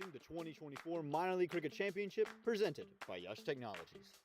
watching the 2024 Minor League Cricket Championship presented by Yash Technologies.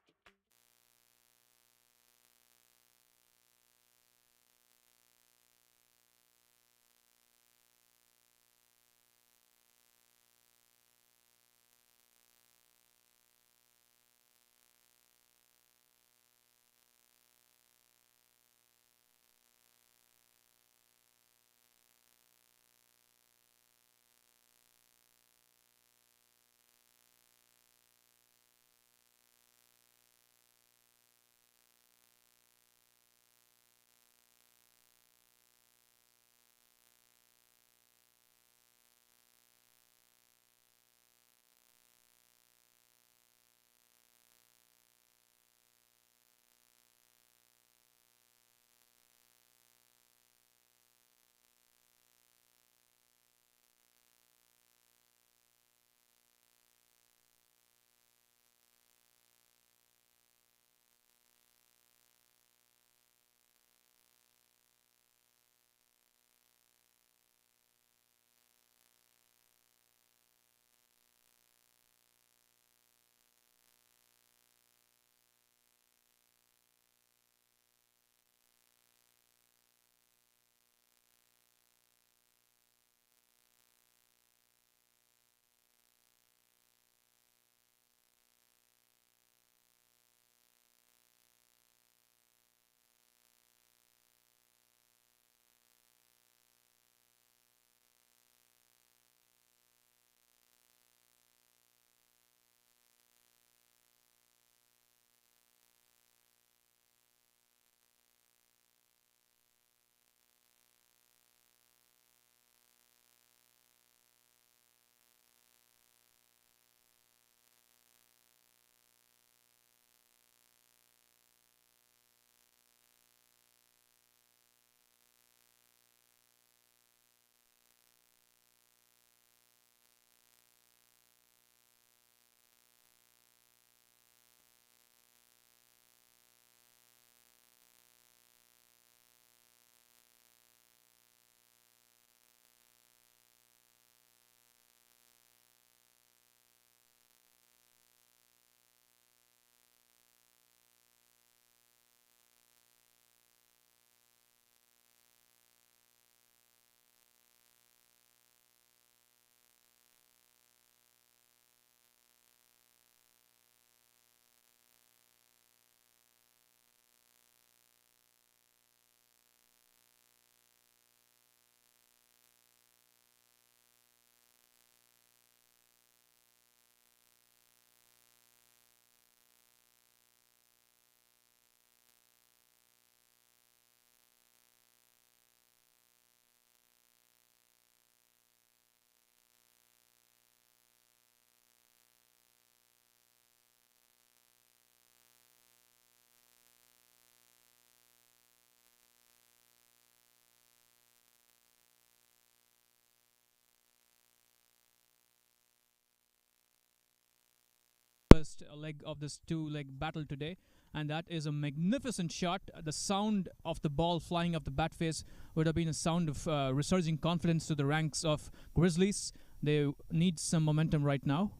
First leg of this two-leg battle today, and that is a magnificent shot. The sound of the ball flying up the bat face would have been a sound of resurging confidence to the ranks of Grizzlies. They need some momentum right now.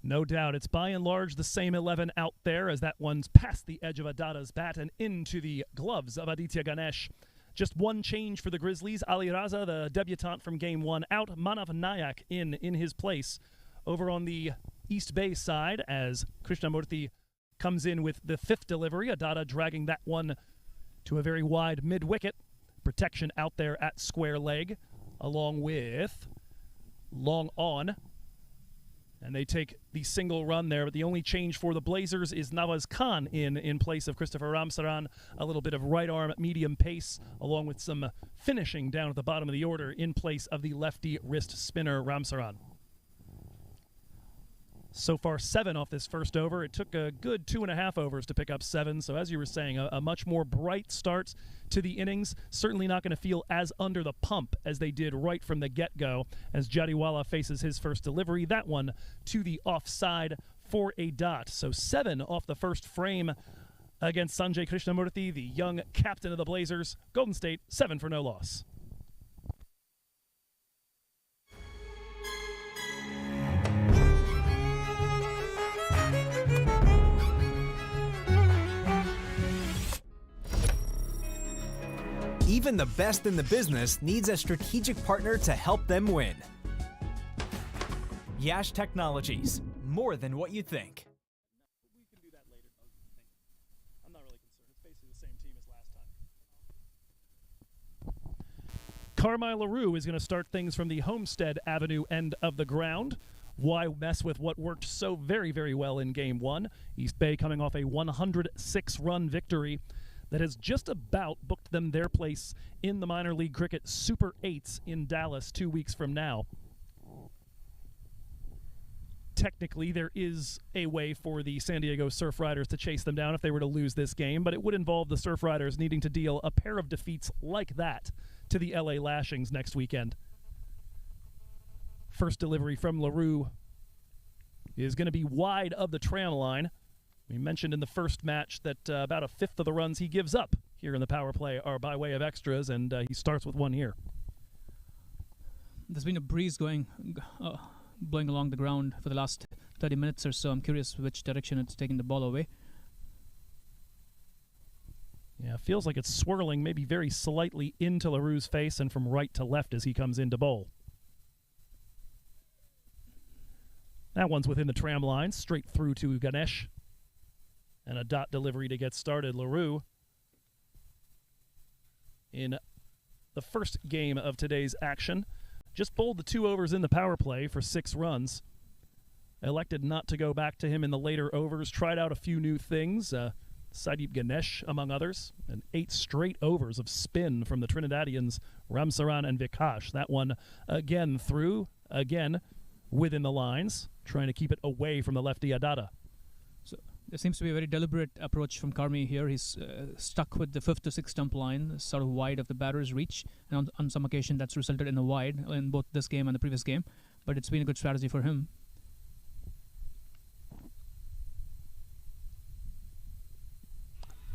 No doubt. It's by and large the same 11 out there, as that one's past the edge of Adada's bat and into the gloves of Aditya Ganesh. Just one change for the Grizzlies. Ali Raza, the debutant from Game 1, out. Manav Nayak in his place. Over on the East Bay side, as Krishnamurthy comes in with the fifth delivery, Adada dragging that one to a very wide mid-wicket. Protection out there at square leg, along with long on. And they take the single run there, but the only change for the Blazers is Nawaz Khan in place of Christopher Ramsaran. A little bit of right arm medium pace, along with some finishing down at the bottom of the order in place of the lefty wrist spinner Ramsaran. So far, 7 off this first over. It took a good 2.5 overs to pick up 7. So as you were saying, a much more bright start to the innings. Certainly not going to feel as under the pump as they did right from the get-go as Jadiwala faces his first delivery. That one to the offside for a dot. So 7 off the first frame against Sanjay Krishnamurthy, the young captain of the Blazers. Golden State, 7 for no loss. Even the best in the business needs a strategic partner to help them win. Yash Technologies, more than what you think. We can do that later. I'm not really concerned. It's basically the same team as last time. Carmine LaRue is going to start things from the Homestead Avenue end of the ground. Why mess with what worked so very, very well in Game 1? East Bay coming off a 106-run victory that has just about booked them their place in the minor league cricket Super 8s in Dallas 2 weeks from now. Technically, there is a way for the San Diego Surf Riders to chase them down if they were to lose this game, but it would involve the Surf Riders needing to deal a pair of defeats like that to the LA Lashings next weekend. First delivery from LaRue is going to be wide of the tram line. We mentioned in the first match that about a fifth of the runs he gives up here in the power play are by way of extras, and he starts with one here. There's been a breeze blowing along the ground for the last 30 minutes or so. I'm curious which direction it's taking the ball away. Yeah, feels like it's swirling maybe very slightly into LaRue's face and from right to left as he comes into bowl. That one's within the tram line, straight through to Ganesh. And a dot delivery to get started. LaRue, in the first game of today's action, just bowled the 2 overs in the power play for 6 runs. Elected not to go back to him in the later overs. Tried out a few new things. Sadeep Ganesh, among others. And 8 straight overs of spin from the Trinidadians, Ramsaran and Vikash. That one again through, again within the lines, trying to keep it away from the lefty Adada. So there seems to be a very deliberate approach from Carmi here. He's stuck with the 5th to 6th stump line, sort of wide of the batter's reach. And on some occasion, that's resulted in a wide in both this game and the previous game. But it's been a good strategy for him.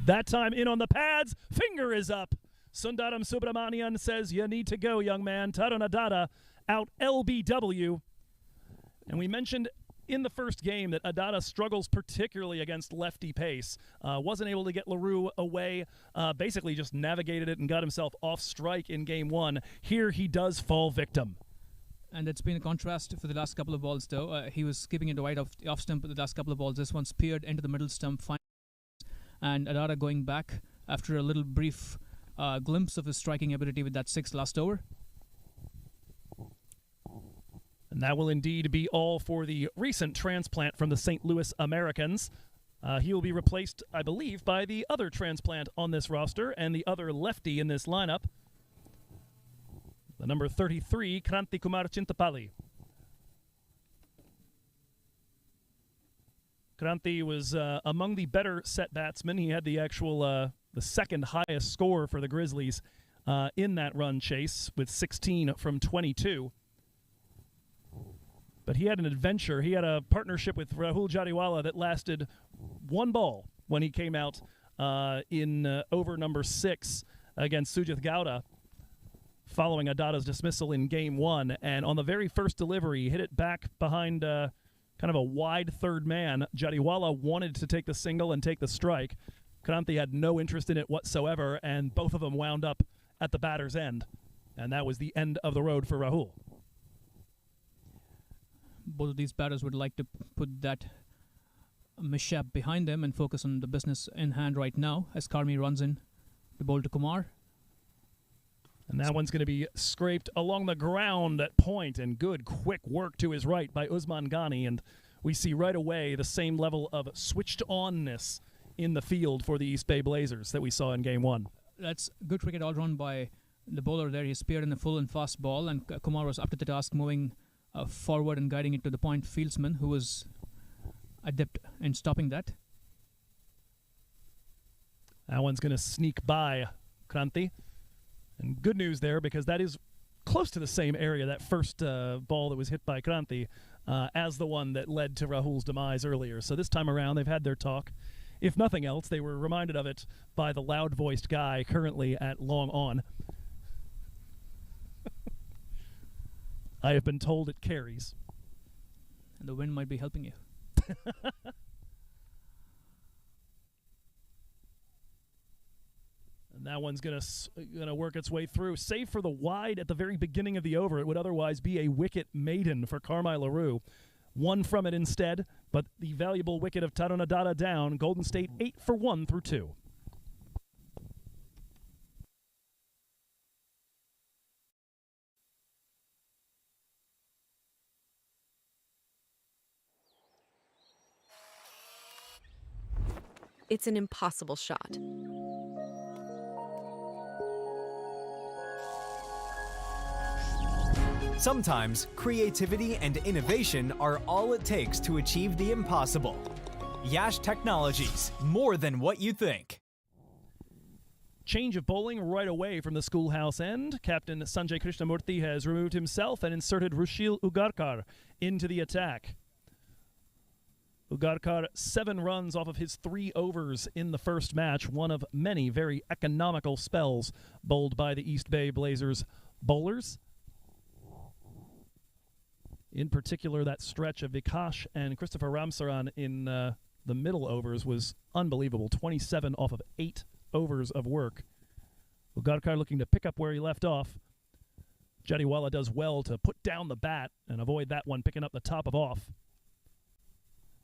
That time in on the pads, finger is up. Sundaram Subramanian says, you need to go, young man. Tarun Adada out LBW. And we mentioned in the first game that Adada struggles particularly against lefty pace. Wasn't able to get LaRue away, basically just navigated it and got himself off strike in Game 1. Here he does fall victim. And it's been a contrast for the last couple of balls, though. He was keeping it wide off stump the last couple of balls. This one speared into the middle stump. And Adada going back after a little brief glimpse of his striking ability with that 6th last over. And that will indeed be all for the recent transplant from the St. Louis Americans. He will be replaced, I believe, by the other transplant on this roster and the other lefty in this lineup, the number 33, Kranti Kumar Chintapalli. Kranti was among the better set batsmen. He had the actual, the second highest score for the Grizzlies in that run chase with 16 from 22. But he had an adventure. He had a partnership with Rahul Jariwala that lasted 1 ball when he came out in over number 6 against Sujith Gowda following Adada's dismissal in Game 1. And on the very first delivery, he hit it back behind kind of a wide third man. Jariwala wanted to take the single and take the strike. Kranti had no interest in it whatsoever, and both of them wound up at the batter's end. And that was the end of the road for Rahul. Both of these batters would like to put that mishap behind them and focus on the business in hand right now as Carmi runs in the bowl to Kumar. And that one's going to be scraped along the ground at point, and good quick work to his right by Usman Ghani, and we see right away the same level of switched-onness in the field for the East Bay Blazers that we saw in Game 1. That's good cricket all round by the bowler there. He speared in a full and fast ball, and Kumar was up to the task, moving forward and guiding it to the point fieldsman, who was adept in stopping that. That one's going to sneak by Kranti. And good news there, because that is close to the same area, that first ball that was hit by Kranti, as the one that led to Rahul's demise earlier. So this time around, they've had their talk. If nothing else, they were reminded of it by the loud-voiced guy currently at long on. I have been told it carries. And the wind might be helping you. And That one's gonna work its way through. Save for the wide at the very beginning of the over. It would otherwise be a wicket maiden for Carmine LaRue. One from it instead, but the valuable wicket of Taranadada down. Golden State 8 for 1 through 2. It's an impossible shot. Sometimes creativity and innovation are all it takes to achieve the impossible. Yash Technologies, more than what you think. Change of bowling right away from the schoolhouse end. Captain Sanjay Krishnamurthy has removed himself and inserted Rushil Ugarkar into the attack. Ugarkar 7 runs off of his 3 overs in the first match, one of many very economical spells bowled by the East Bay Blazers bowlers. In particular, that stretch of Vikash and Christopher Ramsaran in the middle overs was unbelievable. 27 off of 8 overs of work. Ugarkar looking to pick up where he left off. Jadiwala does well to put down the bat and avoid that one picking up the top of off.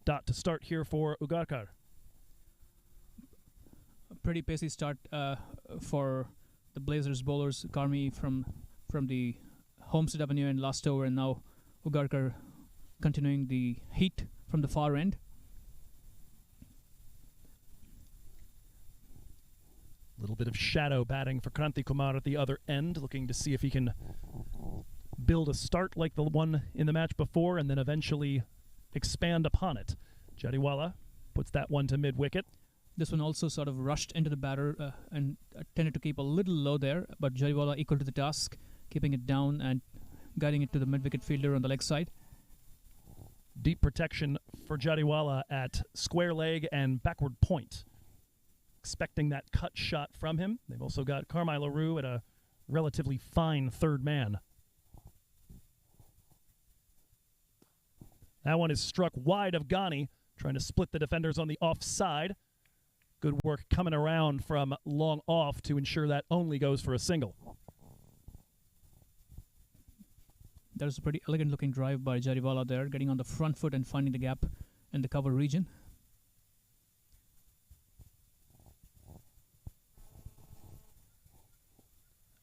Dot to start here for Ugarkar. A pretty pacey start for the Blazers bowlers. Karmi from the Homestead Avenue and last over, and now Ugarkar continuing the heat from the far end. A little bit of shadow batting for Kranti Kumar at the other end, looking to see if he can build a start like the one in the match before and then eventually expand upon it. Jadiwala puts that one to mid-wicket. This one also sort of rushed into the batter and tended to keep a little low there, but Jadiwala equal to the task, keeping it down and guiding it to the mid-wicket fielder on the leg side. Deep protection for Jadiwala at square leg and backward point. Expecting that cut shot from him. They've also got Carmine LaRue at a relatively fine third man. That one is struck wide of Ghani, trying to split the defenders on the offside. Good work coming around from long off to ensure that only goes for a single. That was a pretty elegant looking drive by Jadiwala there, getting on the front foot and finding the gap in the cover region.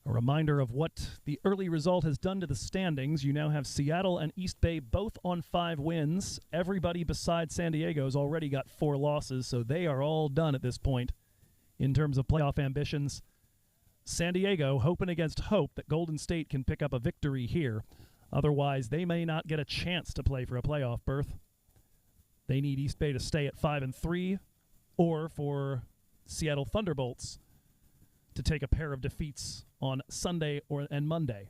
A reminder of what the early result has done to the standings. You now have Seattle and East Bay both on 5 wins. Everybody besides San Diego's already got 4 losses, so they are all done at this point in terms of playoff ambitions. San Diego hoping against hope that Golden State can pick up a victory here. Otherwise, they may not get a chance to play for a playoff berth. They need East Bay to stay at 5-3, or for Seattle Thunderbolts to take a pair of defeats on Sunday and Monday.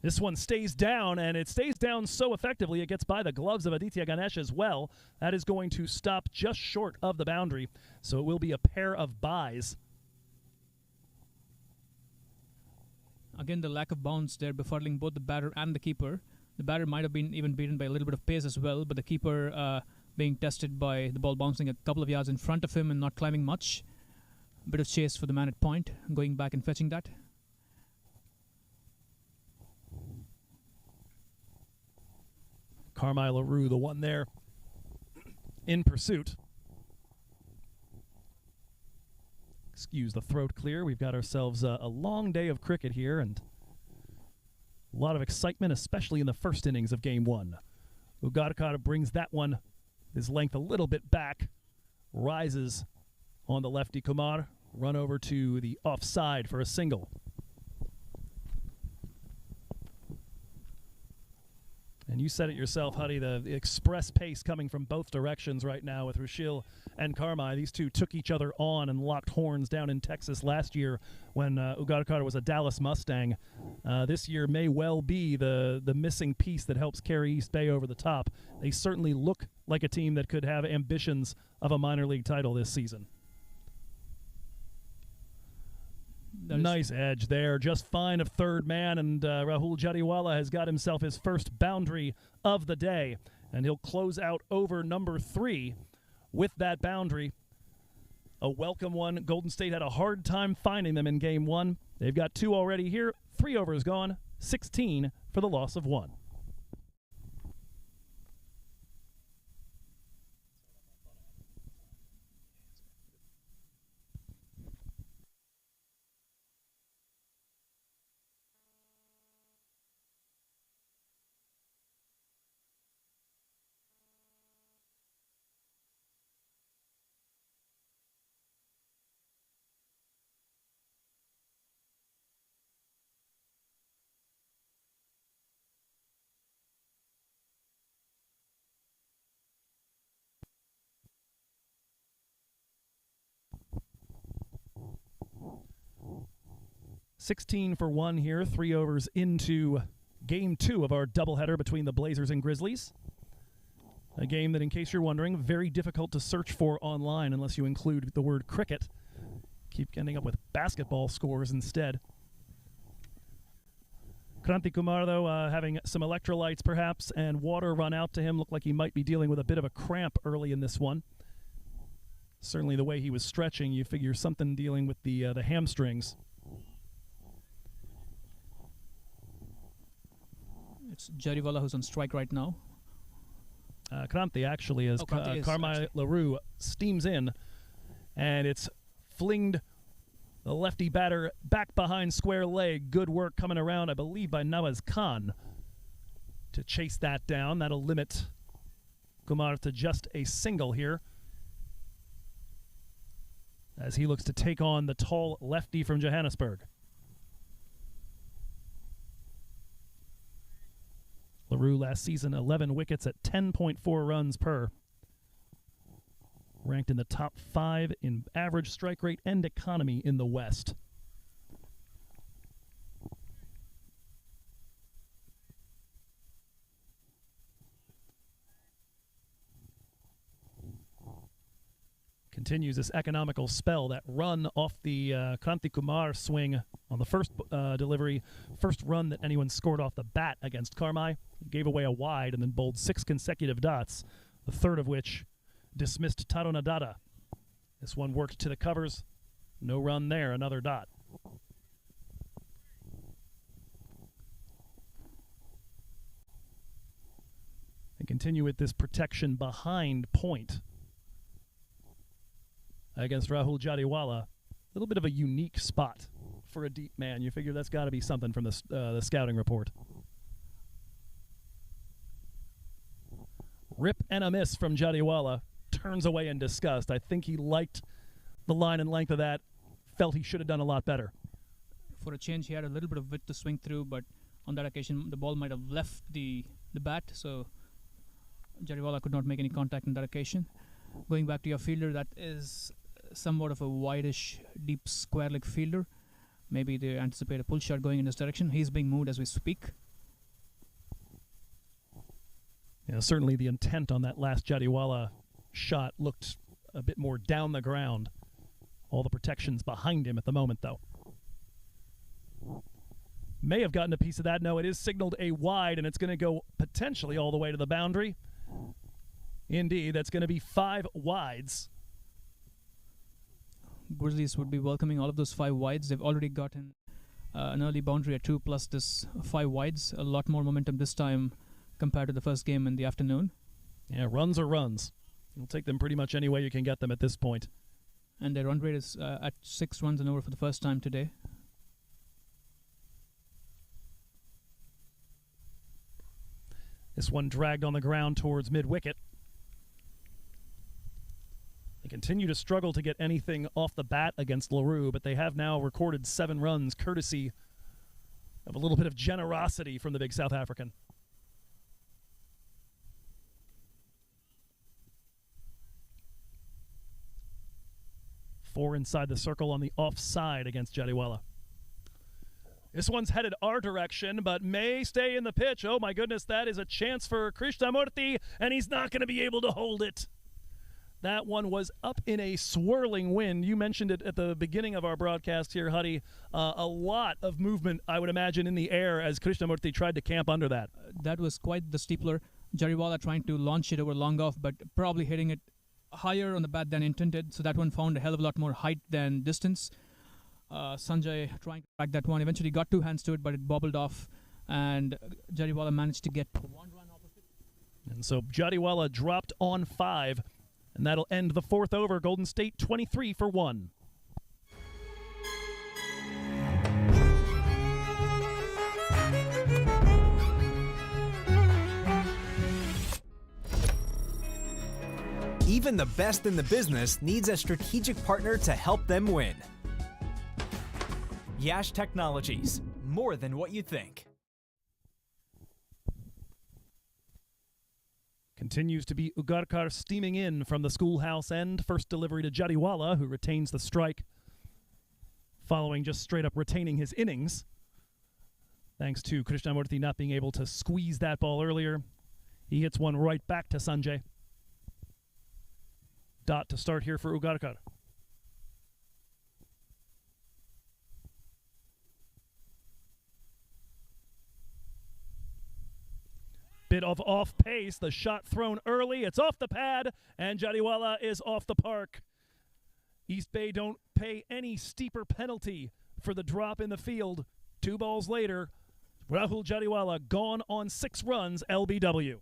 This one stays down, and it stays down so effectively it gets by the gloves of Aditya Ganesh as well. That is going to stop just short of the boundary, so it will be a pair of byes. Again, the lack of bounce there befuddling both the batter and the keeper. The batter might have been even beaten by a little bit of pace as well, but the keeper being tested by the ball bouncing a couple of yards in front of him and not climbing much. A bit of chase for the man at point, going back and fetching that. Carmine LaRue, the one there in pursuit. Excuse the throat clear. We've got ourselves a long day of cricket here and a lot of excitement, especially in the first innings of Game 1. Ugarkar brings that one his length a little bit back, rises on the lefty Kumar, run over to the offside for a single. And you said it yourself, Huddy, the express pace coming from both directions right now with Rushil and Karmai. These two took each other on and locked horns down in Texas last year when Ugarkar was a Dallas Mustang. This year may well be the missing piece that helps carry East Bay over the top. They certainly look like a team that could have ambitions of a minor league title this season. Nice edge there, just fine of third man, and Rahul Jadiwala has got himself his first boundary of the day, and he'll close out over number 3 with that boundary. a welcome one. Golden State had a hard time finding them in Game 1. They've got 2 already here. 3 overs gone. 16 for the loss of 1. $16 for 1 here, 3 overs into Game 2 of our doubleheader between the Blazers and Grizzlies. A game that, in case you're wondering, very difficult to search for online unless you include the word cricket. Keep ending up with basketball scores instead. Kranti Kumar, though, having some electrolytes perhaps and water run out to him. Looked like he might be dealing with a bit of a cramp early in this one. Certainly the way he was stretching, you figure something dealing with the hamstrings. It's Jariwala who's on strike right now. Kranti actually, as Carmine LaRue steams in, and it's flinged the lefty batter back behind square leg. Good work coming around, I believe, by Nawaz Khan to chase that down. That'll limit Kumar to just a single here as he looks to take on the tall lefty from Johannesburg. LaRue last season, 11 wickets at 10.4 runs per. Ranked in the top 5 in average strike rate and economy in the West. Continues this economical spell. That run off the Kranti Kumar swing on the first delivery. First run that anyone scored off the bat against Carmi. Gave away a wide and then bowled 6 consecutive dots, the third of which dismissed Tarunadada. This one worked to the covers. No run there, another dot. And continue with this protection behind point against Rahul Jariwala. A little bit of a unique spot for a deep man. You figure that's got to be something from the scouting report. Rip and a miss from Jariwala. Turns away in disgust. I think he liked the line and length of that. Felt he should have done a lot better. For a change, he had a little bit of width to swing through, but on that occasion, the ball might have left the bat, so Jariwala could not make any contact on that occasion. Going back to your fielder, that is somewhat of a wideish, deep square leg fielder. Maybe they anticipate a pull shot going in this direction. He's being moved as we speak. Yeah, certainly the intent on that last Jariwala shot looked a bit more down the ground. All the protections behind him at the moment, though. May have gotten a piece of that. No, it is signaled a wide, and it's going to go potentially all the way to the boundary. Indeed, that's going to be 5 wides. Grizzlies would be welcoming all of those 5 wides. They've already gotten an early boundary at 2 plus this 5 wides. A lot more momentum this time compared to the first game in the afternoon. Yeah, runs are runs. You'll take them pretty much any way you can get them at this point. And their run rate is at 6 runs an over for the first time today. This one dragged on the ground towards mid-wicket. They continue to struggle to get anything off the bat against LaRue, but they have now recorded 7 runs, courtesy of a little bit of generosity from the big South African. Four inside the circle on the offside against Jariwala. This one's headed our direction, but may stay in the pitch. Oh my goodness, that is a chance for Krishnamurti, and he's not going to be able to hold it. That one was up in a swirling wind. You mentioned it at the beginning of our broadcast here, Huddy. A lot of movement, I would imagine, in the air as Krishnamurti tried to camp under that. That was quite the steepler. Jariwala trying to launch it over long off, but probably hitting it higher on the bat than intended, so that one found a hell of a lot more height than distance. Sanjay trying to track that one, eventually got 2 hands to it, but it bobbled off, and Jariwala managed to get 1 run off of it. And so Jariwala dropped on 5, and that'll end the 4th over. Golden State 23 for 1. Even the best in the business needs a strategic partner to help them win. Yash Technologies, more than what you think. Continues to be Ugarkar steaming in from the schoolhouse end. First delivery to Jariwala, who retains the strike, following just straight up retaining his innings, thanks to Krishnamurthy not being able to squeeze that ball earlier. He hits one right back to Sanjay. Dot to start here for Ugarkar. Bit of off pace, the shot thrown early, it's off the pad, and Jariwala is off the park. East Bay don't pay any steeper penalty for the drop in the field. 2 balls later, Rahul Jariwala gone on 6 runs, LBW.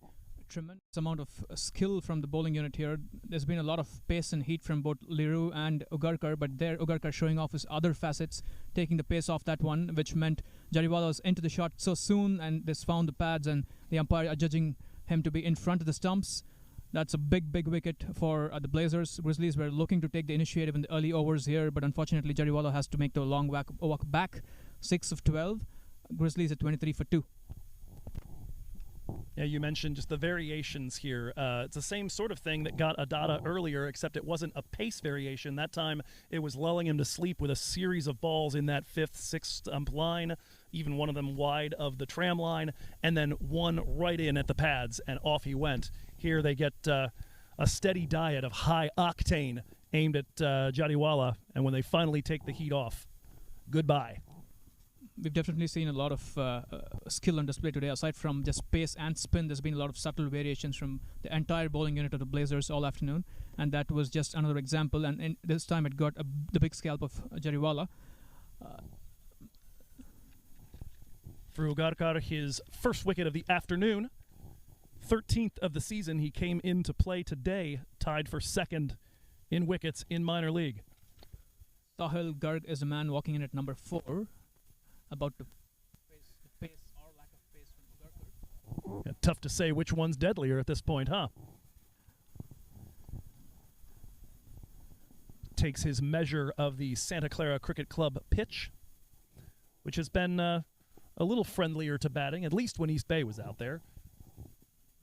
Tremendous amount of skill from the bowling unit here. There's been a lot of pace and heat from both Liru and Ugarkar, but there Ugarkar showing off his other facets, taking the pace off that one, which meant Jariwala was into the shot so soon, and this found the pads, and the umpire are judging him to be in front of the stumps. That's a big, big wicket for the Blazers. Grizzlies were looking to take the initiative in the early overs here, but unfortunately Jariwala has to make the long walk back. 6 of 12. Grizzlies at 23 for 2. Yeah, you mentioned just the variations here. It's the same sort of thing that got Adada earlier, except it wasn't a pace variation. That time, it was lulling him to sleep with a series of balls in that 5th, 6th ump line, even one of them wide of the tram line, and then one right in at the pads, and off he went. Here they get a steady diet of high octane aimed at Jariwala, and when they finally take the heat off, goodbye. We've definitely seen a lot of skill on display today. Aside from just pace and spin, there's been a lot of subtle variations from the entire bowling unit of the Blazers all afternoon, and that was just another example. And this time it got the big scalp of Jariwala. For Ugarkar, his first wicket of the afternoon, 13th of the season. He came into play today, tied for 2nd in wickets in minor league. Sahil Garg is a man walking in at number 4. About to face the pace or lack of pace from Ugarkar. Yeah, tough to say which one's deadlier at this point, huh? Takes his measure of the Santa Clara Cricket Club pitch, which has been a little friendlier to batting, at least when East Bay was out there.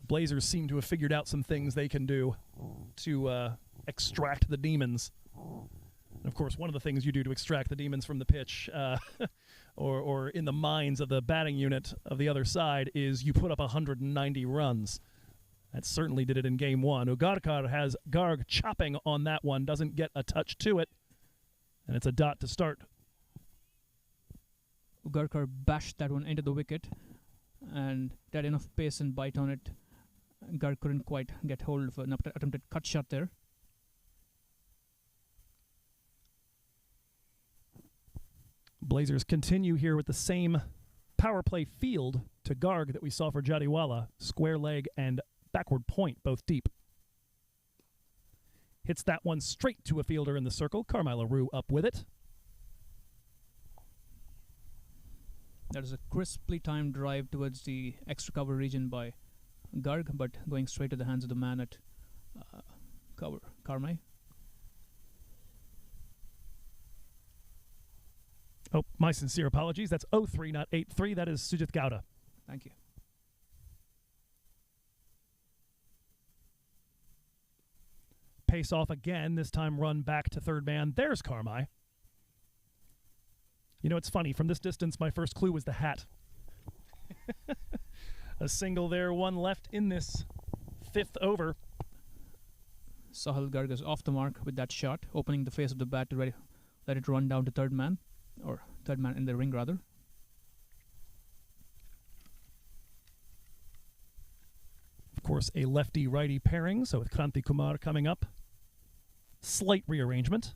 Blazers seem to have figured out some things they can do to extract the demons. And of course, one of the things you do to extract the demons from the pitch or in the minds of the batting unit of the other side is you put up 190 runs. That certainly did it in Game 1. Ugarkar has Garg chopping on that one, doesn't get a touch to it, and it's a dot to start. Ugarkar bashed that one into the wicket, and that had enough pace and bite on it. Garg couldn't quite get hold of an attempted cut shot there. Blazers continue here with the same power play field to Garg that we saw for Jariwala. Square leg and backward point, both deep. Hits that one straight to a fielder in the circle. Carmelo Rue up with it. That is a crisply timed drive towards the extra cover region by Garg, but going straight to the hands of the man at cover, Carmay. Oh, my sincere apologies. That's 03, not 83. That is Sujit Gowda. Thank you. Pace off again, this time run back to third man. There's Carmay. You know, it's funny. From this distance, my first clue was the hat. A single there, one left in this 5th over. Sahil Garg is off the mark with that shot, opening the face of the bat to let it run down to third man, or third man in the ring, rather. Of course, a lefty-righty pairing, so with Kranti Kumar coming up. slight rearrangement.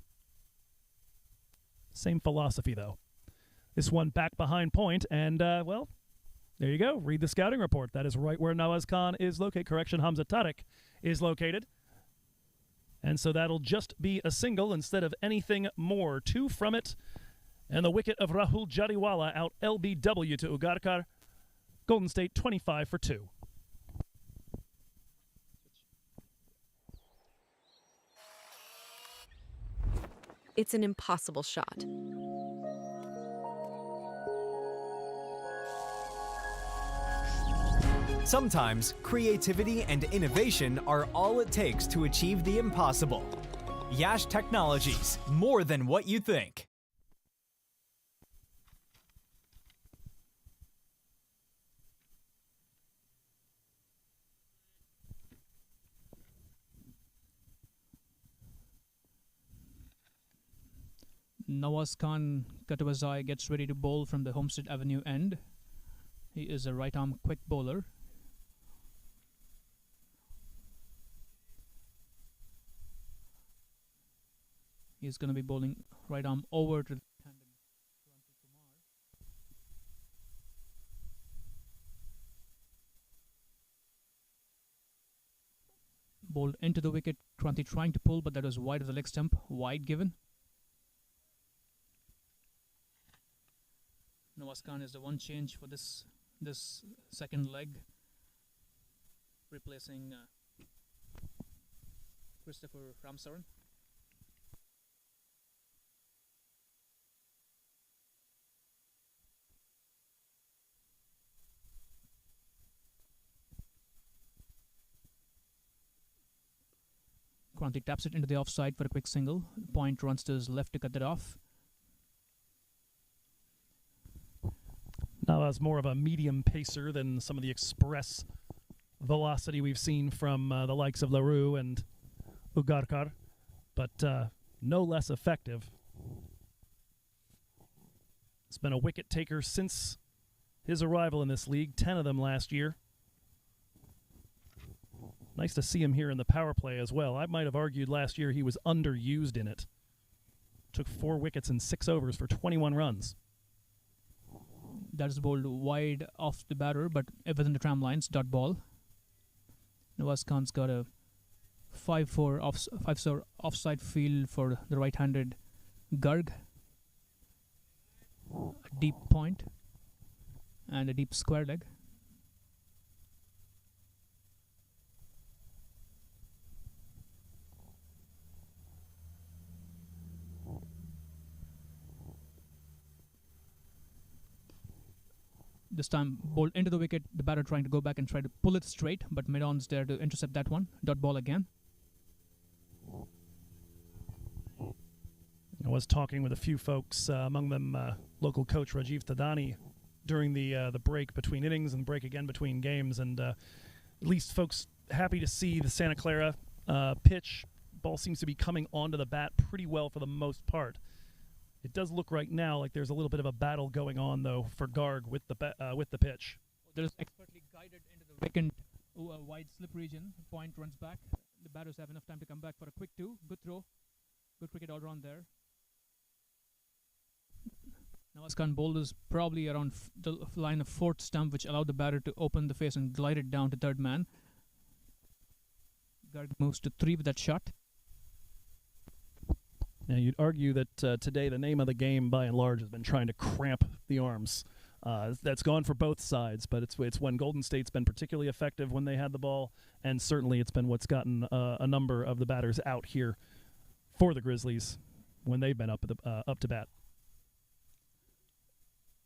Same philosophy, though. This one back behind point, and, well, there you go. Read the scouting report. That is right where Nawaz Khan is located. Correction, Hamza Tariq is located. And so that'll just be a single instead of anything more. 2 from it. And the wicket of Rahul Jariwala out LBW to Ugarkar. Golden State 25 for 2. It's an impossible shot. Sometimes creativity and innovation are all it takes to achieve the impossible. Yash Technologies, more than what you think. Nawaz Khan Katawazai gets ready to bowl from the Homestead Avenue end. He is a right-arm quick bowler. He's going to be bowling right arm over to the handed Kranti Kumar. Bowled into the wicket. Kranti trying to pull, but that was wide of the leg stump. Wide given. Nawaz Khan is the one change for this second leg, replacing Christopher Ramsaran. Kranti taps it into the offside for a quick single. Point runs to his left to cut that off. Nawaz more of a medium pacer than some of the express velocity we've seen from the likes of LaRue and Ugarkar, but no less effective. It's been a wicket taker since his arrival in this league, 10 of them last year. Nice to see him here in the power play as well. I might have argued last year he was underused in it. Took 4 wickets in 6 overs for 21 runs. That is bowled wide off the batter, but within the tram lines. Dot ball. Nawaz Khan's got a 5-4 offside field for the right-handed Garg. A deep point and a deep square leg. This time bowled into the wicket, the batter trying to go back and try to pull it straight, but mid-on's there to intercept that one. Dot ball again. I was talking with a few folks, among them local coach Rajiv Thadani, during the break between innings and the break again between games, and at least folks happy to see the Santa Clara pitch. Ball seems to be coming onto the bat pretty well for the most part. It does look right now like there's a little bit of a battle going on, though, for Garg with the pitch. There's expertly guided into the vacant wide slip region. Point runs back. The batters have enough time to come back for a quick 2. Good throw. Good cricket all around there. Nawaz Khan bowled is probably around the line of 4th stump, which allowed the batter to open the face and glide it down to 3rd man. Garg moves to 3 with that shot. Now, you'd argue that today the name of the game, by and large, has been trying to cramp the arms. That's gone for both sides, but it's when Golden State's been particularly effective when they had the ball, and certainly it's been what's gotten a number of the batters out here for the Grizzlies when they've been up to bat.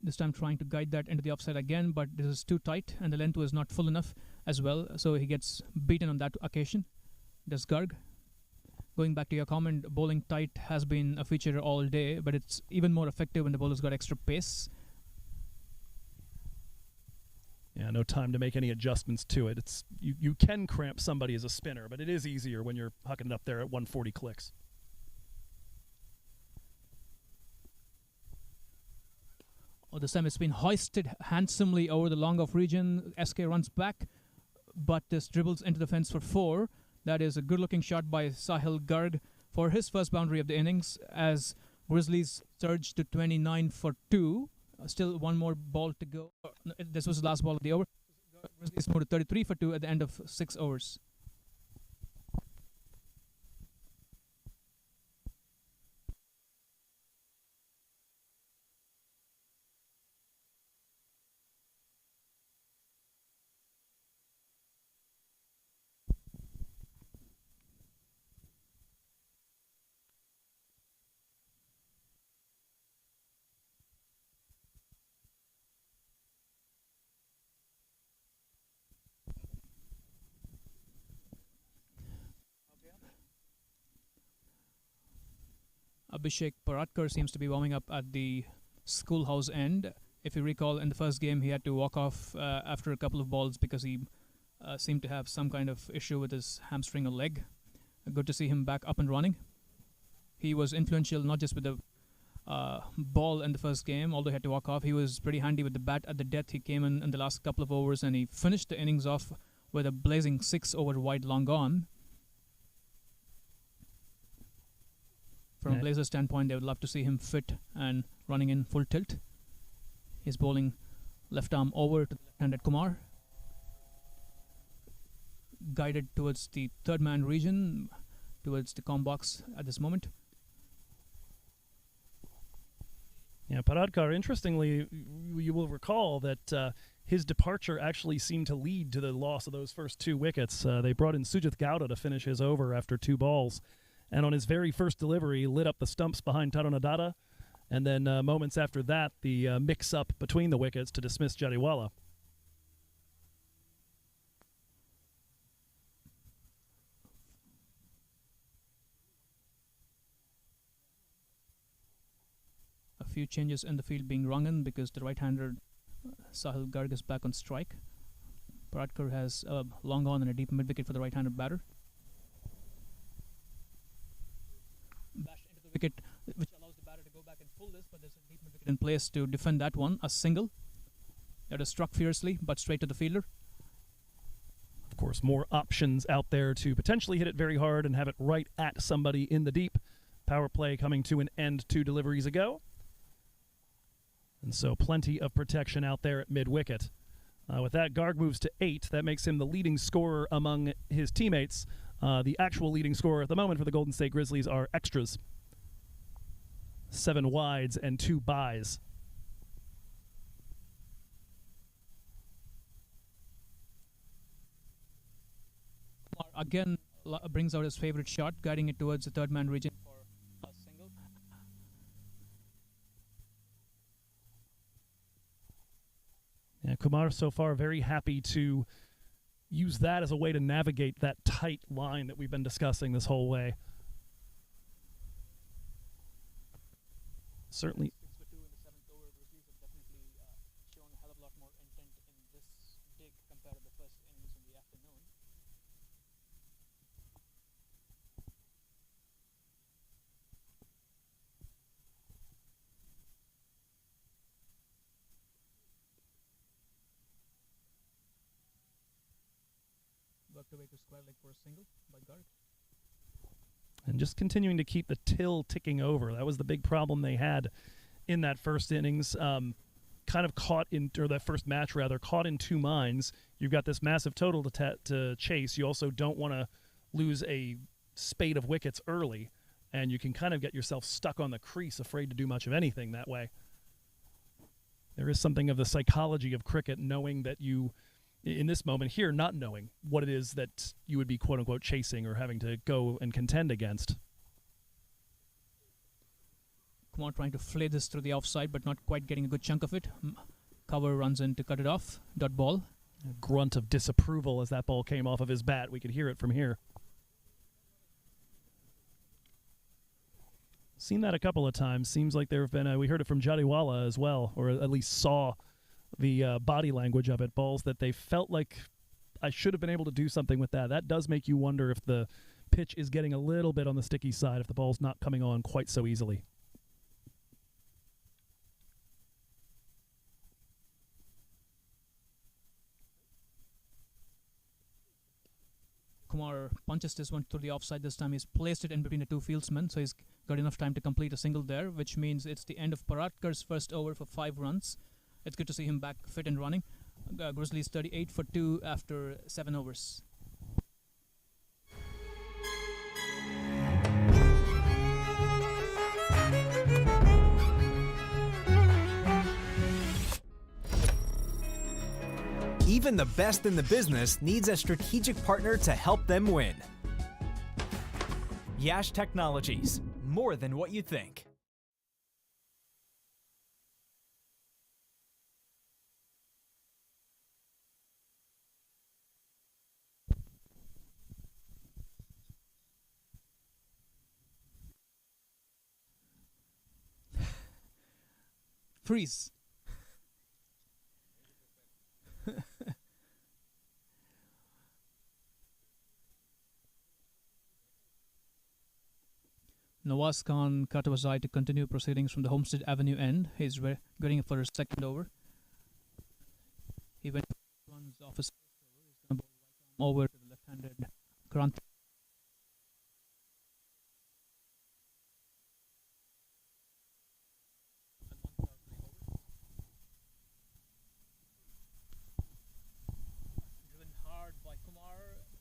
This time trying to guide that into the offside again, but this is too tight, and the length was not full enough as well, so he gets beaten on that occasion. Does Garg. Going back to your comment, bowling tight has been a feature all day, but it's even more effective when the bowler's got extra pace. Yeah, no time to make any adjustments to it. It's you can cramp somebody as a spinner, but it is easier when you're hucking it up there at 140 clicks. Oh, this time it's been hoisted handsomely over the long off region. SK runs back, but this dribbles into the fence for 4. That is a good-looking shot by Sahil Garg for his first boundary of the innings as Grizzlies surged to 29 for 2. Still one more ball to go. No, this was the last ball of the over. Grizzlies moved to 33 for 2 at the end of 6 overs. Abhishek Paratkar seems to be warming up at the schoolhouse end. If you recall, in the first game, he had to walk off after a couple of balls because he seemed to have some kind of issue with his hamstring or leg. Good to see him back up and running. He was influential not just with the ball in the first game, although he had to walk off. He was pretty handy with the bat at the death. He came in the last couple of overs and he finished the innings off with a blazing 6 over wide long on. From a Blazers standpoint, they would love to see him fit and running in full tilt. He's bowling left arm over to the left-handed Kumar. Guided towards the third man region, towards the com box at this moment. Yeah, Paradkar, interestingly, you will recall that his departure actually seemed to lead to the loss of those first 2 wickets. They brought in Sujith Gowda to finish his over after 2 balls. And on his very first delivery, lit up the stumps behind Tarunadada. And then moments after that, the mix-up between the wickets to dismiss Jariwala. A few changes in the field being rung in because the right-hander Sahil Garg is back on strike. Paradkar has a long on and a deep mid-wicket for the right-handed batter. Bashed into the wicket, which allows the batter to go back and pull this, but there's a deep mid-wicket in place to defend that one. A single. That is struck fiercely, but straight to the fielder. Of course, more options out there to potentially hit it very hard and have it right at somebody in the deep. Power play coming to an end 2 deliveries ago. And so plenty of protection out there at mid-wicket. With that, Garg moves to 8. That makes him the leading scorer among his teammates. The actual leading scorer at the moment for the Golden State Grizzlies are extras. 7 wides and 2 byes. Again, brings out his favorite shot, guiding it towards the third man region for a single. Yeah, Kumar so far very happy to use that as a way to navigate that tight line that we've been discussing this whole way. Certainly. 6 for 2 in the 7th over. Grizzlies have definitely shown a hell of a lot more intent in this dig compared to the first innings in the afternoon. Worked away to square leg for a single by Garg. And just continuing to keep the till ticking over. That was the big problem they had in that first innings. Kind of caught in, or that first match rather, caught in 2 minds. You've got this massive total to chase. You also don't want to lose a spate of wickets early, and you can kind of get yourself stuck on the crease, afraid to do much of anything that way. There is something of the psychology of cricket, knowing that you, in this moment here, not knowing what it is that you would be quote-unquote chasing or having to go and contend against. Kumar trying to flay this through the offside, but not quite getting a good chunk of it. Cover runs in to cut it off. Dot ball. A grunt of disapproval as that ball came off of his bat. We could hear it from here. Seen that a couple of times. Seems like there have been, we heard it from Jariwala as well, or at least saw the body language of it. Balls that they felt like I should have been able to do something with that. That does make you wonder if the pitch is getting a little bit on the sticky side, if the ball's not coming on quite so easily. Kumar Kumar punches this one to the offside this time. He's placed it in between the two fieldsmen, so he's got enough time to complete a single there, which means it's the end of Paratkar's first over for 5 runs. It's good to see him back fit and running. Grizzlies 38 for 2 after 7 overs. Even the best in the business needs a strategic partner to help them win. Yash Technologies, more than what you think. Freeze. Nawaz Khan cut to his eye to continue proceedings from the Homestead Avenue end. He's getting it for his second over. He went runs off his first over. He's going to bowl right arm over to the left-handed Kranti. Driven hard by Kumar.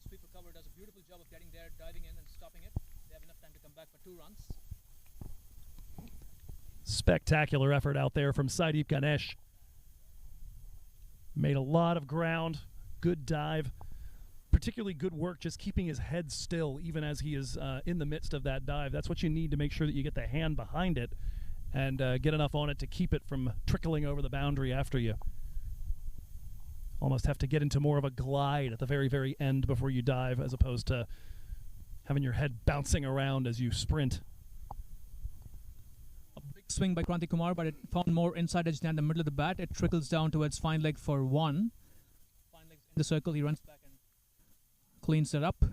Sweeper cover does a beautiful job of getting there, diving in and stopping it. They have enough time to come back for 2 runs. Spectacular effort out there from Saideep Ganesh. Made a lot of ground. Good dive. Particularly good work just keeping his head still even as he is in the midst of that dive. That's what you need to make sure that you get the hand behind it and get enough on it to keep it from trickling over the boundary after you. Almost have to get into more of a glide at the very, very end before you dive as opposed to having your head bouncing around as you sprint. A big swing by Kranti Kumar, but it found more inside edge than the middle of the bat. It trickles down towards fine leg for 1. Fine leg's in the circle. He runs back and cleans it up.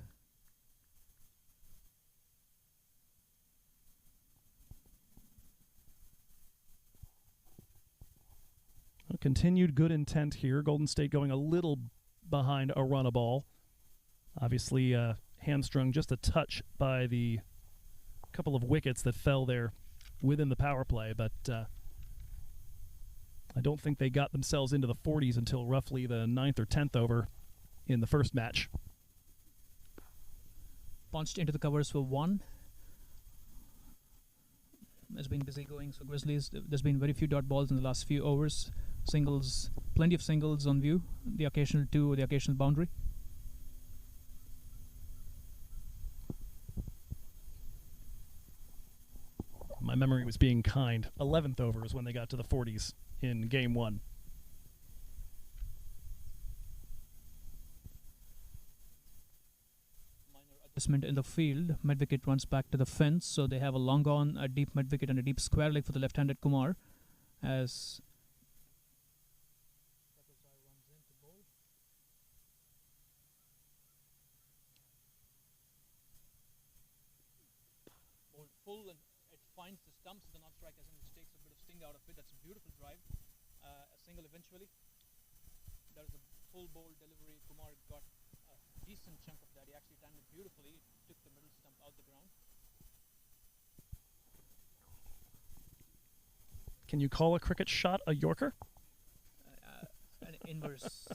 Continued good intent here. Golden State going a little behind a run a ball. Obviously hamstrung just a touch by the couple of wickets that fell there within the power play, but I don't think they got themselves into the 40s until roughly the 9th or 10th over in the first match. Punched into the covers for 1. It's been busy going for Grizzlies. There's been very few dot balls in the last few overs. Singles, plenty of singles on view. The occasional 2 or the occasional boundary. My memory was being kind. 11th over is when they got to the 40s in game 1. Adjustment in the field. Mid-wicket runs back to the fence, so they have a long on, a deep mid-wicket, and a deep square leg for the left-handed Kumar. As full and it finds the stumps of the non-strike as in which takes a bit of sting out of it. That's a beautiful drive. A single eventually. That is a full bowl delivery. Kumar got a decent chunk of that. He actually timed it beautifully. Took the middle stump out the ground. Can you call a cricket shot a Yorker? An inverse.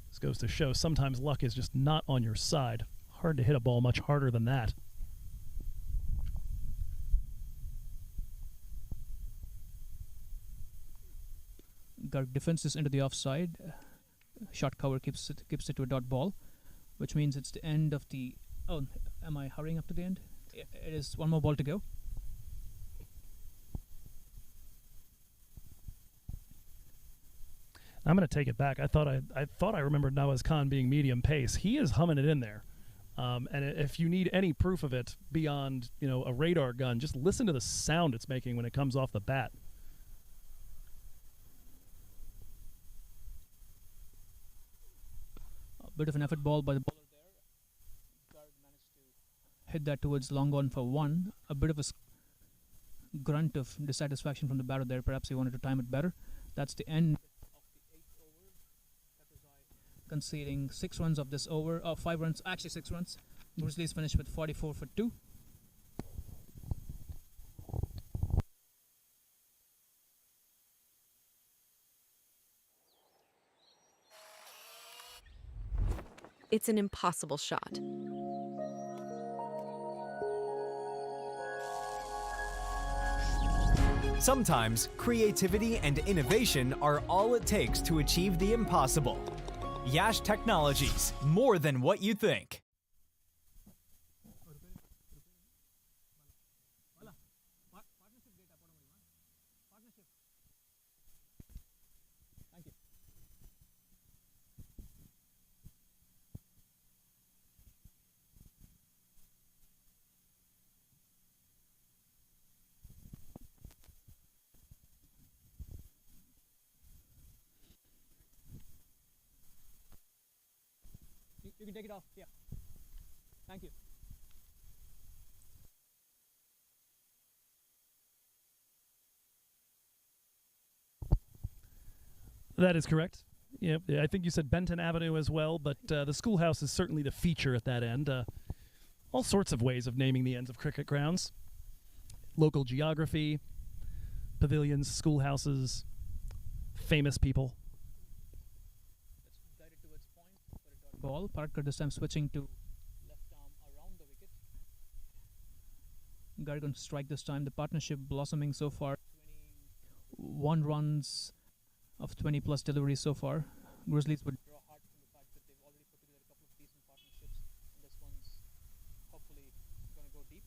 This goes to show sometimes luck is just not on your side. Hard to hit a ball much harder than that. Garg defenses into the offside. Short cover keeps it to a dot ball, which means it's the end of the... Oh, am I hurrying up to the end? It is 1 more ball to go. I'm going to take it back. I thought I remembered Nawaz Khan being medium pace. He is humming it in there. And if you need any proof of it beyond, a radar gun, just listen to the sound it's making when it comes off the bat. A bit of an effort ball by the bowler there. Garg managed to hit that towards long on for 1. A bit of a grunt of dissatisfaction from the batter there. Perhaps he wanted to time it better. That's the end of the 8th over. Conceding 6 runs of this over. 5 runs, actually 6 runs. Grizzlies finished with 44 for 2. It's an impossible shot. Sometimes creativity and innovation are all it takes to achieve the impossible. Yash Technologies, more than what you think. You can take it off. Yeah. Thank you. That is correct. Yep, I think you said Benton Avenue as well, but the schoolhouse is certainly the feature at that end. All sorts of ways of naming the ends of cricket grounds. Local geography, pavilions, schoolhouses, famous people. Let's guide it towards point for a dot ball. Parker this time switching to left arm around the wicket. Gary going to strike this time. The partnership blossoming so far. 21 runs of 20 plus deliveries so far. Grizzlies would draw hard from the fact that they've already put together a couple of decent partnerships, and this one's hopefully going to go deep.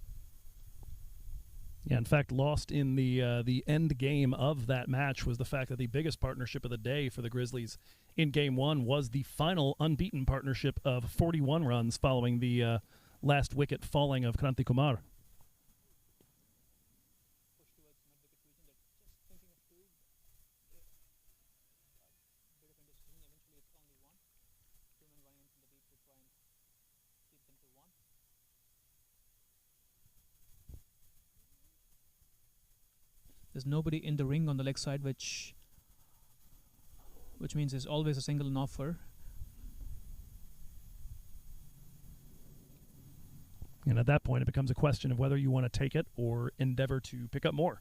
Yeah, in fact, lost in the end game of that match was the fact that the biggest partnership of the day for the Grizzlies in Game 1 was the final unbeaten partnership of 41 runs following the last wicket falling of Kranti Kumar. Push towards mid-wicket region. They're just thinking of 2. Bit of indecision. Eventually, it's only 1. 2 men running in from the deep to try and keep them to 1. There's nobody in the ring on the leg side, which means there's always a single in offer. And at that point, it becomes a question of whether you want to take it or endeavor to pick up more.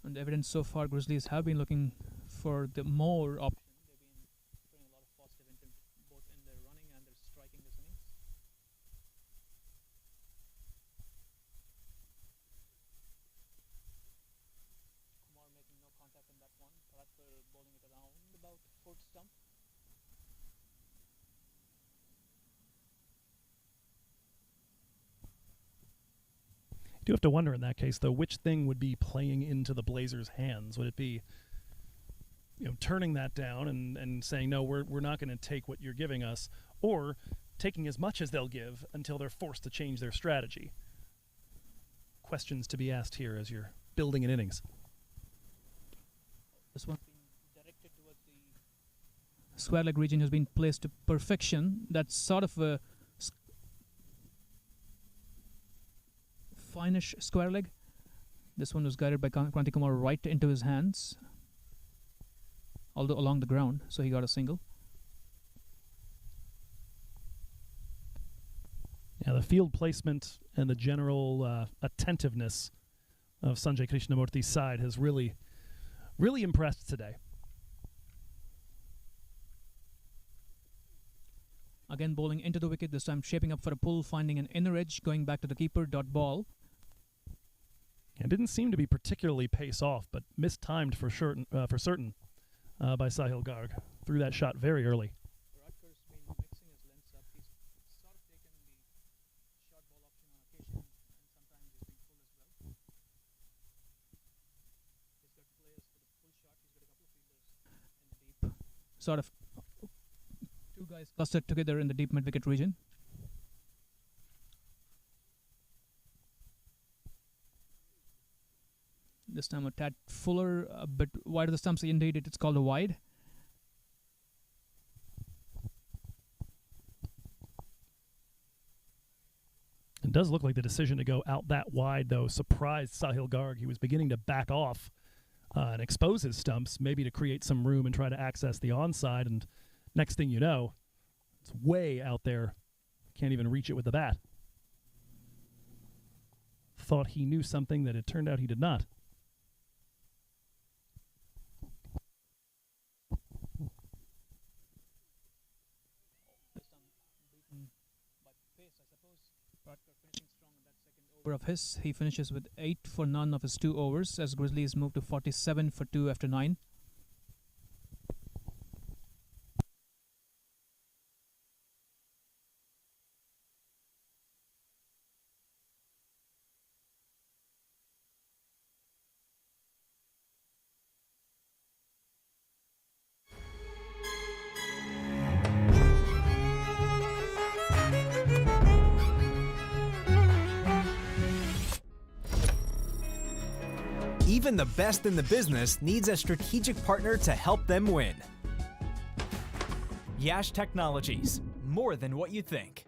And the evidence so far, Grizzlies have been looking for the more option. They've been showing a lot of positive intent both in their running and their striking this innings. Kumar making no contact on that one. Bradford bowling it around about fourth stump. Do have to wonder in that case, though, which thing would be playing into the Blazers' hands? Would it be, turning that down and saying, no, we're not going to take what you're giving us, or taking as much as they'll give until they're forced to change their strategy? Questions to be asked here as you're building an innings. This one being directed towards the square leg region has been placed to perfection. That's sort of a finish square leg. This one was guided by Kranti Kumar right into his hands, although along the ground, so he got a single. Yeah, the field placement and the general attentiveness of Sanjay Krishnamurthy's side has really impressed today. Again bowling into the wicket, this time shaping up for a pull, finding an inner edge, going back to the keeper, dot ball. It didn't seem to be particularly pace off, but mistimed for certain by Sahil Garg. Threw that shot very early. Radkar's been mixing his lengths up. He's sort of taken the short ball option on occasion, and sometimes he's been full as well. He's got players for the full shot. He's got a couple of fielders in the deep. Sort of 2 guys clustered together in the deep mid-wicket region. This time a tad fuller, a bit wider the stumps. Indeed, it's called a wide. And does look like the decision to go out that wide, though, surprised Sahil Garg. He was beginning to back off and expose his stumps, maybe to create some room and try to access the onside. And next thing you know, it's way out there. Can't even reach it with the bat. Thought he knew something that it turned out he did not. Over of his, he finishes with 8 for none of his 2 overs as Grizzlies move to 47 for 2 after 9. Even the best in the business needs a strategic partner to help them win. Yash Technologies, more than what you think.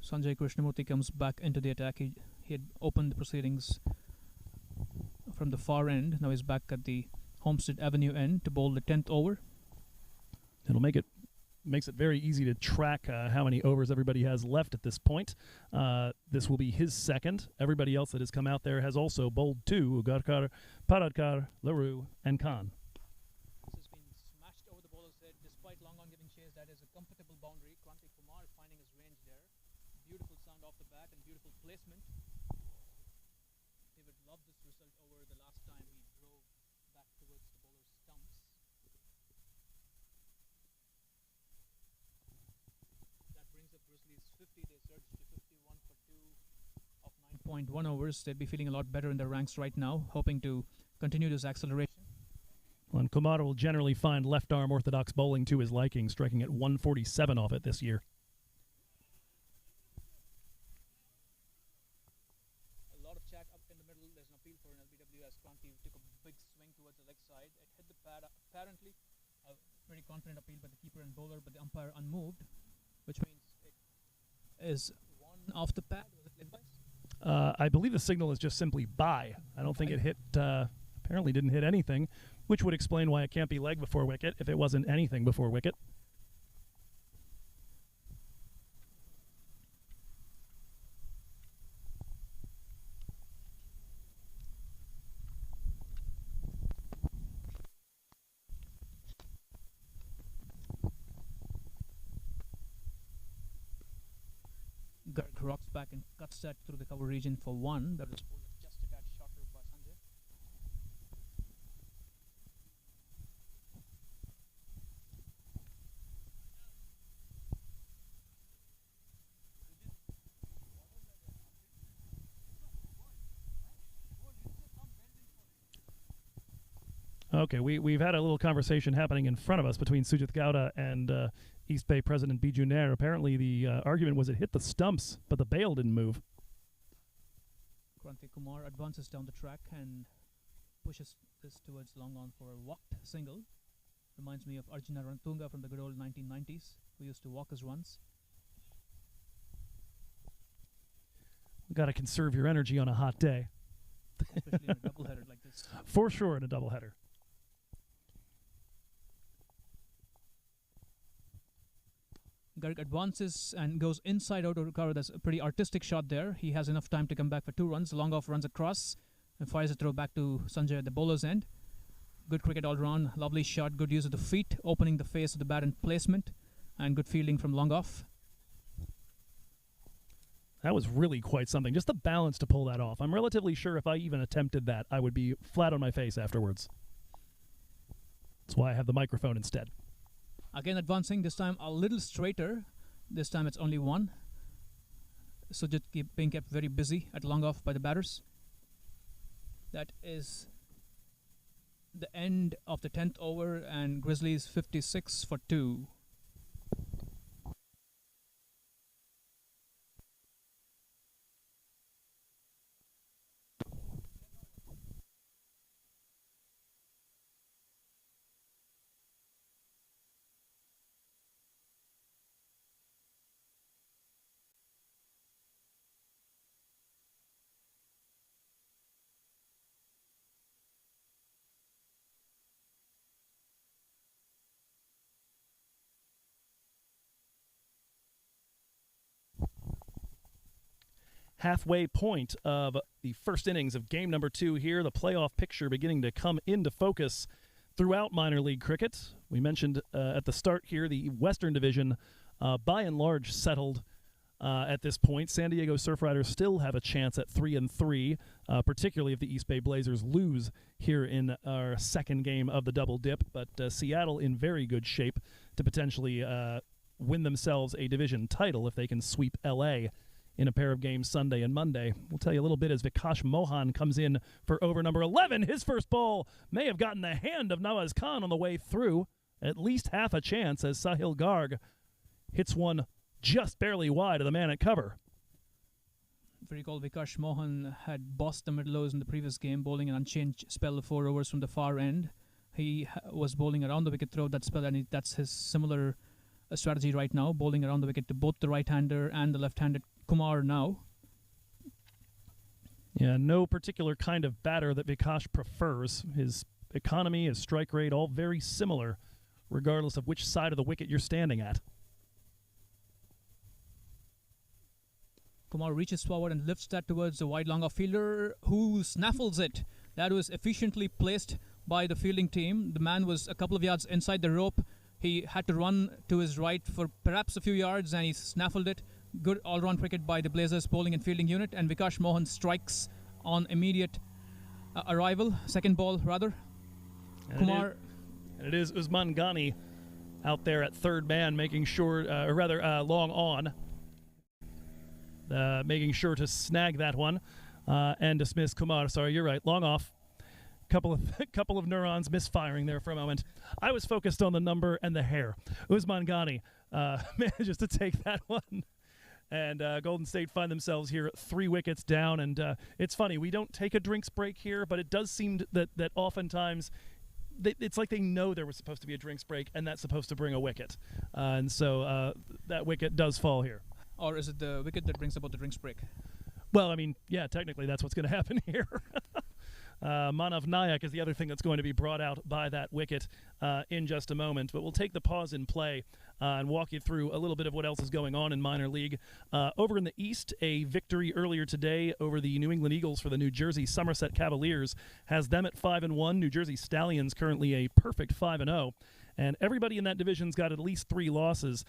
Sanjay Krishnamurthy comes back into the attack. He had opened the proceedings from the far end. Now he's back at the Homestead Avenue end to bowl the 10th over. It'll makes it very easy to track how many overs everybody has left at this point. This will be his second. Everybody else that has come out there has also bowled 2, Ugarkar, Paradkar, LaRue, and Khan. This has been smashed over the bowler's head despite long on giving chase. That is a comfortable boundary. Kranti Kumar is finding his range there. Beautiful sound off the bat and beautiful placement. He would love this result over the last time he drove back towards the bowler's stumps. That brings up Grizzlies 50. They surge to 51 for 2 of 9.1 overs. They'd be feeling a lot better in their ranks right now, hoping to continue this acceleration. Well, and Kumar will generally find left-arm orthodox bowling to his liking, striking at 147 off it this year. A lot of chat up in the middle. There's an appeal for an LBW as Kranti took a big swing towards the leg side. It hit the pad. Apparently, a very confident appeal by the keeper and bowler, but the umpire unmoved, which means it is one off the pad. Was it leg wise? I believe the signal is just simply by. I don't think it hit, apparently didn't hit anything, which would explain why it can't be leg before wicket if it wasn't anything before wicket. Garg rocks back and cuts that through the cover region for 1. That was pulled just a tad shorter by Sanjay. Okay, we've had a little conversation happening in front of us between Sujit Gowda and East Bay President Biju Nair. Apparently the argument was it hit the stumps, but the bail didn't move. Kranti Kumar advances down the track and pushes this towards long on for a walked single. Reminds me of Arjuna Rantunga from the good old 1990s, who used to walk his runs. Got to conserve your energy on a hot day. Especially in a doubleheader like this. For sure in a doubleheader. Garg advances and goes inside out of the cover. That's a pretty artistic shot there. He has enough time to come back for 2 runs. Long off runs across and fires a throw back to Sanjay at the bowler's end. Good cricket all round. Lovely shot. Good use of the feet, opening the face of the bat and placement, and good fielding from long off. That was really quite something. Just the balance to pull that off. I'm relatively sure if I even attempted that, I would be flat on my face afterwards. That's why I have the microphone instead. Again advancing, this time a little straighter. This time it's only 1. Sujit being kept very busy at long off by the batters. That is the end of the 10th over and Grizzlies 56 for 2. halfway point of the first innings of game number 2 here. The playoff picture beginning to come into focus throughout minor league cricket. We mentioned at the start here the Western Division by and large settled at this point. San Diego Surfriders still have a chance at 3-3, particularly if the East Bay Blazers lose here in our second game of the double dip. But Seattle in very good shape to potentially win themselves a division title if they can sweep L.A. in a pair of games Sunday and Monday. We'll tell you a little bit as Vikash Mohan comes in for over number 11. His first ball may have gotten the hand of Nawaz Khan on the way through. At least half a chance as Sahil Garg hits one just barely wide of the man at cover. If you recall, Vikash Mohan had bossed the middle-overs in the previous game, bowling an unchanged spell of 4 overs from the far end. He was bowling around the wicket throughout that spell, and that's his similar strategy right now, bowling around the wicket to both the right-hander and the left-handed Kumar now. Yeah, no particular kind of batter that Vikash prefers. His economy, his strike rate, all very similar, regardless of which side of the wicket you're standing at. Kumar reaches forward and lifts that towards the wide long-off fielder, who snaffles it. That was efficiently placed by the fielding team. The man was a couple of yards inside the rope. He had to run to his right for perhaps a few yards, and he snaffled it. Good all-round cricket by the Blazers bowling and fielding unit, and Vikash Mohan strikes on immediate arrival. Second ball, rather. And Kumar... It is Usman Ghani out there at third man, making sure, long on, making sure to snag that one and dismiss Kumar. Sorry, you're right, long off. Couple of neurons misfiring there for a moment. I was focused on the number and the hair. Usman Ghani manages to take that one. And Golden State find themselves here 3 wickets down. And it's funny, we don't take a drinks break here, but it does seem that oftentimes it's like they know there was supposed to be a drinks break, and that's supposed to bring a wicket. And so that wicket does fall here. Or is it the wicket that brings about the drinks break? Well, I mean, yeah, technically that's what's going to happen here. Manav Nayak is the other thing that's going to be brought out by that wicket in just a moment. But we'll take the pause in play and walk you through a little bit of what else is going on in minor league. Over in the East, a victory earlier today over the New England Eagles for the New Jersey Somerset Cavaliers has them at 5-1. New Jersey Stallions currently a perfect 5-0. And everybody in that division's got at least 3 losses.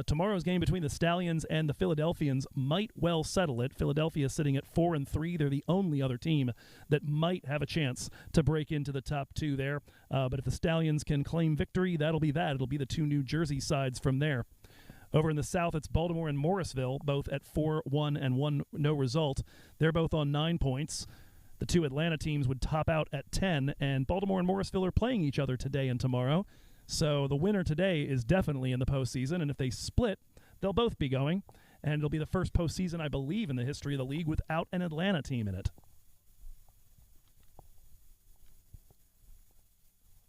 Tomorrow's game between the Stallions and the Philadelphians might well settle it. Philadelphia sitting at 4-3. They're the only other team that might have a chance to break into the top 2 there. But if the Stallions can claim victory, that'll be that. It'll be the 2 New Jersey sides from there. Over in the South, it's Baltimore and Morrisville, both at 4-1 and 1 no result. They're both on 9 points. The 2 Atlanta teams would top out at 10, and Baltimore and Morrisville are playing each other today and tomorrow. So the winner today is definitely in the postseason, and if they split, they'll both be going. And it'll be the first postseason, I believe, in the history of the league without an Atlanta team in it.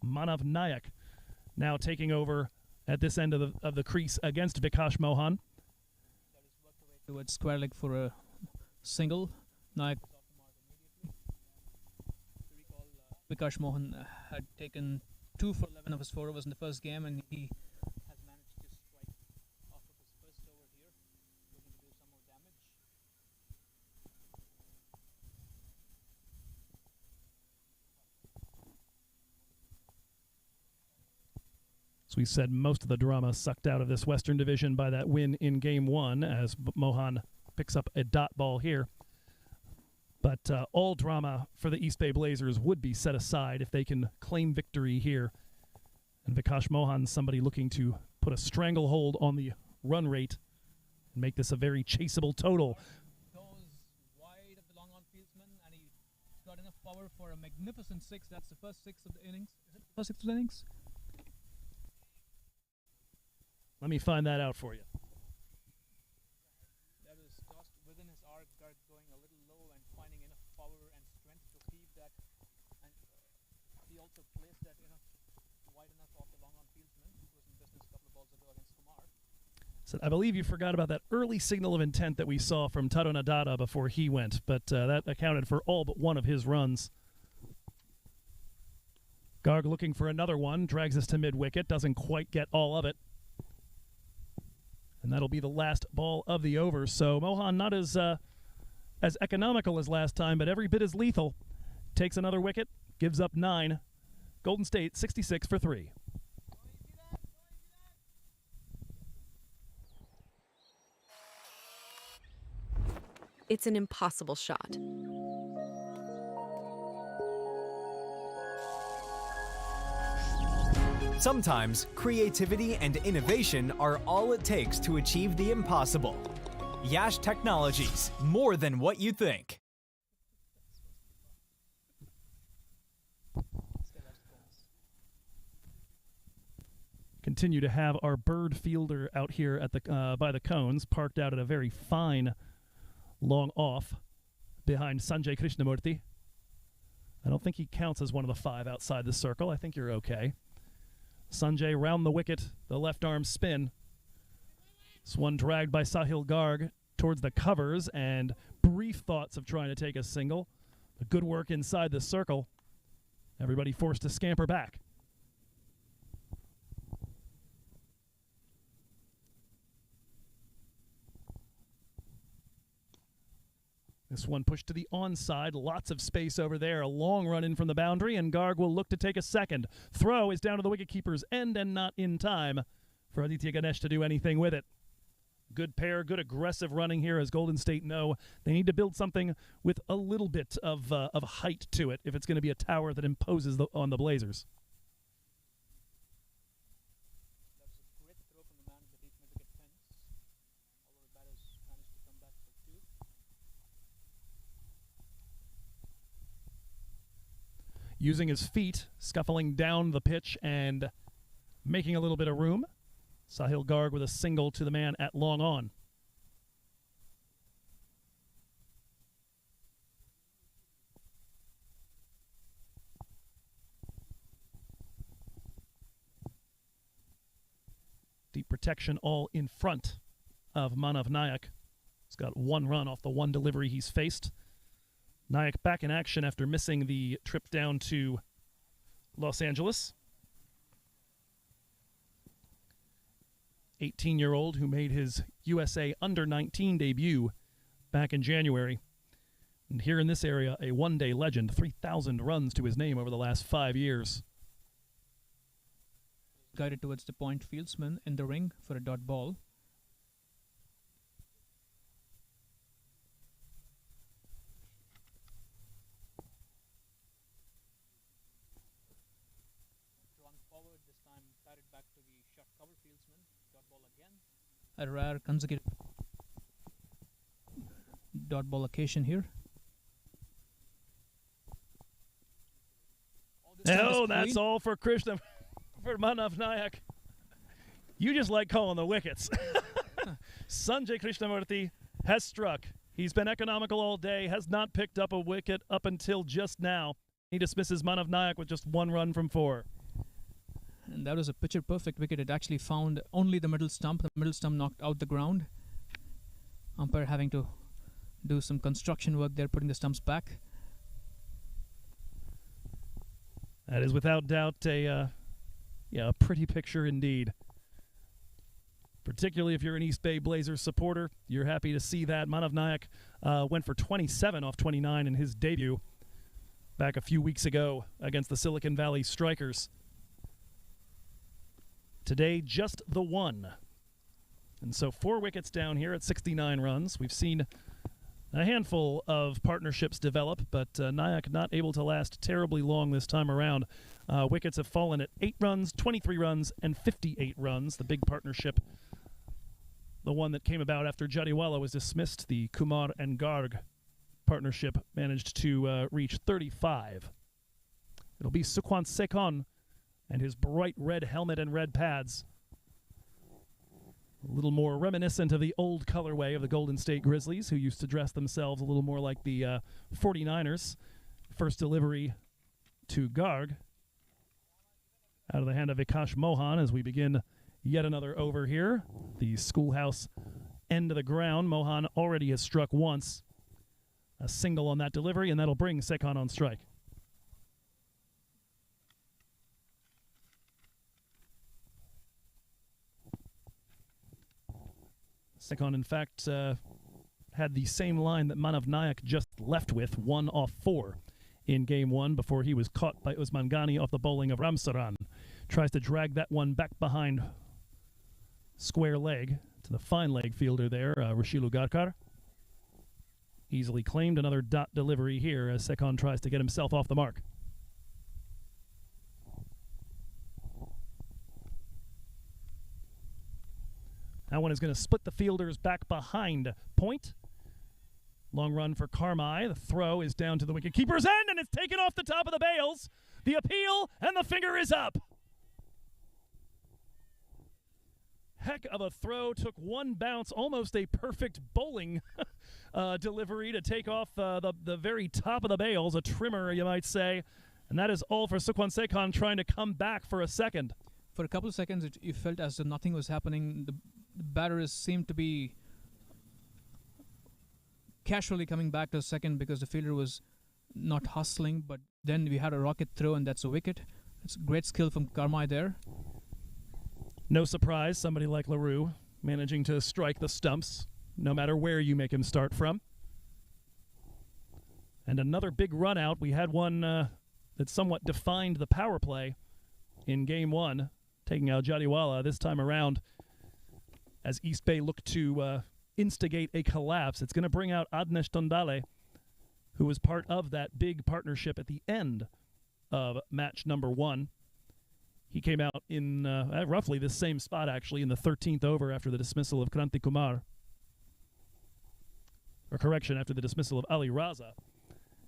Manav Nayak now taking over at this end of the crease against Vikash Mohan. Towards square leg for a single. Nayak. Vikash Mohan had taken 2 for 11 of his 4 overs in the first game, and he has managed to strike off of his first over here, looking to do some more damage. As we said, most of the drama sucked out of this Western Division by that win in Game 1 as Mohan picks up a dot ball here. But all drama for the East Bay Blazers would be set aside if they can claim victory here. And Vikash Mohan, somebody looking to put a stranglehold on the run rate and make this a very chaseable total. Goes wide of the long-on fieldsman, and he got enough power for a magnificent 6. That's the first 6 of the innings. Is it the first 6 of the innings? Let me find that out for you. That was tossed within his arc, Garg going a little low and finding enough power and strength to heave that. And he also placed that wide enough off the long-on fieldsman, who was in business a couple of balls ago against Kumar. So I believe you forgot about that early signal of intent that we saw from Taro Nadada before he went, but that accounted for all but one of his runs. Garg looking for another one, drags us to mid-wicket, doesn't quite get all of it. And that'll be the last ball of the over. So Mohan not as as economical as last time, but every bit as lethal. Takes another wicket, gives up 9. Golden State 66 for 3. It's an impossible shot. Sometimes creativity and innovation are all it takes to achieve the impossible. Yash Technologies, more than what you think. Continue to have our bird fielder out here at the by the cones, parked out at a very fine long off behind Sanjay Krishnamurti. I don't think he counts as one of the 5 outside the circle. I think you're okay. Sanjay round the wicket, the left arm spin. This one dragged by Sahil Garg towards the covers, and brief thoughts of trying to take a single. But good work inside the circle. Everybody forced to scamper back. This one pushed to the onside, lots of space over there, a long run in from the boundary, and Garg will look to take a second. Throw is down to the wicketkeeper's end and not in time for Aditya Ganesh to do anything with it. Good pair, good aggressive running here, as Golden State know they need to build something with a little bit of height to it if it's going to be a tower that imposes on the Blazers. That was a great throw from the man beneath the wicket fence. Although the batters managed to come back for 2. Using his feet, scuffling down the pitch and making a little bit of room. Sahil Garg with a single to the man at long on. Deep protection all in front of Manav Nayak. He's got 1 run off the 1 delivery he's faced. Nayak back in action after missing the trip down to Los Angeles. 18-year-old who made his USA Under-19 debut back in January. And here in this area, a one-day legend, 3,000 runs to his name over the last 5 years. Guided towards the point fieldsman in the ring for a dot ball. Drawn forward, this time batted back to the short cover fieldsman. Dot ball again. A rare consecutive dot ball occasion here. Oh, that's all for Krishna, for Manav Nayak. You just like calling the wickets. Sanjay Krishnamurti has struck. He's been economical all day, has not picked up a wicket up until just now. He dismisses Manav Nayak with just 1 run from 4. And that was a picture-perfect wicket. It actually found only the middle stump. The middle stump knocked out the ground. Umpire having to do some construction work there, putting the stumps back. That is without doubt a pretty picture indeed. Particularly if you're an East Bay Blazers supporter, you're happy to see that. Manav Nayak went for 27 off 29 in his debut back a few weeks ago against the Silicon Valley Strikers. Today, just the 1. And so 4 wickets down here at 69 runs. We've seen a handful of partnerships develop, but Nayak not able to last terribly long this time around. Wickets have fallen at 8 runs, 23 runs, and 58 runs. The big partnership, the one that came about after Jadiwala was dismissed, the Kumar and Garg partnership, managed to reach 35. It'll be Sukhwant Sekon and his bright red helmet and red pads. A little more reminiscent of the old colorway of the Golden State Grizzlies, who used to dress themselves a little more like the 49ers. First delivery to Garg. Out of the hand of Vikash Mohan as we begin yet another over here. The schoolhouse end of the ground. Mohan already has struck once. A single on that delivery, and that'll bring Sekon on strike. Sekon, in fact, had the same line that Manav Nayak just left with, 1 off 4 in game 1 before he was caught by Usman Ghani off the bowling of Ramsaran. Tries to drag that one back behind square leg to the fine leg fielder there, Rashilu Garkar. Easily claimed. Another dot delivery here as Sekon tries to get himself off the mark. That one is going to split the fielders back behind point. Long run for Karmai. The throw is down to the wicketkeeper's end, and it's taken off the top of the bails. The appeal, and the finger is up. Heck of a throw. Took one bounce, almost a perfect bowling delivery to take off the very top of the bails. A trimmer, you might say. And that is all for Sukhwan Sekon trying to come back for a second. For a couple of seconds, you felt as though nothing was happening. The batters seemed to be casually coming back to second because the fielder was not hustling. But then we had a rocket throw, and that's a wicket. It's great skill from Karmai there. No surprise, somebody like LaRue managing to strike the stumps, no matter where you make him start from. And another big run out. We had one that somewhat defined the power play in game 1, taking out Jadiwala this time around. As East Bay looked to instigate a collapse, it's going to bring out Adnesh Tondale, who was part of that big partnership at the end of match number 1. He came out in roughly the same spot, actually, in the 13th over after the dismissal of Kranti Kumar. Or correction, after the dismissal of Ali Raza.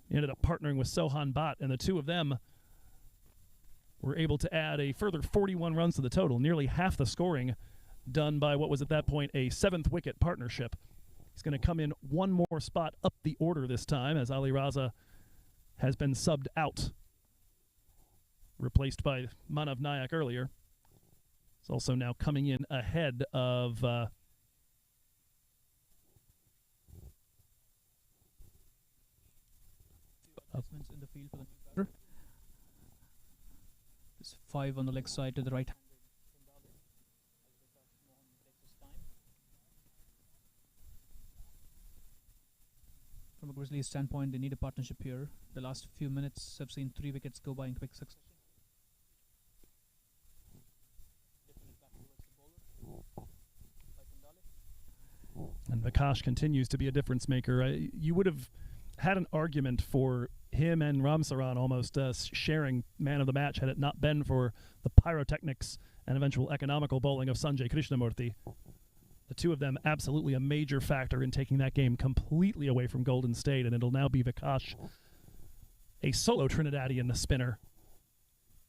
He ended up partnering with Sohan Bhatt, and the two of them were able to add a further 41 runs to the total, nearly half the scoring done by what was at that point a 7th wicket partnership. He's going to come in one more spot up the order this time, as Ali Raza has been subbed out, replaced by Manav Nayak earlier. He's also now coming in ahead of in the field for the new batter. There's 5 on the leg side to the right. From a Grizzlies standpoint, they need a partnership here. The last few minutes have seen 3 wickets go by in quick succession. And Vikash continues to be a difference maker. You would have had an argument for him and Ramsaran almost sharing man of the match had it not been for the pyrotechnics and eventual economical bowling of Sanjay Krishnamurthy. The two of them absolutely a major factor in taking that game completely away from Golden State, and it'll now be Vikash, a solo Trinidadian spinner,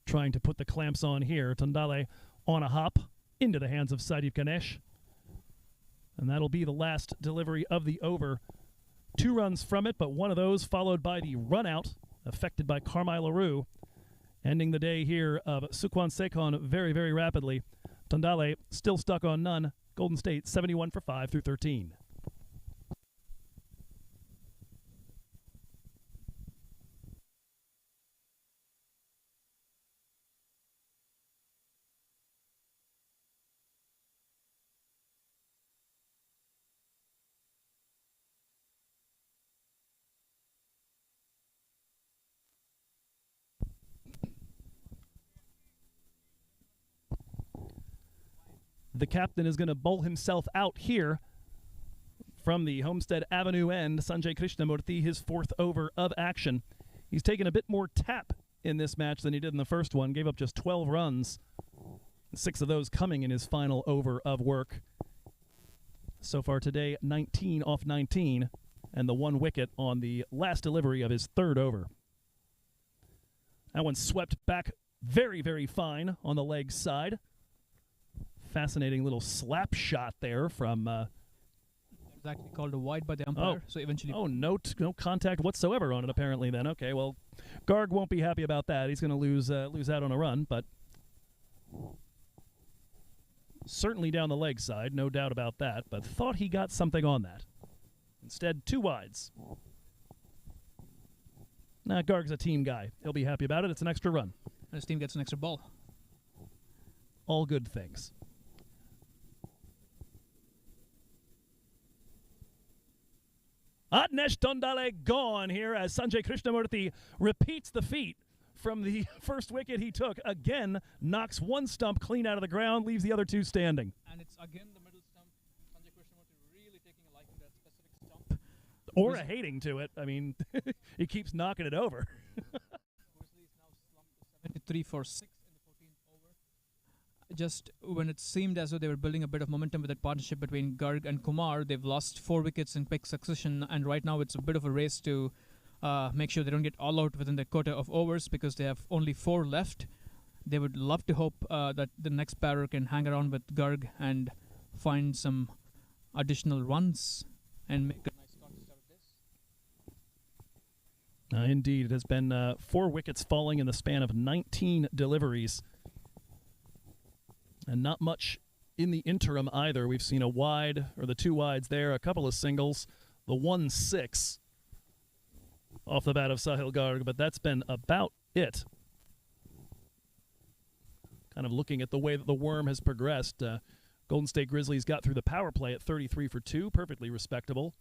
trying to put the clamps on here. Tondale on a hop into the hands of Sadeep Ganesh. And that'll be the last delivery of the over. 2 runs from it, but one of those followed by the run out affected by Karmai LaRue, ending the day here of Sukhwan Sekon very, very rapidly. Tondale still stuck on none. Golden State 71 for 5 through 13. The captain is going to bowl himself out here from the Homestead Avenue end. Sanjay Krishnamurthy, his 4th over of action. He's taken a bit more tap in this match than he did in the first one. Gave up just 12 runs, 6 of those coming in his final over of work. So far today, 19 off 19, and the 1 wicket on the last delivery of his 3rd over. That one swept back very, very fine on the leg side. Fascinating little slap shot there from... It's actually called a wide by the umpire, so eventually... Oh, no contact whatsoever on it, apparently, then. Okay, well, Garg won't be happy about that. He's going to lose out on a run, but... Certainly down the leg side, no doubt about that, but thought he got something on that. Instead, 2 wides. Nah, Garg's a team guy. He'll be happy about it. It's an extra run. And his team gets an extra ball. All good things. Adnesh Tondale gone here as Sanjay Krishnamurthy repeats the feat from the first wicket he took. Again, knocks one stump clean out of the ground, leaves the other two standing. And it's again the middle stump. Sanjay Krishnamurthy really taking a liking to that specific stump. Or a hating to it. I mean, he keeps knocking it over. Grizzlies now slumped to 73 for 6 in the 14th over. Just when it seemed as though they were building a bit of momentum with that partnership between Garg and Kumar, they've lost 4 wickets in quick succession, and right now it's a bit of a race to make sure they don't get all out within their quota of overs because they have only 4 left. They would love to hope that the next batter can hang around with Garg and find some additional runs and make a nice start to start this. Indeed, it has been 4 wickets falling in the span of 19 deliveries. And not much in the interim either. We've seen a wide, or the 2 wides there, a couple of singles, the 1-6 off the bat of Sahil Garg, but that's been about it. Kind of looking at the way that the worm has progressed. Golden State Grizzlies got through the power play at 33 for 2, perfectly respectable.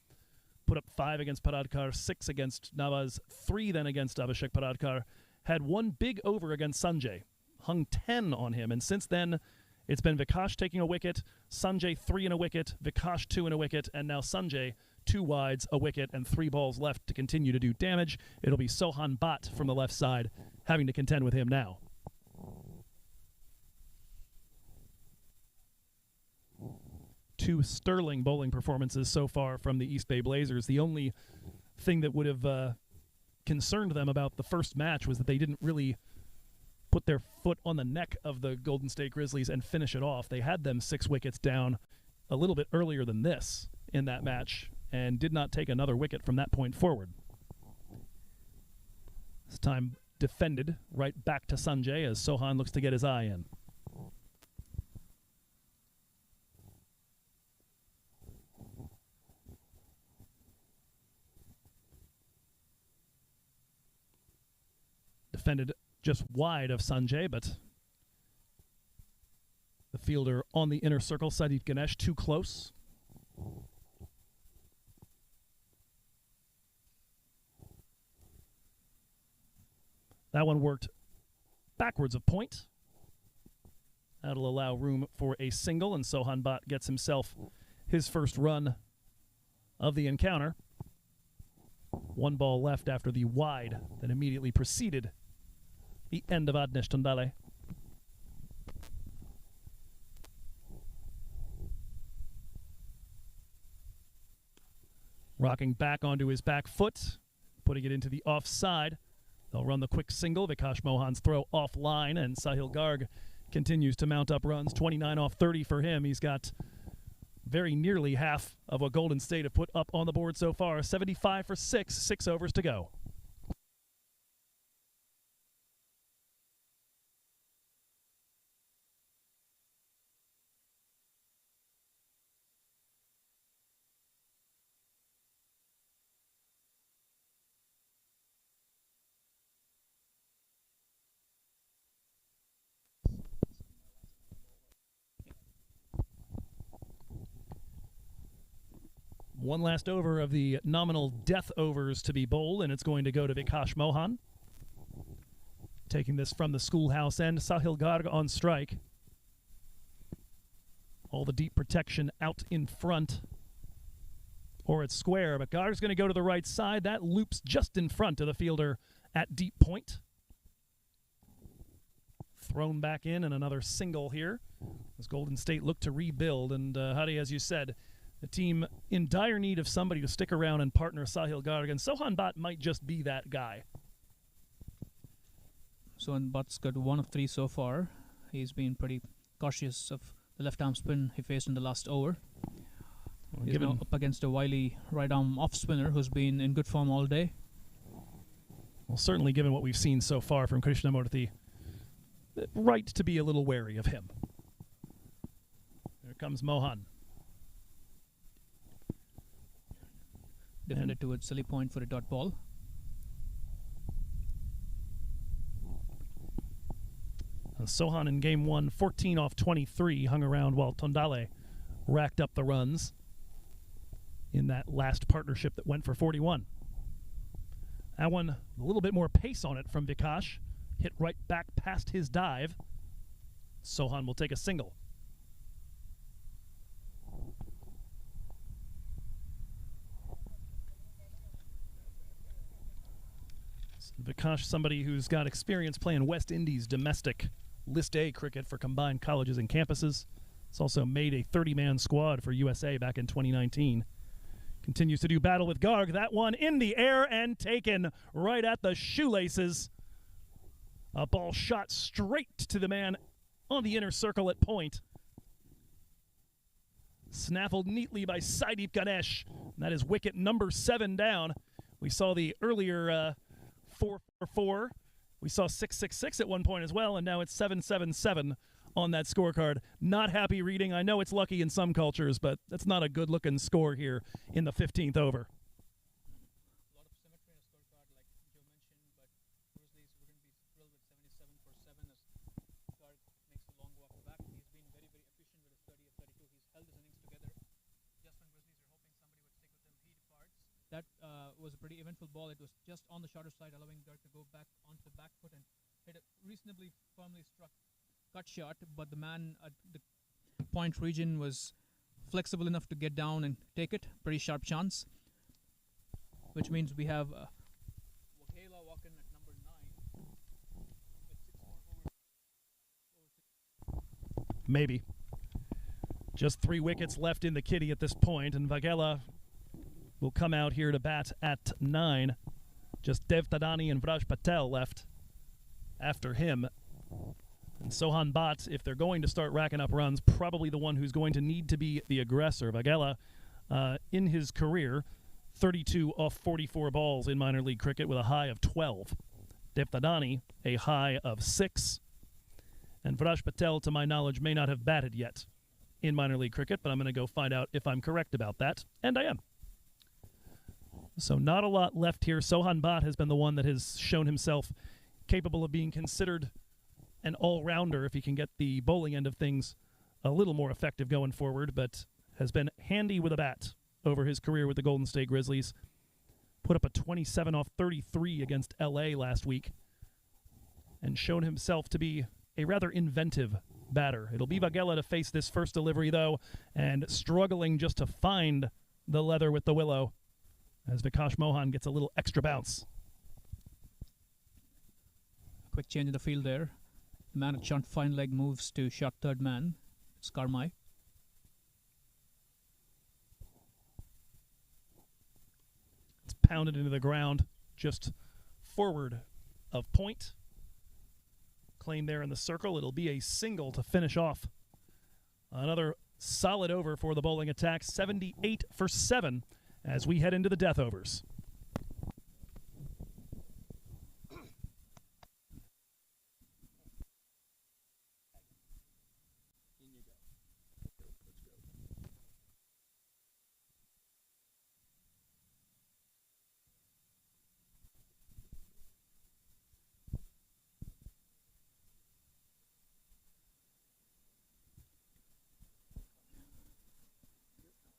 Put up 5 against Paradkar, 6 against Nawaz, 3 then against Abhishek Paradkar. Had 1 big over against Sanjay, hung 10 on him, and since then it's been Vikash taking a wicket, Sanjay 3 and a wicket, Vikash 2 and a wicket, and now Sanjay 2 wides, a wicket, and 3 balls left to continue to do damage. It'll be Sohan Bhatt from the left side having to contend with him now. Two sterling bowling performances so far from the East Bay Blazers. The only thing that would have concerned them about the first match was that they didn't really put their foot on the neck of the Golden State Grizzlies and finish it off. They had them 6 wickets down a little bit earlier than this in that match and did not take another wicket from that point forward. This time defended right back to Sanjay as Sohan looks to get his eye in. Defended just wide of Sanjay, but the fielder on the inner circle, Sadeep Ganesh, too close. That one worked backwards a point. That'll allow room for a single, and Sohan Bhatt gets himself his first run of the encounter. 1 ball left after the wide that immediately preceded the end of Adnesh Tondale. Rocking back onto his back foot, putting it into the offside. They'll run the quick single. Vikash Mohan's throw offline, and Sahil Garg continues to mount up runs. 29 off 30 for him. He's got very nearly half of what Golden State have put up on the board so far. 75 for 6, 6 overs to go. One last over of the nominal death overs to be bowled, and it's going to go to Vikash Mohan. Taking this from the schoolhouse end, Sahil Garg on strike. All the deep protection out in front, or it's square, but Garg's going to go to the right side. That loops just in front of the fielder at deep point. Thrown back in, and another single here as Golden State look to rebuild. And Hadi, as you said, the team in dire need of somebody to stick around and partner Sahil Garg, and Sohan Bhatt might just be that guy. Sohan Bhatt's got 1 of 3 so far. He's been pretty cautious of the left-arm spin he faced in the last over. He's now up against a wily right-arm off-spinner who's been in good form all day. Well, certainly given what we've seen so far from Krishnamurthy, right to be a little wary of him. Here comes Mohan. Defended towards silly point for a dot ball. Sohan in game 1, 14 off 23, hung around while Tondale racked up the runs. in that last partnership that went for 41. That one, a little bit more pace on it from Vikash. Hit right back past his dive. Sohan will take a single. Vikash, somebody who's got experience playing West Indies domestic List A cricket for combined colleges and campuses. He's also made a 30-man squad for USA back in 2019. Continues to do battle with Garg. That one in the air and taken right at the shoelaces. A ball shot straight to the man on the inner circle at point. Snaffled neatly by Saideep Ganesh. That is wicket number 7 down. We saw the earlier 4-4-4. We saw 6-6-6 at one point as well, and now it's 7-7-7 on that scorecard. Not happy reading. I know it's lucky in some cultures, but that's not a good-looking score here in the 15th over. A lot of symmetry in a scorecard, like Joe mentioned, but Grizzlies wouldn't be thrilled with 77 for 7 as Garg makes the long walk back. He's been very, very efficient with his 30 of 32. He's held his innings together. Just when Grizzlies are hoping somebody would stick with him, he departs. That was a pretty eventful ball. It was just on the shorter side, allowing Garg to go back onto the back foot and hit a reasonably firmly struck cut shot, but the man at the point region was flexible enough to get down and take it. Pretty sharp chance, which means we have Waghela walking at number 9 with 6 more overs. Maybe. Just 3 wickets left in the kitty at this point, and Vaghela will come out here to bat at 9. Just Dev Tadani and Vraj Patel left after him. And Sohan Bhatt, if they're going to start racking up runs, probably the one who's going to need to be the aggressor. Vaghela, in his career, 32 off 44 balls in minor league cricket with a high of 12. Dev Tadani, a high of 6. And Vraj Patel, to my knowledge, may not have batted yet in minor league cricket, but I'm going to go find out if I'm correct about that, and I am. So not a lot left here. Sohan Bhatt has been the one that has shown himself capable of being considered an all-rounder if he can get the bowling end of things a little more effective going forward, but has been handy with a bat over his career with the Golden State Grizzlies. Put up a 27 off 33 against LA last week and shown himself to be a rather inventive batter. It'll be Vaghela to face this first delivery, though, and struggling just to find the leather with the willow as Vikash Mohan gets a little extra bounce. Quick change in the field there. The man at short fine leg moves to short third man. It's Karmai. It's pounded into the ground just forward of point. Claim there in the circle. It'll be a single to finish off. Another solid over for the bowling attack. 78 for 7 as we head into the death overs.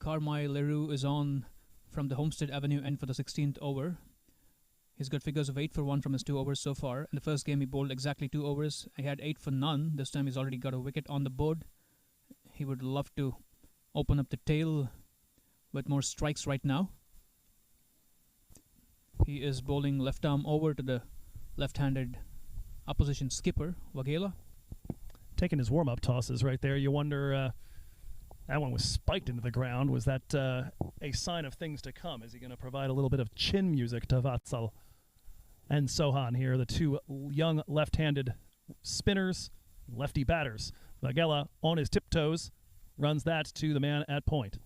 Karmai Leroux is on from the Homestead Avenue end for the 16th over. He's got figures of 8 for 1 from his 2 overs so far. In the first game, he bowled exactly 2 overs. He had 8 for none. This time, he's already got a wicket on the board. He would love to open up the tail with more strikes right now. He is bowling left arm over to the left-handed opposition skipper, Vaghela. Taking his warm-up tosses right there. You wonder... that one was spiked into the ground. Was that a sign of things to come? Is he going to provide a little bit of chin music to Vatsal and Sohan here, the 2 young left-handed spinners, lefty batters? Vaghela on his tiptoes runs that to the man at point.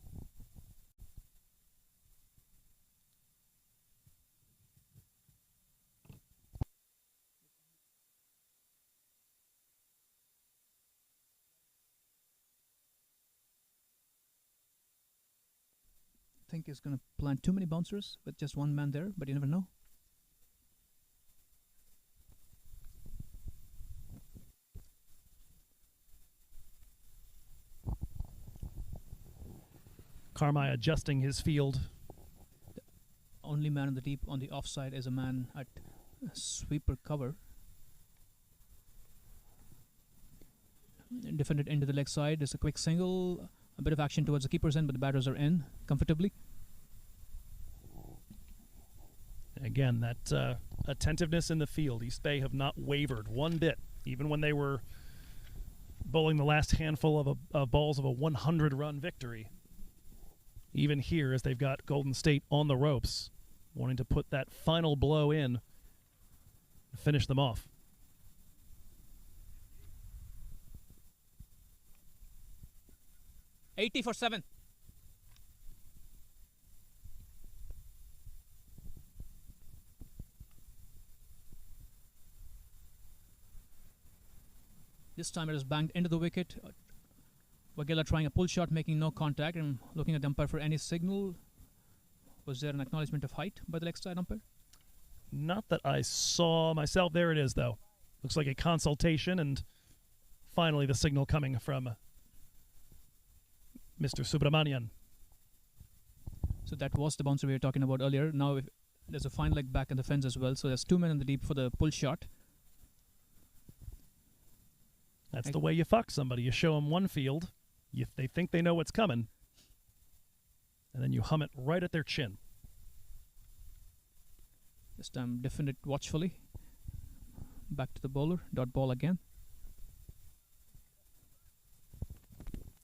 Think he's going to plant too many bouncers with just one man there, but you never know. Carmi adjusting his field. Only man in the deep on the offside is a man at sweeper cover. Defended into the leg side. There's a quick single. A bit of action towards the keeper's end, but the batters are in comfortably. Again, that attentiveness in the field. East Bay have not wavered one bit, even when they were bowling the last handful of balls of a 100-run victory. Even here, as they've got Golden State on the ropes, wanting to put that final blow in and finish them off. $80 for 7. This time it is banged into the wicket. Wagela trying a pull shot, making no contact, and looking at the umpire for any signal. Was there an acknowledgement of height by the leg side umpire? Not that I saw myself. There it is, though. Looks like a consultation, and finally the signal coming from Mr. Subramanian. So that was the bouncer we were talking about earlier. Now there's a fine leg back in the fence as well. So there's 2 men in the deep for the pull shot. That's the way you fuck somebody. You show them one field, they think they know what's coming, and then you hum it right at their chin. This time defended watchfully. Back to the bowler. Dot ball again.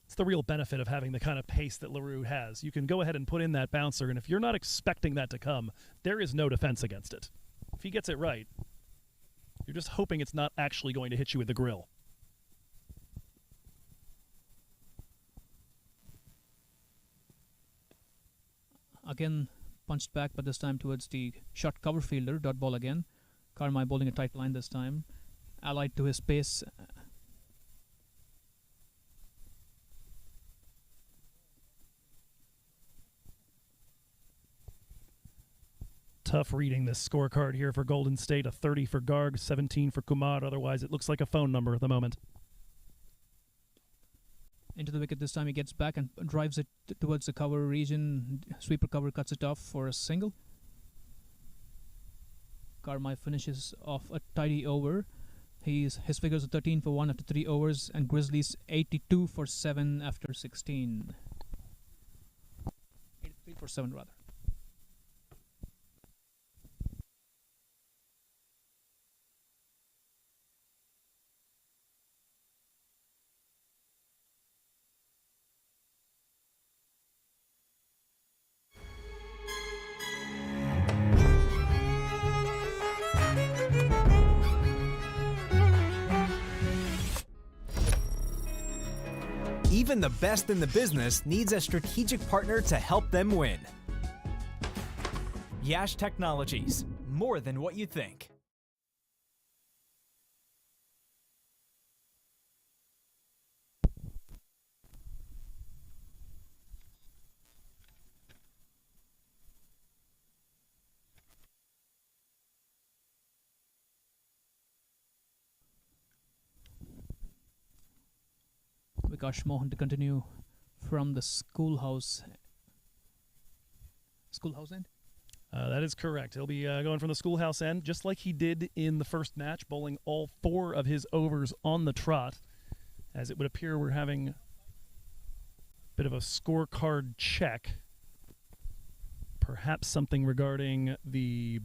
It's the real benefit of having the kind of pace that LaRue has. You can go ahead and put in that bouncer, and if you're not expecting that to come, there is no defense against it. If he gets it right, you're just hoping it's not actually going to hit you with the grill. Again, punched back, but this time towards the short cover fielder. Dot ball again. Carmi bowling a tight line this time. Allied to his pace. Tough reading this scorecard here for Golden State. A 30 for Garg, 17 for Kumar. Otherwise, it looks like a phone number at the moment. Into the wicket this time. He gets back and drives it towards the cover region. Sweeper cover cuts it off for a single. Carmi finishes off a tidy over. His figures are 13 for 1 after 3 overs, and Grizzlies 82 for 7 after 16. 83 for 7 rather. Even the best in the business needs a strategic partner to help them win. Yash Technologies, more than what you think. Vikash Mohan to continue from the schoolhouse end. That is correct. He'll be going from the schoolhouse end, just like he did in the first match, bowling all 4 of his overs on the trot. As it would appear, we're having a bit of a scorecard check. Perhaps something regarding the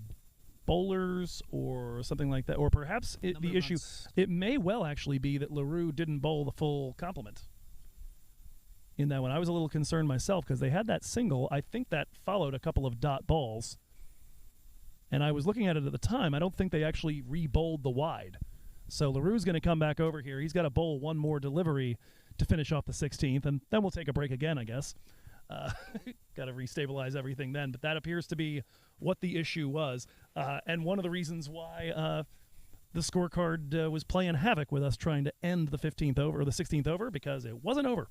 bowlers or something like that. Or perhaps the issue, it may well actually be that LaRue didn't bowl the full complement in that one. I was a little concerned myself because they had that single. I think that followed a couple of dot balls. And I was looking at it at the time. I don't think they actually re-bowled the wide. So LaRue's going to come back over here. He's got to bowl one more delivery to finish off the 16th, and then we'll take a break again, I guess. Got to restabilize everything then. But that appears to be what the issue was. And one of the reasons why the scorecard was playing havoc with us trying to end the 15th over, or the 16th over, because it wasn't over.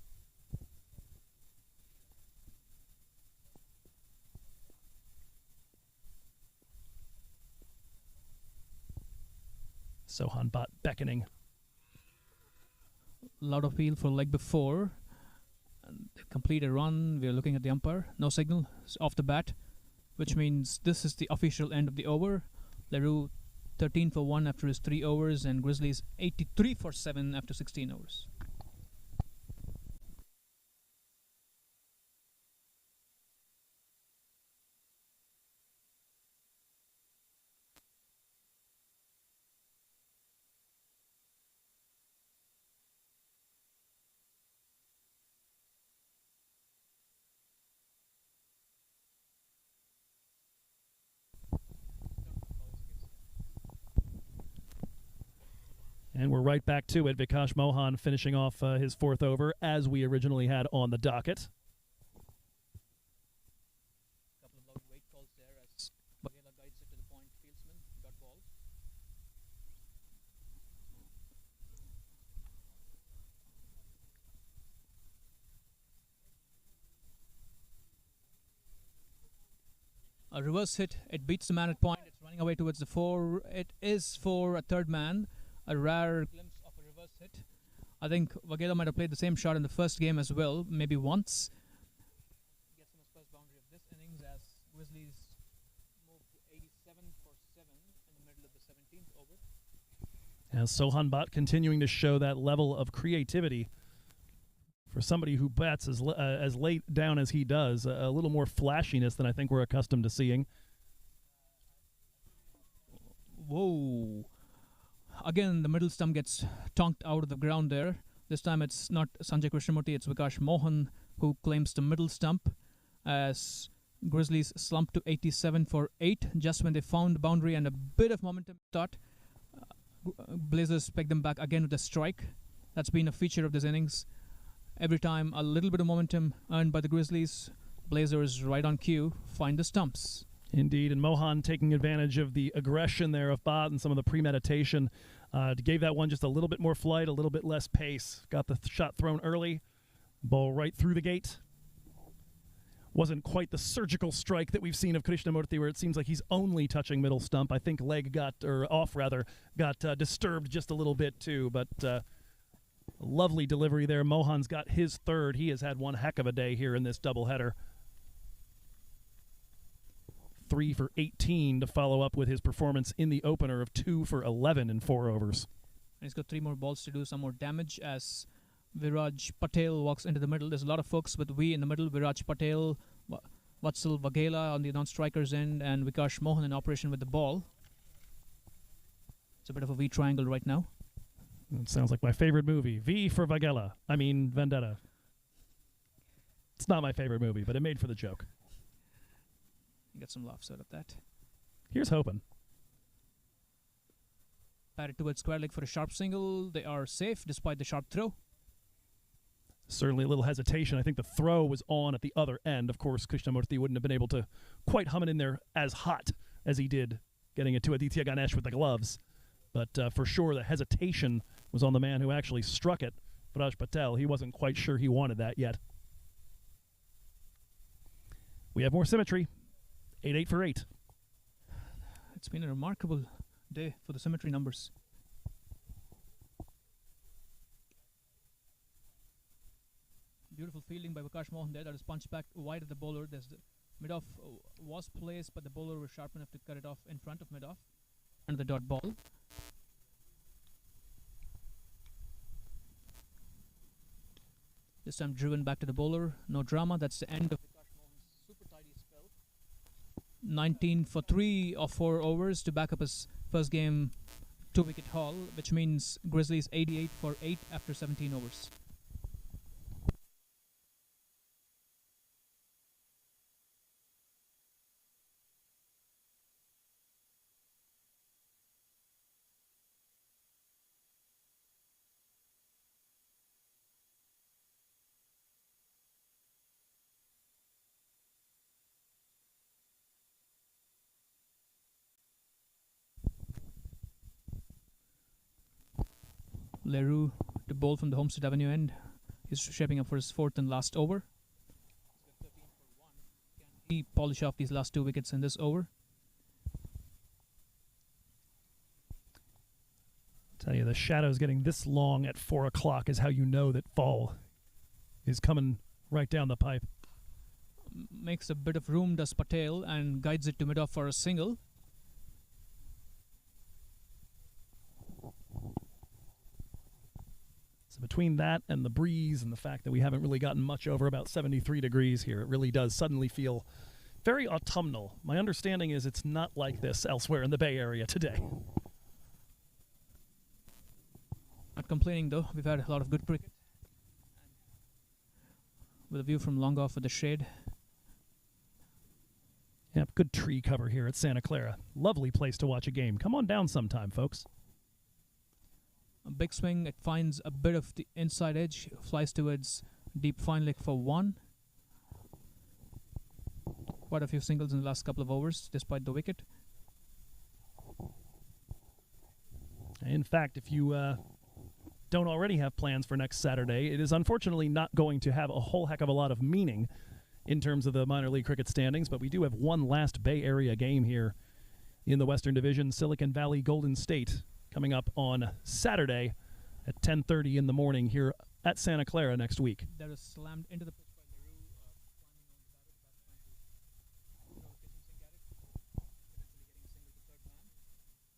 Sohan Bhatt beckoning. Loud appeal for leg before. They complete a run. We're looking at the umpire. No signal. It's off the bat, which means this is the official end of the over. Leroux 13 for 1 after his 3 overs, and Grizzlies 83 for 7 after 16 overs. And we're right back to it. Vikash Mohan finishing off his 4th over as we originally had on the docket. Couple of loud weight calls there as Vaghela guides it to the point. Fieldsman got ball. A reverse hit. It beats the man at point. It's running away towards the 4. It is for a third man. A rare glimpse of a reverse hit. I think Vaghela might have played the same shot in the first game as well, maybe once. Gets him his first boundary of this innings as Grizzlies move to 87 for 7 in the middle of the 17th over. As Sohan Bhatt continuing to show that level of creativity for somebody who bats as late down as he does, a little more flashiness than I think we're accustomed to seeing. Whoa. Again, the middle stump gets tonked out of the ground there. This time it's not Sanjay Krishnamurti, it's Vikash Mohan who claims the middle stump as Grizzlies slumped to 87 for 8 just when they found the boundary and a bit of momentum thought. Blazers peg them back again with a strike. That's been a feature of this innings. Every time a little bit of momentum earned by the Grizzlies, Blazers right on cue find the stumps. Indeed, and Mohan taking advantage of the aggression there of Bhatt and some of the premeditation. Gave that one just a little bit more flight, a little bit less pace. Got the shot thrown early. Ball right through the gate. Wasn't quite the surgical strike that we've seen of Krishnamurti, where it seems like he's only touching middle stump. I think leg got disturbed just a little bit too, but lovely delivery there. Mohan's got his 3rd. He has had one heck of a day here in this doubleheader. 3 for 18 to follow up with his performance in the opener of 2 for 11 in 4 overs. And he's got 3 more balls to do some more damage as Viraj Patel walks into the middle. There's a lot of folks with V in the middle. Viraj Patel, Vatsal Vaghela on the non-striker's end, and Vikash Mohan in operation with the ball. It's a bit of a V triangle right now. It sounds like my favorite movie. V for Vaghela. I mean, Vendetta. It's not my favorite movie, but it made for the joke. You get some laughs out of that. Here's hoping. Batted towards square leg for a sharp single. They are safe despite the sharp throw. Certainly a little hesitation. I think the throw was on at the other end. Of course, Krishnamurti wouldn't have been able to quite hum it in there as hot as he did getting it to Aditya Ganesh with the gloves. But for sure, the hesitation was on the man who actually struck it, Viraj Patel. He wasn't quite sure he wanted that yet. We have more symmetry. 8 for 8. It's been a remarkable day for the symmetry numbers. Beautiful fielding by Vikash Mohan there. That is punched back wide of the bowler. There's the mid-off was placed, but the bowler was sharp enough to cut it off in front of mid-off. And the dot ball. This time driven back to the bowler. No drama. That's the end of Vikash Mohan's super tidy spell. 19 for 3 of 4 overs to back up his first game 2-wicket haul, which means Grizzlies 88 for 8 after 17 overs. Leroux to bowl from the Homestead Avenue end. He's shaping up for his 4th and last over. Can he polish off these last 2 wickets in this over? Tell you, the shadows getting this long at 4 o'clock is how you know that fall is coming Right down the pipe. Makes a bit of room, does Patel, and guides it to mid-off for a single. So between that and the breeze and the fact that we haven't really gotten much over about 73 degrees here, it really does suddenly feel very autumnal. My understanding is it's not like this elsewhere in the Bay Area today. Not complaining though, we've had a lot of good cricket. With a view from long off with the shade. Yep, good tree cover here at Santa Clara. Lovely place to watch a game. Come on down sometime, folks. A big swing, it finds a bit of the inside edge, flies towards deep fine leg for one. Quite a few singles in the last couple of overs, despite the wicket. In fact, if you don't already have plans for next Saturday, it is unfortunately not going to have a whole heck of a lot of meaning in terms of the minor league cricket standings, but we do have one last Bay Area game here in the Western Division, Silicon Valley Golden State, coming up on Saturday at 10:30 in the morning here at Santa Clara next week. That is slammed into the pitch by LaRue, climbing on the batter, kitchen sink at it, eventually getting a single to third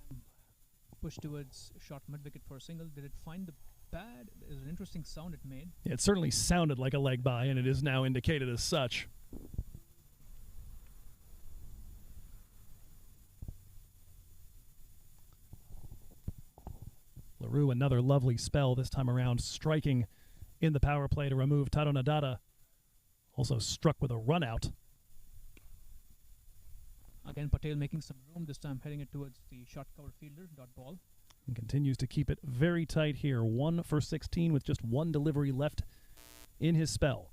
man. Push towards short mid-wicket for a single. Did it find the pad? There's an interesting sound it made. It certainly sounded like a leg by, and it is now indicated as such. LaRue, another lovely spell this time around, striking in the power play to remove Taro Nadada. Also struck with a run out. Again, Patel making some room, this time heading it towards the short cover fielder, dot ball. And continues to keep it very tight here. 1 for 16 with just one delivery left in his spell.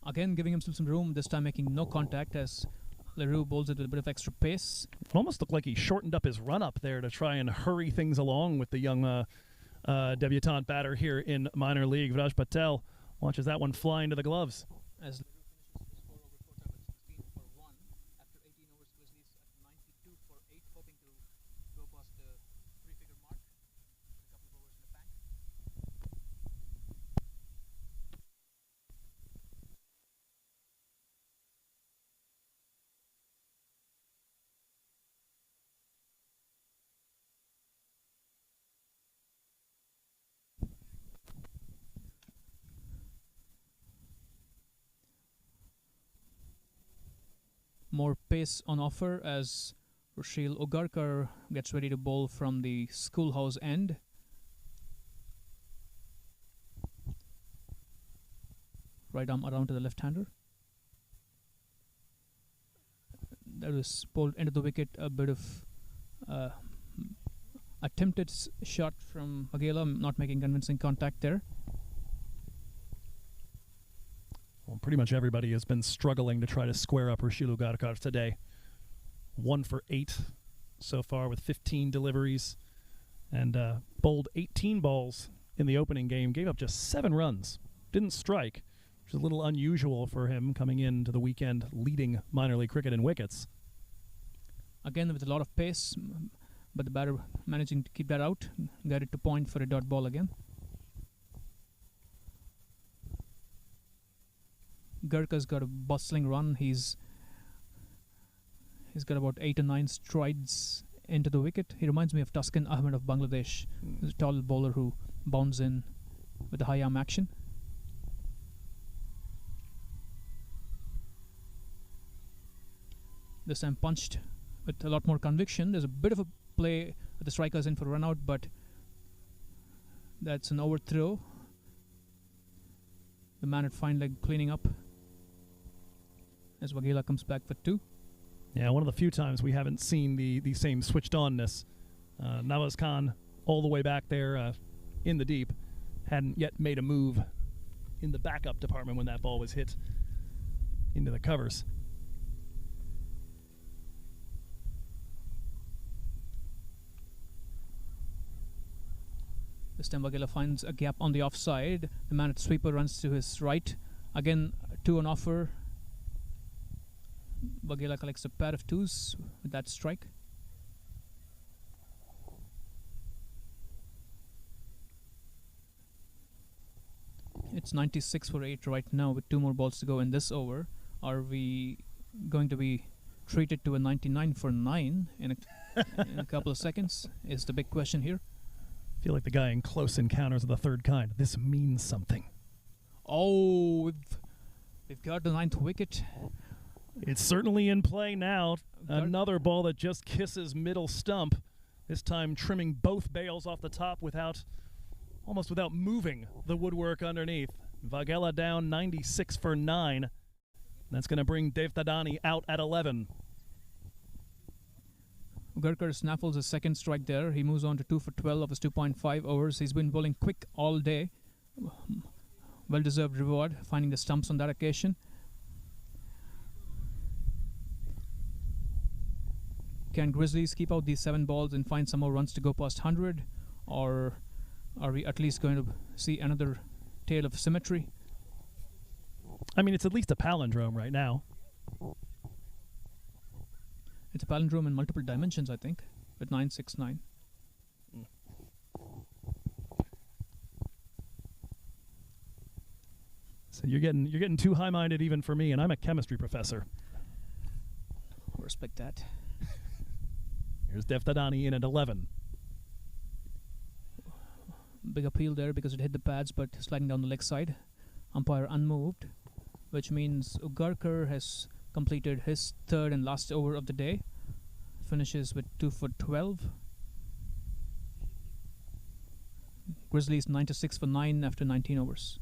Again, giving himself some room, this time making no contact as LaRue bowls it with a bit of extra pace. It almost looked like he shortened up his run up there to try and hurry things along with the young debutante batter here in minor league. Vraj Patel watches that one fly into the gloves. As LaRue finishes the score over 4 time at 16 for 1. After 18 overs, Grizzlies at 92 for 8, hoping to go past the 3-figure mark. A couple of overs in the bank. More pace on offer as Rushil Ogarkar gets ready to bowl from the schoolhouse end. Right arm around to the left-hander. That was bowled into the wicket. A bit of attempted shot from Magela, not making convincing contact there. Well, pretty much everybody has been struggling to try to square up Rushil Ogarkar today. 1 for 8 so far with 15 deliveries, and bowled 18 balls in the opening game. Gave up just 7 runs. Didn't strike, which is a little unusual for him coming into the weekend leading minor league cricket in wickets. Again with a lot of pace, but the batter managing to keep that out. Got it to point for a dot ball again. Gurkha's got a bustling run. He's got about 8 or 9 strides into the wicket. He reminds me of Tuscan Ahmed of Bangladesh. He's a tall bowler who bounds in with the high arm action. This time punched with a lot more conviction. There's a bit of a play with the strikers in for run out, but that's an overthrow. The man at fine leg cleaning up as Wagela comes back for 2. Yeah, one of the few times we haven't seen the same switched onness. Nawaz Khan all the way back there in the deep hadn't yet made a move in the backup department when that ball was hit into the covers. This time Vagela finds a gap on the offside. The man at sweeper runs to his right. Again, 2 on offer. Vagela collects a pair of 2s with that strike. It's 96 for 8 right now with 2 more balls to go in this over. Are we going to be treated to a 99 for 9 in a couple of seconds? Is the big question here. I feel like the guy in Close Encounters of the Third Kind. This means something. Oh, we've got the 9th wicket. It's certainly in play now. Another ball that just kisses middle stump. This time trimming both bails off the top almost without moving the woodwork underneath. Vagela down 96 for 9. That's going to bring Dev Thadani out at 11. Gurkar snaffles his second strike there. He moves on to 2 for 12 of his 2.5 overs. He's been bowling quick all day. Well-deserved reward, finding the stumps on that occasion. Can Grizzlies keep out these 7 balls and find some more runs to go past 100? Or are we at least going to see another tale of symmetry? I mean, it's at least a palindrome right now. It's a palindrome in multiple dimensions, I think, with 969. So you're getting too high-minded even for me, and I'm a chemistry professor. Respect that. Here's Dev Thadani in at 11. Big appeal there because it hit the pads, but sliding down the leg side. Umpire unmoved, which means Ugarkar has completed his 3rd and last over of the day. Finishes with 2 for 12. Grizzlies 96 for 9 after 19 overs.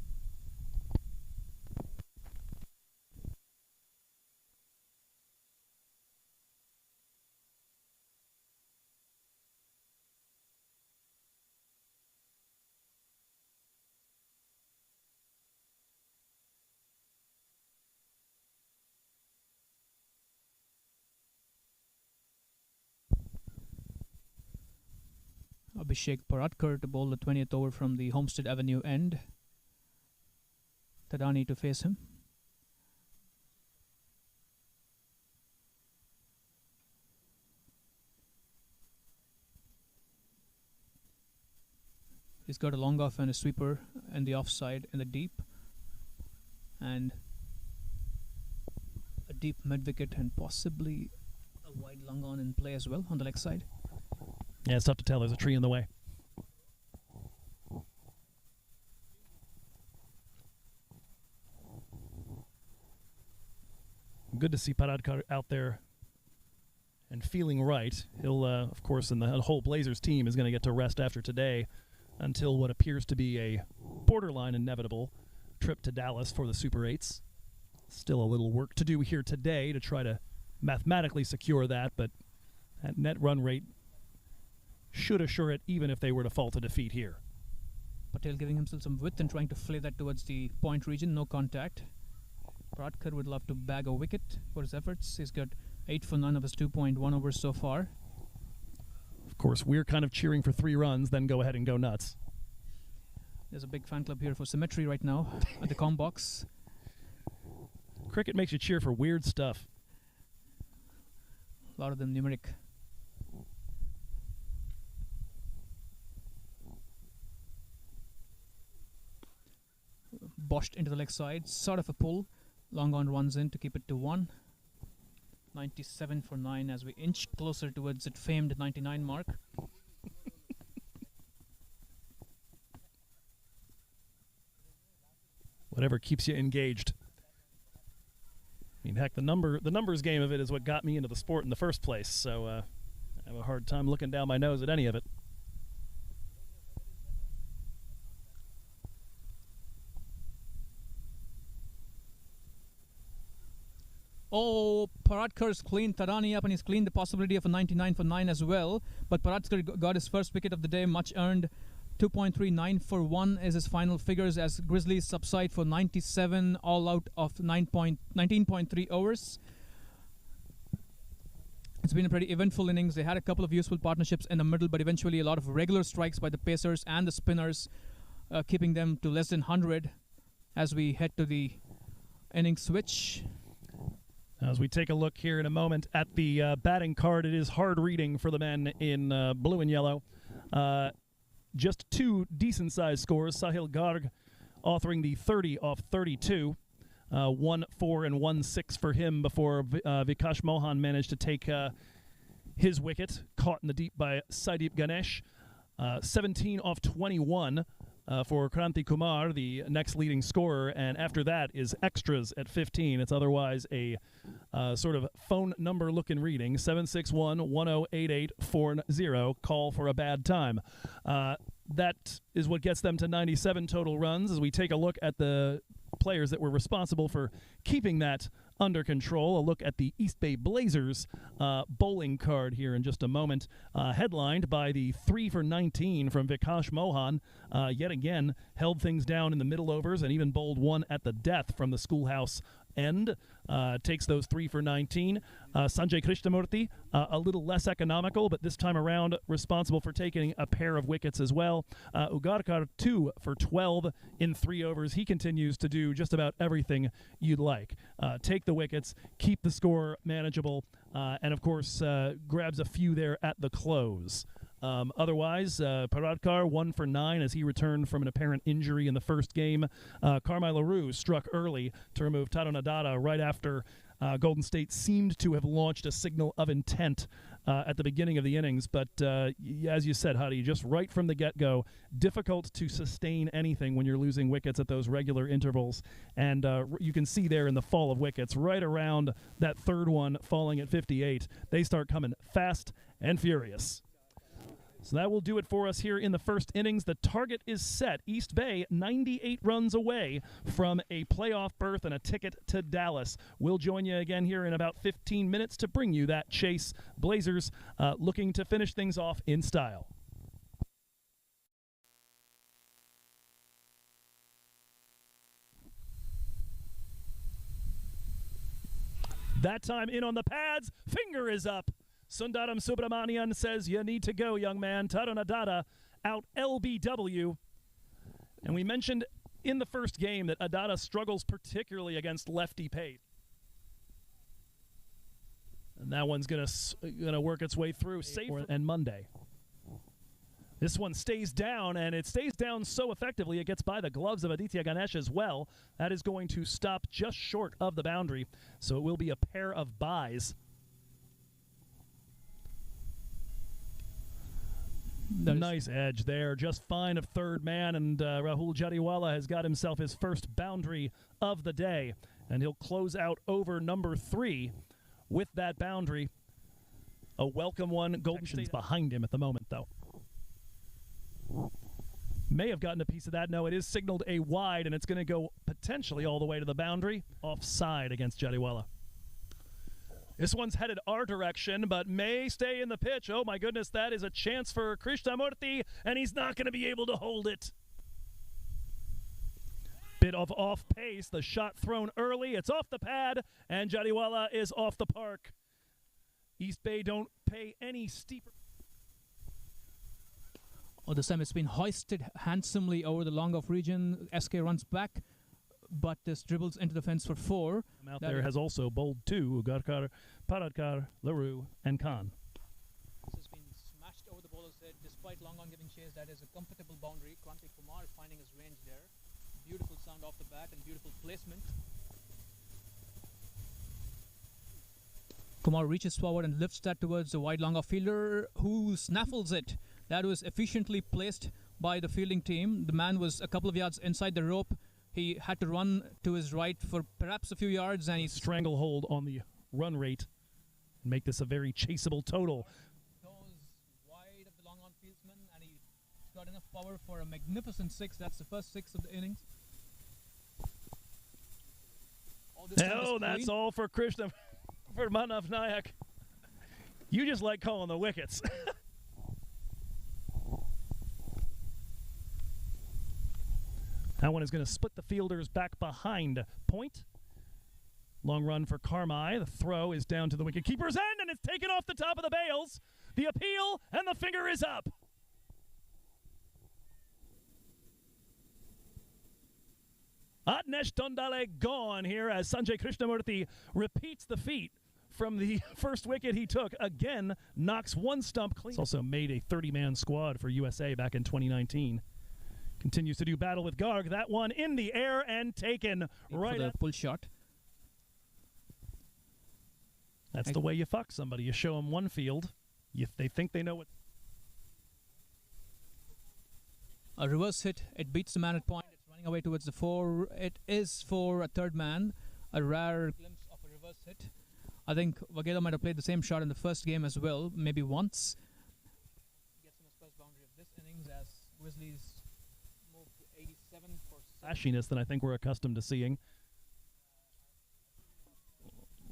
Abhishek Paratkar to bowl the 20th over from the Homestead Avenue end. Thadani to face him. He's got a long off and a sweeper and the offside in the deep. And a deep mid wicket and possibly a wide long on in play as well on the leg side. Yeah, it's tough to tell. There's a tree in the way. Good to see Paradkar out there and feeling right. He'll, of course, and the whole Blazers team is going to get to rest after today until what appears to be a borderline inevitable trip to Dallas for the Super 8s. Still a little work to do here today to try to mathematically secure that, but that net run rate should assure it even if they were to fall to defeat here. Patel giving himself some width and trying to flay that towards the point region. No contact. Pradkar would love to bag a wicket for his efforts. He's got 8 for 9 of his 2.1 overs so far. Of course, we're kind of cheering for 3 runs, then go ahead and go nuts. There's a big fan club here for symmetry right now at the comm box. Cricket makes you cheer for weird stuff. A lot of them numeric. Boshed into the leg side, sort of a pull. Long on runs in to keep it to 1. 97 for 9 as we inch closer towards that famed 99 mark. Whatever keeps you engaged. I mean, heck, the numbers game of it is what got me into the sport in the first place, so I have a hard time looking down my nose at any of it. Oh, Paradkar's cleaned Thadani up and he's cleaned the possibility of a 99 for 9 as well. But Paradkar got his first wicket of the day, much earned. 2.39 for 1 is his final figures as Grizzlies subside for 97 all out of 19.3 overs. It's been a pretty eventful innings. They had a couple of useful partnerships in the middle, but eventually a lot of regular strikes by the pacers and the spinners, keeping them to less than 100 as we head to the inning switch. As we take a look here in a moment at the batting card, it is hard reading for the men in blue and yellow. Just two decent-sized scores. Sahil Garg authoring the 30 off 32. 1-4 and 1-6 for him before Vikash Mohan managed to take his wicket, caught in the deep by Saideep Ganesh. 17 off 21 for Kranti Kumar, the next leading scorer, and after that is extras at 15. It's otherwise a sort of phone number looking reading, 761-108840, call for a bad time. That is what gets them to 97 total runs. As we take a look at the players that were responsible for keeping that under control, a look at the East Bay Blazers bowling card here in just a moment, headlined by the 3 for 19 from Vikash Mohan. Yet again, held things down in the middle overs and even bowled one at the death from the schoolhouse end. Takes those 3 for 19. Sanjay Krishnamurthy, a little less economical, but this time around responsible for taking a pair of wickets as well. Ugarkar, 2 for 12 in 3 overs. He continues to do just about everything you'd like. Take the wickets, keep the score manageable, and of course grabs a few there at the close. Otherwise, Paradkar 1 for 9 as he returned from an apparent injury in the first game. Carmine LaRue struck early to remove Tarun Adada right after Golden State seemed to have launched a signal of intent at the beginning of the innings. But as you said, Hadi, just right from the get-go, difficult to sustain anything when you're losing wickets at those regular intervals. And you can see there in the fall of wickets, right around that third one falling at 58, they start coming fast and furious. So that will do it for us here in the first innings. The target is set. East Bay 98 runs away from a playoff berth and a ticket to Dallas. We'll join you again here in about 15 minutes to bring you that chase. Blazers looking to finish things off in style. That time in on the pads. Finger is up. Sundaram Subramanian says, you need to go, young man. Tarun Adada out LBW. And we mentioned in the first game that Adada struggles particularly against lefty pace. And that one's gonna work its way through and Monday. This one stays down, and it stays down so effectively it gets by the gloves of Aditya Ganesh as well. That is going to stop just short of the boundary, so it will be a pair of byes. Nice edge there, just fine of third man, and Rahul Jariwala has got himself his first boundary of the day, and he'll close out over number 3 with that boundary. A welcome one. Golden State's behind him at the moment, though. May have gotten a piece of that. No, it is signaled a wide, and it's going to go potentially all the way to the boundary. Offside against Jariwala. This one's headed our direction, but may stay in the pitch. Oh, my goodness, that is a chance for Krishnamurthy, and he's not going to be able to hold it. Bit of off pace. The shot thrown early. It's off the pad, and Jariwala is off the park. East Bay don't pay any steeper. Oh, this time it's been hoisted handsomely over the long-off region. SK runs back, but this dribbles into the fence for 4. Out there has also bowled 2, Ugarkar, Paradkar, LaRue, and Khan. This has been smashed over the bowler's head despite long on getting chased. That is a comfortable boundary. Kranti Kumar is finding his range there. Beautiful sound off the bat and beautiful placement. Kumar reaches forward and lifts that towards the wide long-off fielder, who snaffles it. That was efficiently placed by the fielding team. The man was a couple of yards inside the rope. He had to run to his right for perhaps a few yards, and he stranglehold on the run rate and make this a very chaseable total. Goes wide of the long-on fieldsman, and he's got enough power for a magnificent 6. That's the first 6 of the innings. Oh, that's all for Krishna, for Manav Nayak. You just like calling the wickets. That one is going to split the fielders back behind point. Long run for Carmi. The throw is down to the wicketkeeper's end, and it's taken off the top of the bails. The appeal, and the finger is up. Adnesh Tondale gone here as Sanjay Krishnamurthy repeats the feat from the first wicket he took. Again, knocks one stump clean. He's also made a 30-man squad for USA back in 2019. Continues to do battle with Garg. That one in the air and taken right for the at pull shot. That's the way you fuck somebody. You show them one field. They think they know what. A reverse hit. It beats the man at point. It's running away towards the four. It is for a third man. A rare glimpse of a reverse hit. I think Vaghela might have played the same shot in the first game as well, maybe once. Gets him his first boundary of this innings as Grizzlies move to 87 for flashiness than I think we're accustomed to seeing.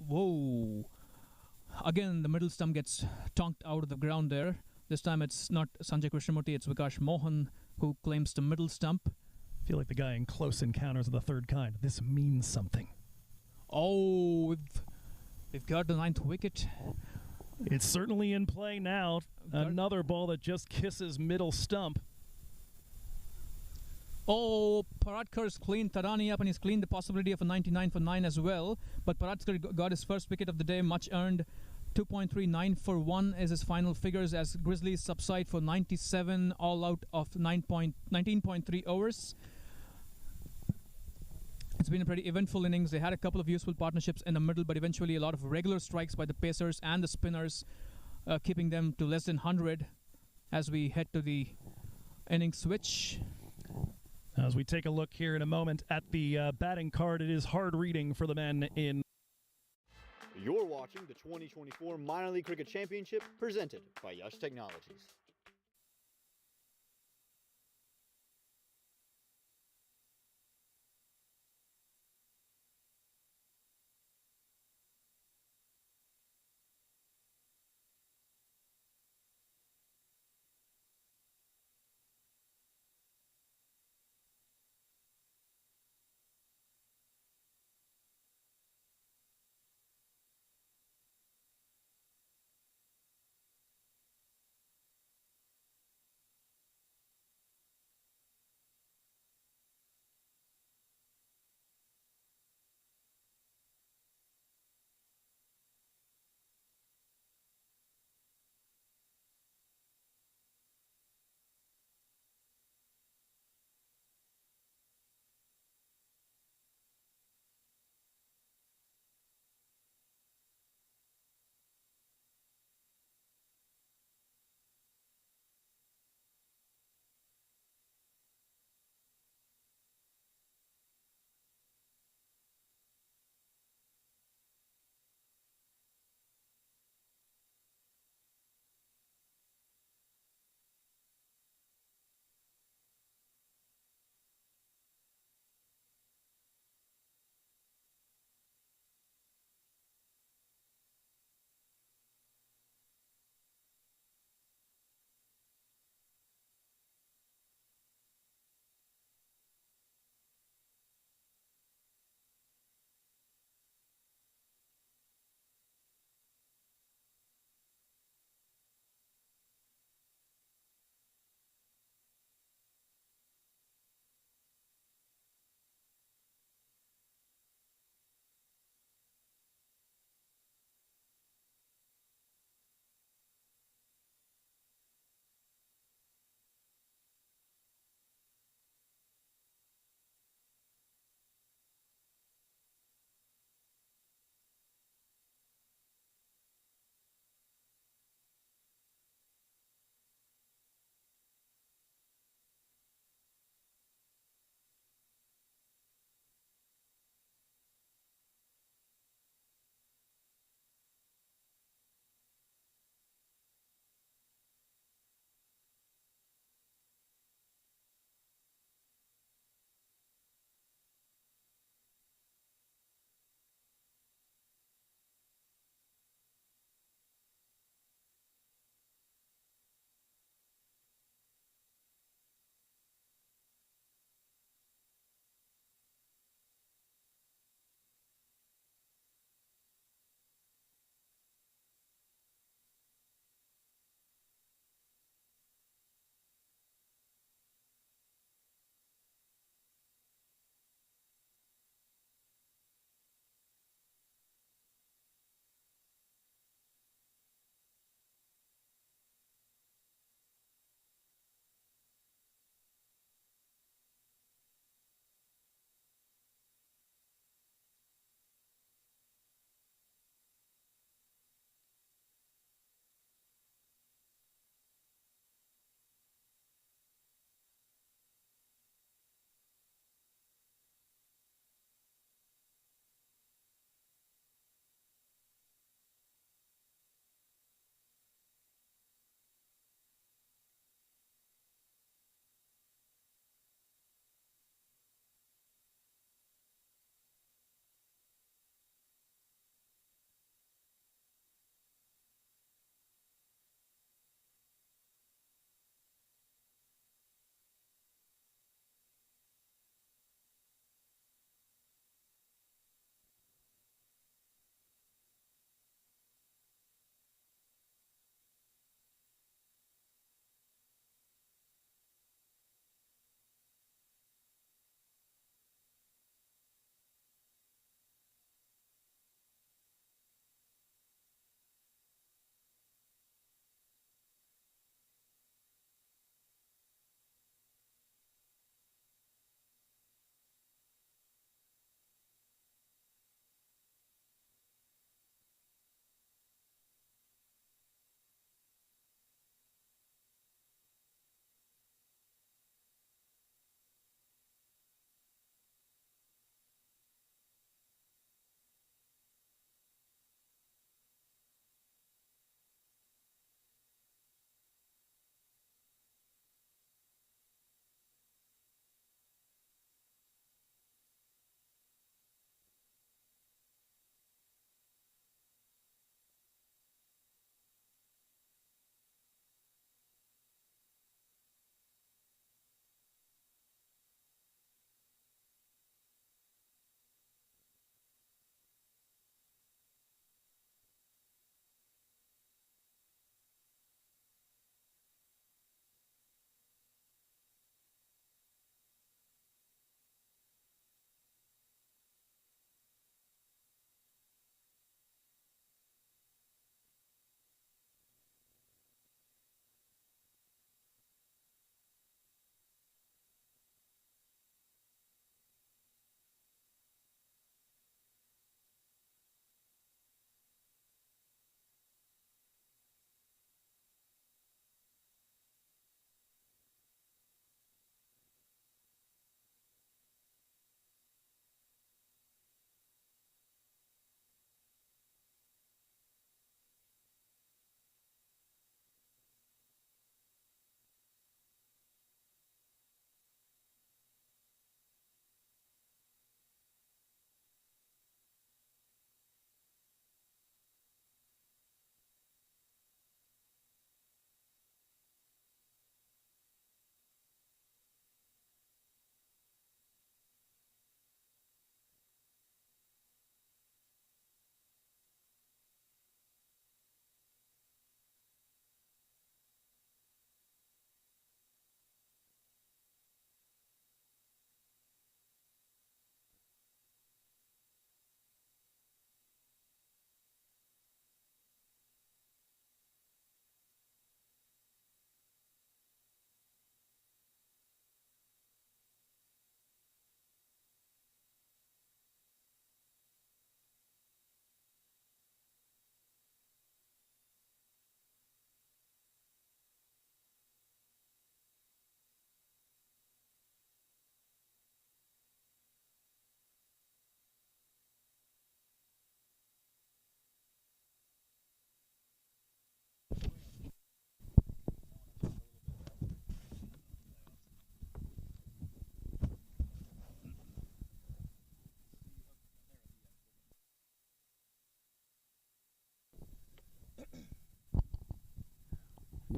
Whoa. Again, the middle stump gets tonked out of the ground there. This time it's not Sanjay Krishnamurthy, it's Vikash Mohan who claims the middle stump. I feel like the guy in Close Encounters of the Third Kind. This means something. Oh, we've got the 9th wicket. It's certainly in play now. Another ball that just kisses middle stump. Oh, Paradkar's cleaned Tarani up, and he's cleaned the possibility of a 99 for 9 as well. But Paradkar got his first wicket of the day, much earned. 2.39 for 1 is his final figures as Grizzlies subside for 97, all out of 19.3 overs. It's been a pretty eventful innings. They had a couple of useful partnerships in the middle, but eventually a lot of regular strikes by the pacers and the spinners, keeping them to less than 100 as we head to the inning switch. As we take a look here in a moment at the batting card, it is hard reading for the men in. You're watching the 2024 Minor League Cricket Championship presented by Yash Technologies.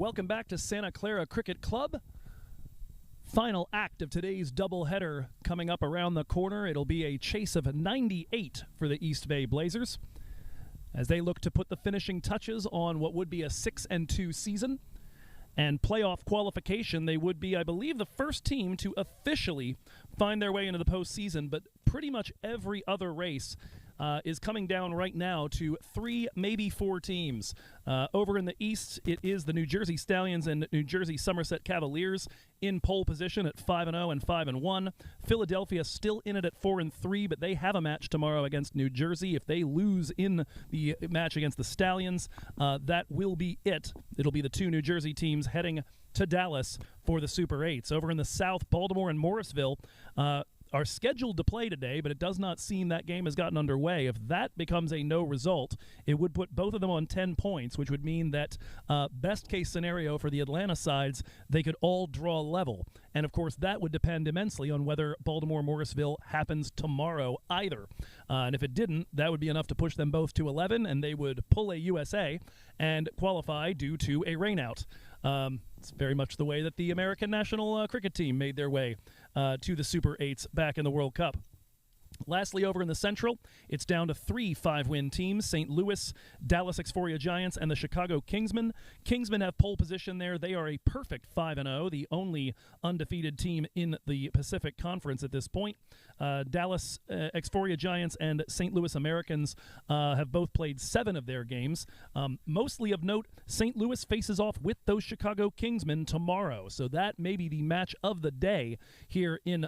Welcome back to Santa Clara Cricket Club. Final act of today's doubleheader coming up around the corner. It'll be a chase of 98 for the East Bay Blazers as they look to put the finishing touches on what would be a 6-2 season. And playoff qualification, they would be, I believe, the first team to officially find their way into the postseason, but pretty much every other race is coming down right now to 3, maybe 4 teams. Over in the East, it is the New Jersey Stallions and New Jersey Somerset Cavaliers in pole position at 5-0 and 5-1. Philadelphia still in it at 4-3, but they have a match tomorrow against New Jersey. If they lose in the match against the Stallions, that will be it. It'll be the 2 New Jersey teams heading to Dallas for the Super 8s. Over in the South, Baltimore and Morrisville are scheduled to play today, but it does not seem that game has gotten underway. If that becomes a no result, it would put both of them on 10 points, which would mean that best case scenario for the Atlanta sides, they could all draw level. And of course, that would depend immensely on whether Baltimore-Morrisville happens tomorrow either. And if it didn't, that would be enough to push them both to 11, and they would pull a USA and qualify due to a rainout. It's very much the way that the American national cricket team made their way to the Super 8s back in the World Cup. Lastly, over in the Central, it's down to 3 5-win teams, St. Louis, Dallas Exforia Giants, and the Chicago Kingsmen. Kingsmen have pole position there. They are a perfect 5-0, the only undefeated team in the Pacific Conference at this point. Dallas Exforia Giants and St. Louis Americans have both played 7 of their games. Mostly of note, St. Louis faces off with those Chicago Kingsmen tomorrow, so that may be the match of the day here in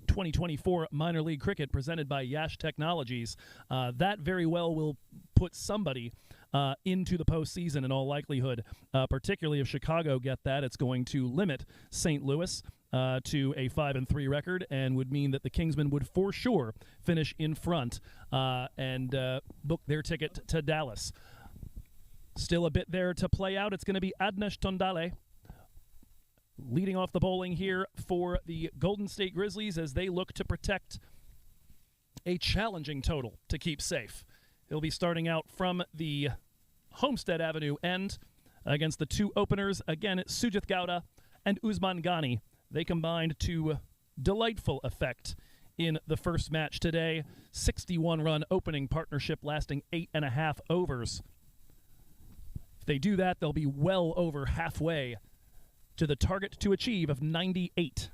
2024 minor league cricket presented by Yash Technologies. That very well will put somebody into the postseason in all likelihood, particularly if Chicago get that. It's going to limit St. Louis to a 5-3 record and would mean that the Kingsmen would for sure finish in front and book their ticket to Dallas. Still a bit there to play out. It's going to be Adnesh Tondale leading off the bowling here for the Golden State Grizzlies as they look to protect a challenging total to keep safe. He'll be starting out from the Homestead Avenue end against the 2 openers. Again, it's Sujith Gowda and Usman Ghani. They combined to delightful effect in the first match today. 61-run opening partnership lasting 8.5 overs. If they do that, they'll be well over halfway to the target to achieve of 98.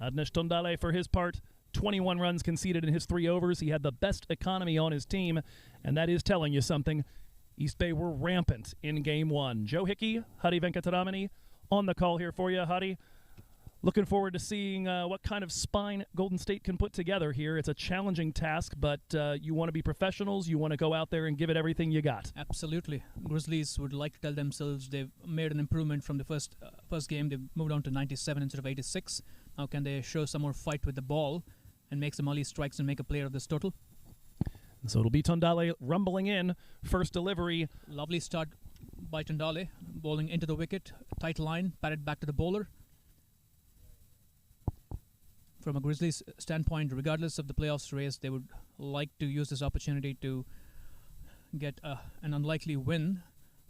Adnesh Tondale, for his part, 21 runs conceded in his 3 overs. He had the best economy on his team, and that is telling you something. East Bay were rampant in Game 1. Joe Hickey, Hari Venkataramani on the call here for you. Hari, looking forward to seeing what kind of spine Golden State can put together here. It's a challenging task, but you want to be professionals. You want to go out there and give it everything you got. Absolutely. Grizzlies would like to tell themselves they've made an improvement from the first game. They've moved on to 97 instead of 86. Now can they show some more fight with the ball and make some early strikes and make a player of this total? And so it'll be Tondale rumbling in. First delivery. Lovely start by Tondale, bowling into the wicket. Tight line, batted back to the bowler. From a Grizzlies standpoint, regardless of the playoffs race, they would like to use this opportunity to get an unlikely win.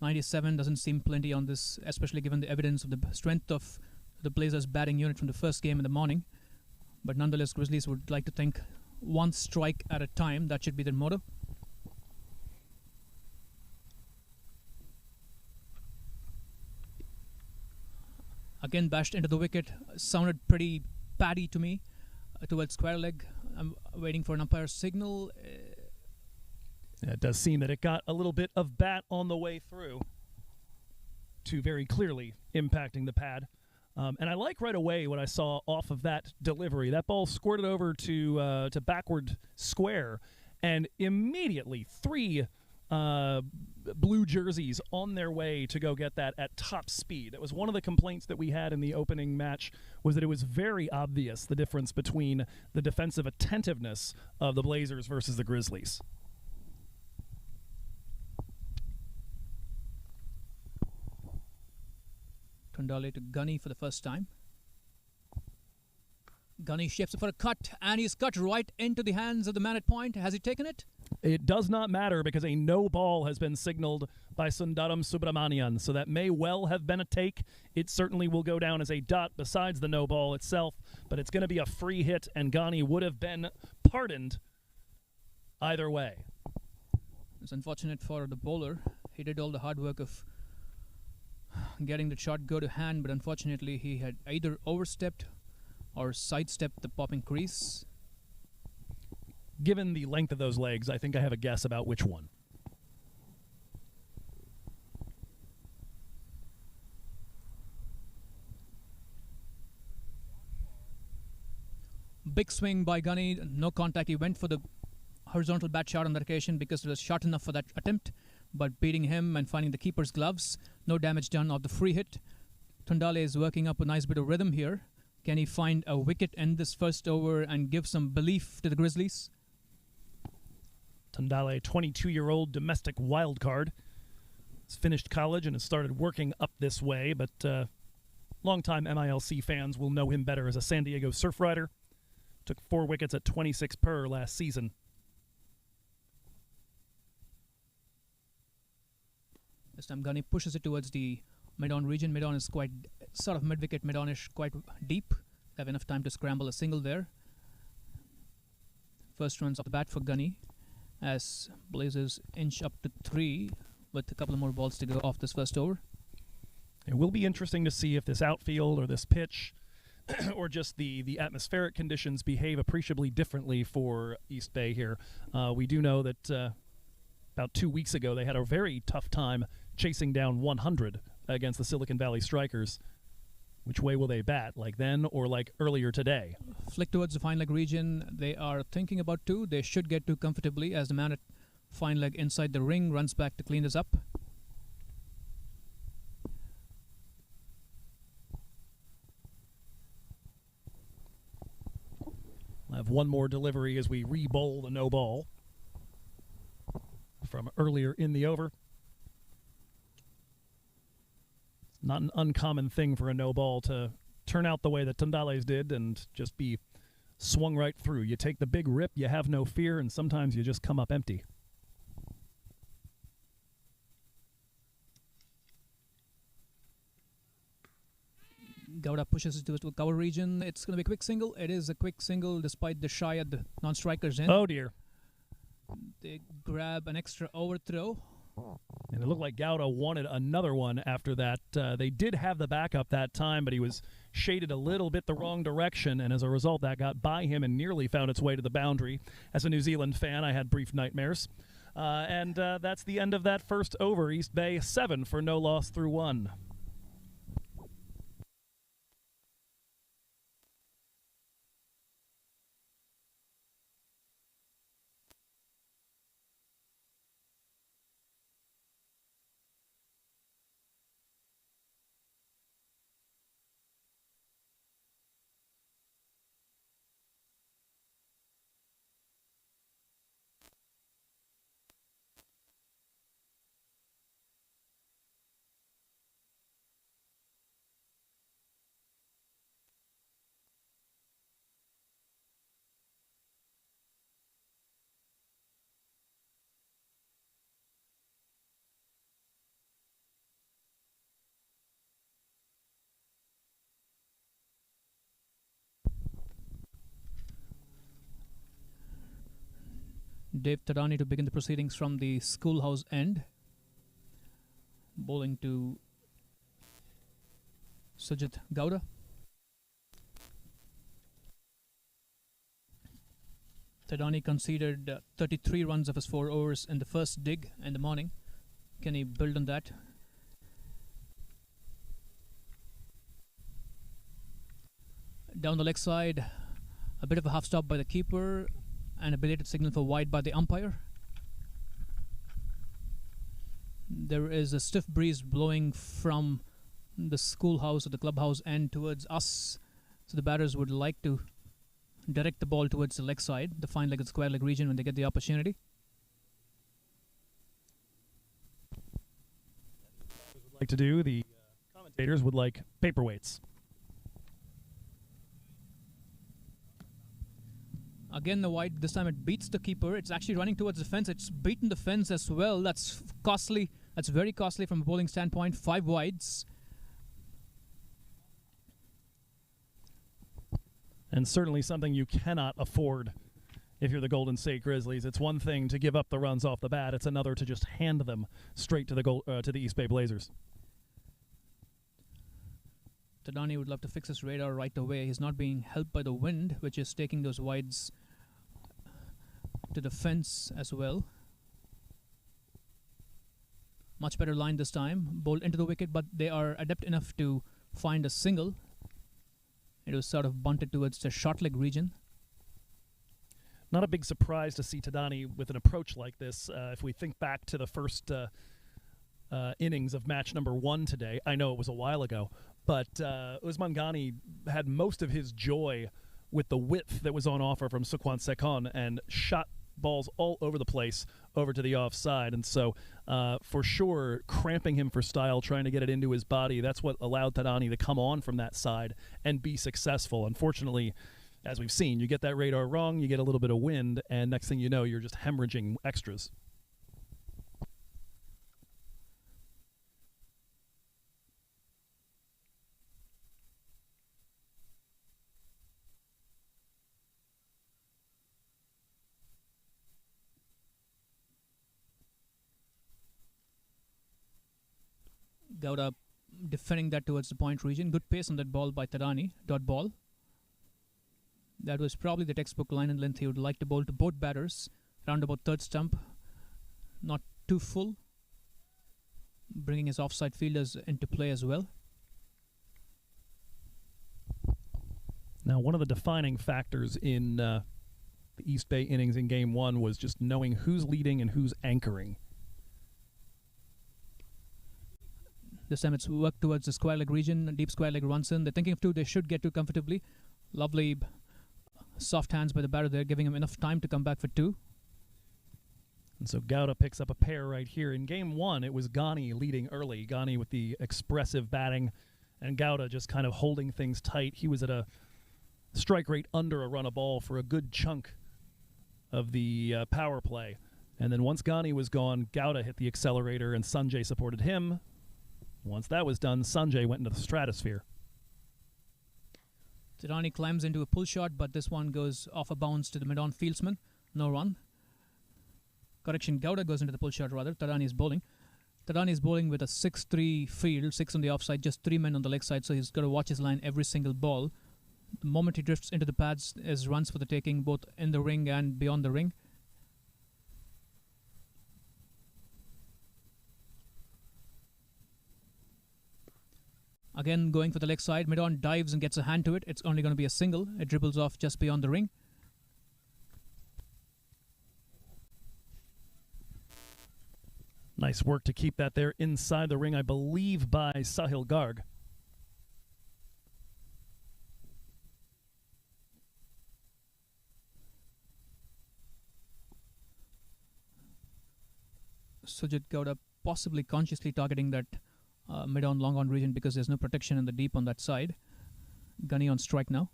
97 doesn't seem plenty on this, especially given the evidence of the strength of the Blazers' batting unit from the first game in the morning. But nonetheless, Grizzlies would like to think one strike at a time. That should be their motto. Again, bashed into the wicket. Sounded pretty patty to me towards square leg. I'm waiting for an umpire's signal. Yeah, it does seem that it got a little bit of bat on the way through to very clearly impacting the pad. And I like right away what I saw off of that delivery. That ball squirted over to backward square, and immediately 3 blue jerseys on their way to go get that at top speed. That was one of the complaints that we had in the opening match, was that it was very obvious the difference between the defensive attentiveness of the Blazers versus the Grizzlies. Tondale to Gunny for the first time. Gunny shapes it for a cut, and he's cut right into the hands of the man at point. Has he taken it? It does not matter because a no ball has been signaled by Sundaram Subramanian, so that may well have been a take. It certainly will go down as a dot besides the no ball itself, but it's going to be a free hit, and Ghani would have been pardoned either way. It's unfortunate for the bowler. He did all the hard work of getting the shot go to hand, but unfortunately he had either overstepped or sidestepped the popping crease. Given the length of those legs, I think I have a guess about which one. Big swing by Ghani, no contact. He went for the horizontal bat shot on that occasion because it was short enough for that attempt, but beating him and finding the keeper's gloves, no damage done of the free hit. Tundale is working up a nice bit of rhythm here. Can he find a wicket in this first over and give some belief to the Grizzlies? Tundale, 22-year-old domestic wildcard. Has finished college and has started working up this way, but longtime MILC fans will know him better as a San Diego surf rider. Took 4 wickets at 26 per last season. This time Ghani pushes it towards the mid-on region. Mid-on is quite sort of mid-wicket, mid-on-ish, quite deep. Have enough time to scramble a single there. First runs off the bat for Ghani as Blazers inch up to 3 with a couple of more balls to go off this first over. It will be interesting to see if this outfield or this pitch or just the atmospheric conditions behave appreciably differently for East Bay here. We do know that about 2 weeks ago they had a very tough time chasing down 100 against the Silicon Valley Strikers. Which way will they bat, like then or like earlier today? Flick towards the fine leg region. They are thinking about 2. They should get 2 comfortably as the man at fine leg inside the ring runs back to clean this up. We'll have one more delivery as we re-bowl the no ball from earlier in the over. Not an uncommon thing for a no ball to turn out the way that Tundale's did and just be swung right through. You take the big rip, you have no fear, and sometimes you just come up empty. Gowda pushes it to the cover region. It's going to be a quick single. It is a quick single despite the shy at the non-strikers in. Oh, dear. They grab an extra overthrow. And it looked like Gowda wanted another one after that. They did have the backup that time, but he was shaded a little bit the wrong direction, and as a result, that got by him and nearly found its way to the boundary. As a New Zealand fan, I had brief nightmares. And that's the end of that first over. East Bay 7 for no loss through 1. Dave Tadani to begin the proceedings from the schoolhouse end. Bowling to Sujit Gowda. Tadani conceded 33 runs of his 4 overs in the first dig in the morning. Can he build on that? Down the leg side, a bit of a half stop by the keeper and a belated signal for wide by the umpire. There is a stiff breeze blowing from the schoolhouse or the clubhouse end towards us, so the batters would like to direct the ball towards the leg side, the fine leg and square leg region when they get the opportunity. Would like to do, the commentators would like paperweights. Again, the wide. This time it beats the keeper. It's actually running towards the fence. It's beaten the fence as well. That's costly. That's very costly from a bowling standpoint. 5 wides. And certainly something you cannot afford if you're the Golden State Grizzlies. It's one thing to give up the runs off the bat. It's another to just hand them straight to the East Bay Blazers. Tadani would love to fix his radar right away. He's not being helped by the wind, which is taking those wides to the fence as well. Much better line this time. Bowled into the wicket, but they are adept enough to find a single. It was sort of bunted towards the short leg region. Not a big surprise to see Tadani with an approach like this. If we think back to the first innings of match number 1 today, I know it was a while ago, but Usman Ghani had most of his joy with the width that was on offer from Sukhwant Sekon and shot balls all over the place over to the offside. And so for sure, cramping him for style, trying to get it into his body, that's what allowed Tadani to come on from that side and be successful. Unfortunately, as we've seen, you get that radar wrong, you get a little bit of wind, and next thing you know, you're just hemorrhaging extras. Gowda defending that towards the point region. Good pace on that ball by Tadani. Dot ball. That was probably the textbook line and length he would like to bowl to both batters. Round about third stump. Not too full. Bringing his offside fielders into play as well. Now, one of the defining factors in the East Bay innings in Game 1 was just knowing who's leading and who's anchoring. This time it's worked towards the square leg region. Deep square leg runs in. They're thinking of 2. They should get 2 comfortably. Lovely soft hands by the batter there, giving him enough time to come back for 2. And so Gowda picks up a pair right here. In Game 1, it was Ghani leading early. Ghani with the expressive batting, and Gowda just kind of holding things tight. He was at a strike rate under a run a ball for a good chunk of the power play. And then once Ghani was gone, Gowda hit the accelerator, and Sanjay supported him. Once that was done, Sanjay went into the stratosphere. Tadani climbs into a pull shot, but this one goes off a bounce to the mid-on fieldsman. No run. Correction, Gowda goes into the pull shot rather. Tadani is bowling. Tadani is bowling with a 6-3 field, 6 on the offside, just 3 men on the leg side, so he's got to watch his line every single ball. The moment he drifts into the pads is runs for the taking, both in the ring and beyond the ring. Again, going for the leg side. Mid-on dives and gets a hand to it. It's only going to be a single. It dribbles off just beyond the ring. Nice work to keep that there inside the ring, I believe, by Sahil Garg. Sujit Gowda possibly consciously targeting that mid-on, long-on region because there's no protection in the deep on that side. Ghani on strike now.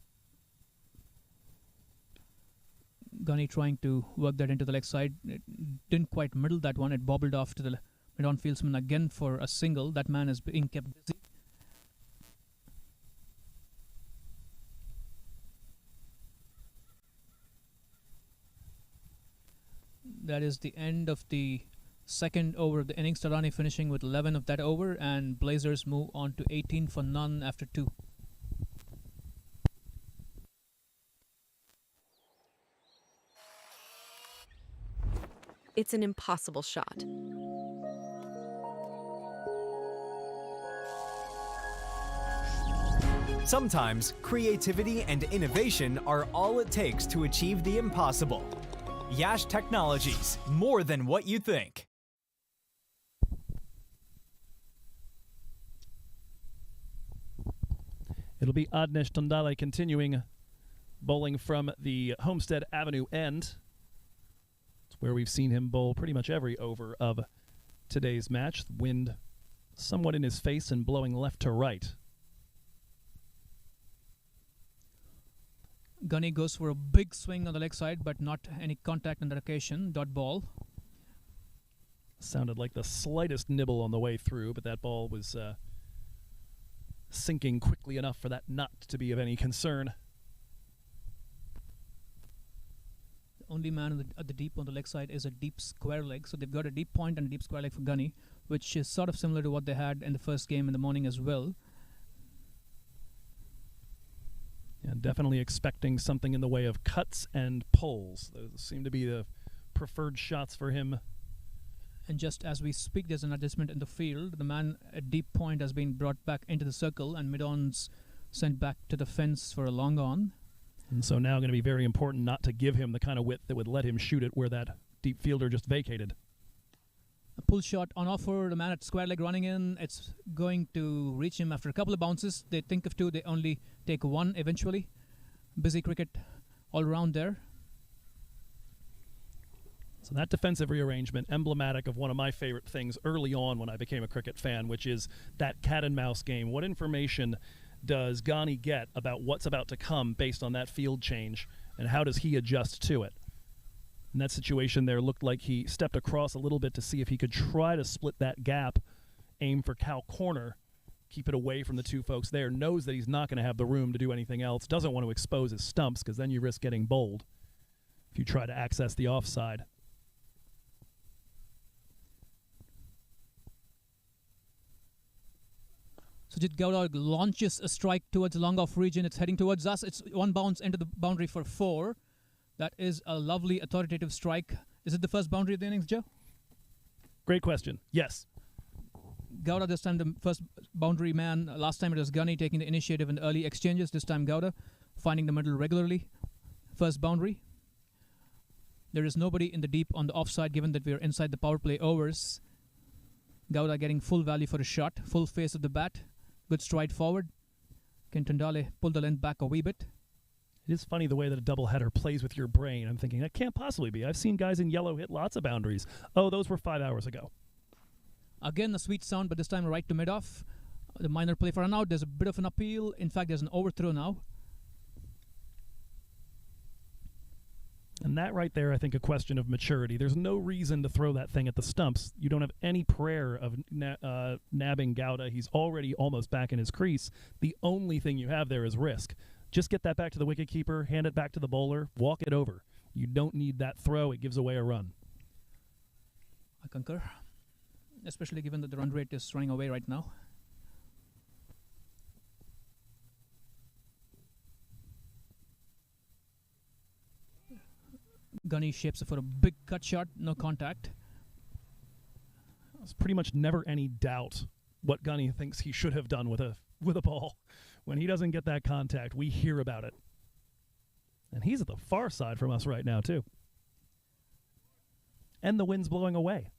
Ghani trying to work that into the leg side. It didn't quite middle that one. It bobbled off to the mid-on fieldsman again for a single. That man is being kept busy. That is the end of the second over of the innings. Tadani finishing with 11 of that over, and Blazers move on to 18 for none after 2. It's an impossible shot. Sometimes creativity and innovation are all it takes to achieve the impossible. Yash Technologies, more than what you think. It'll be Adnesh Tandale continuing bowling from the Homestead Avenue end. It's where we've seen him bowl pretty much every over of today's match. The wind somewhat in his face and blowing left to right. Gunny goes for a big swing on the leg side, but not any contact on that occasion. Dot ball. Sounded like the slightest nibble on the way through, but that ball was sinking quickly enough for that not to be of any concern. The only man at the deep on the leg side is a deep square leg, so they've got a deep point and a deep square leg for Gunny, which is sort of similar to what they had in the first game in the morning as well. Yeah, definitely expecting something in the way of cuts and pulls. Those seem to be the preferred shots for him. And just as we speak, there's an adjustment in the field. The man at deep point has been brought back into the circle, and mid-on's sent back to the fence for a long on. And so now going to be very important not to give him the kind of width that would let him shoot it where that deep fielder just vacated. A pull shot on offer, the man at square leg running in. It's going to reach him after a couple of bounces. They think of two, they only take one eventually. Busy cricket all around there. So that defensive rearrangement, emblematic of one of my favorite things early on when I became a cricket fan, which is that cat and mouse game. What information does Ghani get about what's about to come based on that field change, and how does he adjust to it? In that situation there, looked like he stepped across a little bit to see if he could try to split that gap, aim for cow corner, keep it away from the two folks there, knows that he's not going to have the room to do anything else, doesn't want to expose his stumps because then you risk getting bowled if you try to access the offside. Sujit Gowda launches a strike towards the long off region. It's heading towards us. It's one bounce into the boundary for 4. That is a lovely authoritative strike. Is it the first boundary of the innings, Joe? Great question. Yes. Gowda this time the first boundary man. Last time it was Gunny taking the initiative in the early exchanges. This time Gowda finding the middle regularly. First boundary. There is nobody in the deep on the offside given that we are inside the power play overs. Gowda getting full value for a shot. Full face of the bat. Good stride forward. Can Tundale pull the length back a wee bit? It is funny the way that a doubleheader plays with your brain. I'm thinking, that can't possibly be. I've seen guys in yellow hit lots of boundaries. Oh, those were 5 hours ago. Again, a sweet sound, but this time right to mid-off. The minor play for an out. There's a bit of an appeal. In fact, there's an overthrow now. And that right there, I think, a question of maturity. There's no reason to throw that thing at the stumps. You don't have any prayer of nabbing Gowda. He's already almost back in his crease. The only thing you have there is risk. Just get that back to the wicketkeeper, hand it back to the bowler, walk it over. You don't need that throw. It gives away a run. I concur, especially given that the run rate is running away right now. Gunny shapes it for a big cut shot, no contact. There's pretty much never any doubt what Gunny thinks he should have done with a ball. When he doesn't get that contact, we hear about it. And he's at the far side from us right now, too. And the wind's blowing away.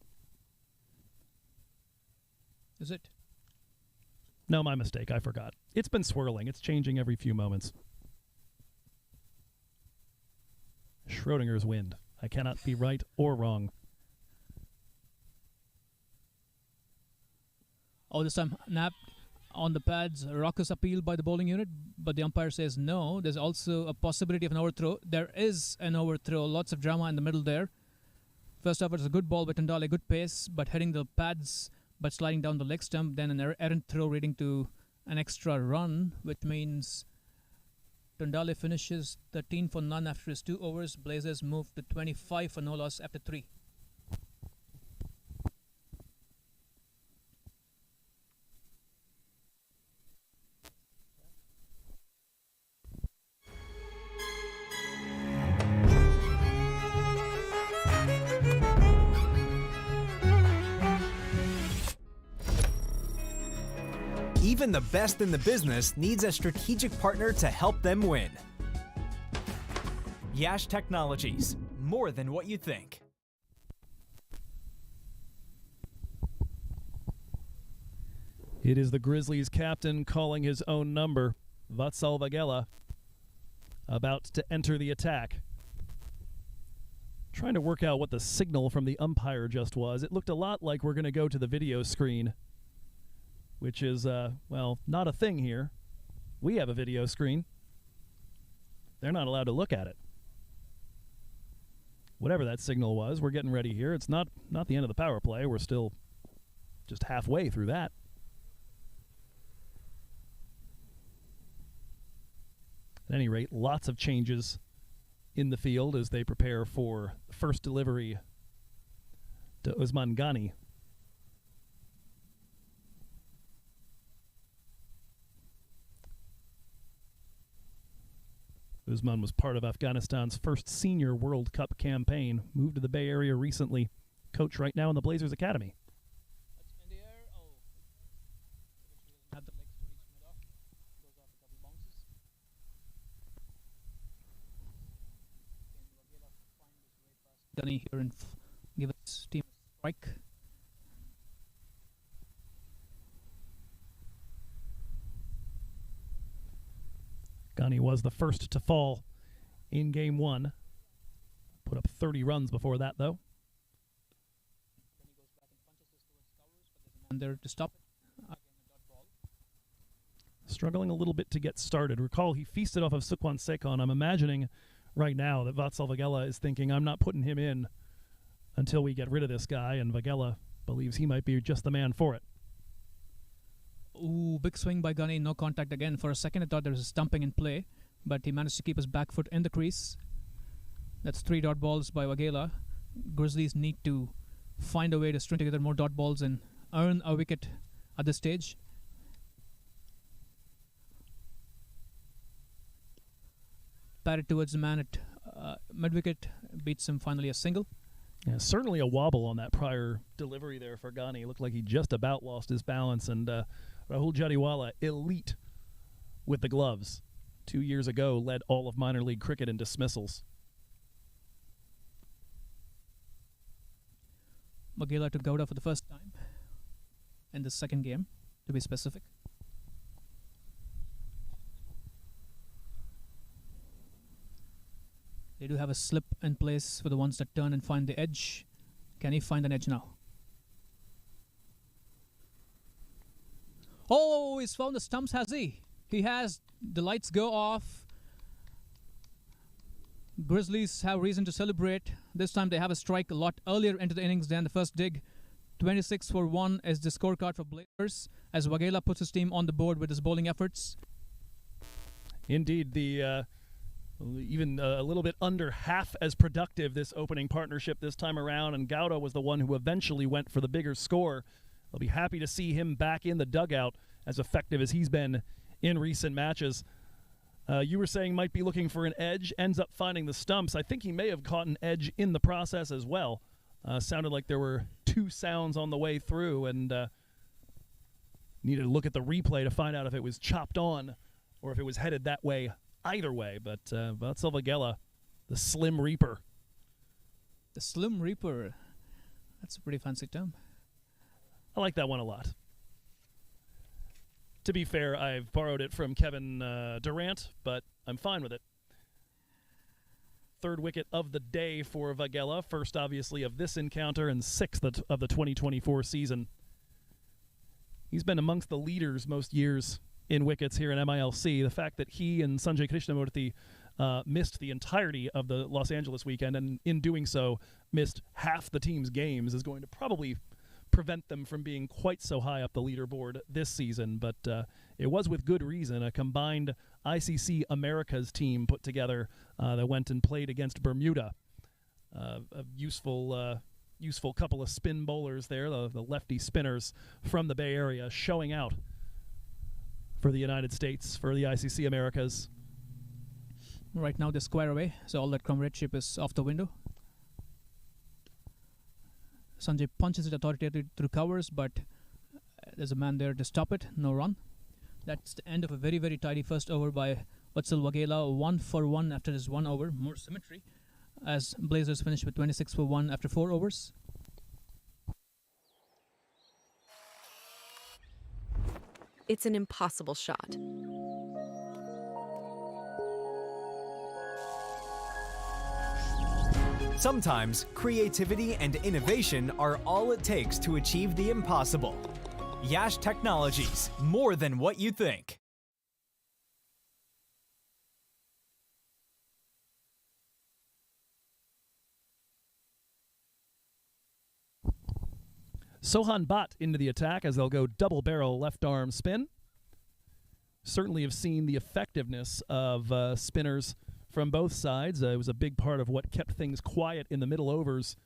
Is it? No, my mistake. I forgot. It's been swirling. It's changing every few moments. Schrodinger's wind. I cannot be right or wrong. Oh, this time napped on the pads. Raucous appeal by the bowling unit, but the umpire says no. There's also a possibility of an overthrow. There is an overthrow. Lots of drama in the middle there. First off, it's a good ball by Tundale, good pace, but hitting the pads, but sliding down the leg stump. Then an errant throw leading to an extra run, which means Tundale finishes 13 for none after his 2 overs. Blazers move to 25 for no loss after 3. Even the best in the business needs a strategic partner to help them win. Yash Technologies, more than what you think. It is the Grizzlies captain calling his own number, Vatsal Vagela, about to enter the attack. Trying to work out what the signal from the umpire just was. It looked a lot like we're going to go to the video screen, which is, well, not a thing here. We have a video screen. They're not allowed to look at it. Whatever that signal was, we're getting ready here. It's not the end of the power play. We're still just halfway through that. At any rate, lots of changes in the field as they prepare for the first delivery to Usman Ghani. Usman was part of Afghanistan's first senior World Cup campaign, moved to the Bay Area recently, coach right now in the Blazers Academy. That's in the air. Oh. Have the legs to reach mid-off. Goes off a couple bounces. Can Wagela find his way past Ghani here and give his team a strike? Ghani was the first to fall in Game 1. Put up 30 runs before that, though. Then he goes back and punches this towards covers, but there's a man there to stop it. Again, a dot ball. Struggling a little bit to get started. Recall, he feasted off of Sukhwan Sekon. I'm imagining right now that Vatsal Vagela is thinking, I'm not putting him in until we get rid of this guy, and Vagela believes he might be just the man for it. Ooh, big swing by Ghani, no contact again. For a second, I thought there was a stumping in play, but he managed to keep his back foot in the crease. That's 3 dot balls by Wagela. Grizzlies need to find a way to string together more dot balls and earn a wicket at this stage. Batted towards the man at mid-wicket, beats him finally a single. Yeah, certainly a wobble on that prior delivery there for Ghani. Looked like he just about lost his balance, and Rahul Jadiwala, elite with the gloves. 2 years ago, led all of minor league cricket in dismissals. Wagela to Gowda for the first time in the second game, to be specific. They do have a slip in place for the ones that turn and find the edge. Can he find an edge now? Oh, he's found the stumps, has he? He has. The lights go off. Grizzlies have reason to celebrate. This time they have a strike a lot earlier into the innings than the first dig. 26 for 1 is the scorecard for Blazers as Wagela puts his team on the board with his bowling efforts. Indeed, the even a little bit under half as productive this opening partnership this time around, and Gowda was the one who eventually went for the bigger score. They'll be happy to see him back in the dugout as effective as he's been in recent matches. You were saying might be looking for an edge, ends up finding the stumps. I think he may have caught an edge in the process as well. Sounded like there were 2 sounds on the way through, and needed to look at the replay to find out if it was chopped on or if it was headed that way either way. But Vatsal Vagela, the Slim Reaper. The Slim Reaper. That's a pretty fancy term. I like that one a lot. To be fair, I've borrowed it from Kevin Durant, but I'm fine with it. 3rd wicket of the day for Vagela, first obviously of this encounter and 6th of the 2024 season. He's been amongst the leaders most years in wickets here in MILC. The fact that he and Sanjay Krishnamurthy missed the entirety of the Los Angeles weekend, and in doing so missed half the team's games, is going to probably prevent them from being quite so high up the leaderboard this season. But it was with good reason. A combined ICC Americas team put together that went and played against Bermuda. A useful couple of spin bowlers there, the lefty spinners from the Bay Area, showing out for the United States, for the ICC Americas. Right now they're square away, so all that comradeship is off the window. Sanjay punches it authoritatively through covers, but there's a man there to stop it. No run. That's the end of a very, very tidy first over by Vatsal Wagela. 1 for 1 after his 1 over. More symmetry as Blazers finish with 26 for 1 after 4 overs. It's an impossible shot. Sometimes creativity and innovation are all it takes to achieve the impossible. Yash Technologies, more than what you think. Sohan Bhatt into the attack as they'll go double barrel left arm spin. Certainly have seen the effectiveness of spinners from both sides. It was a big part of what kept things quiet in the middle overs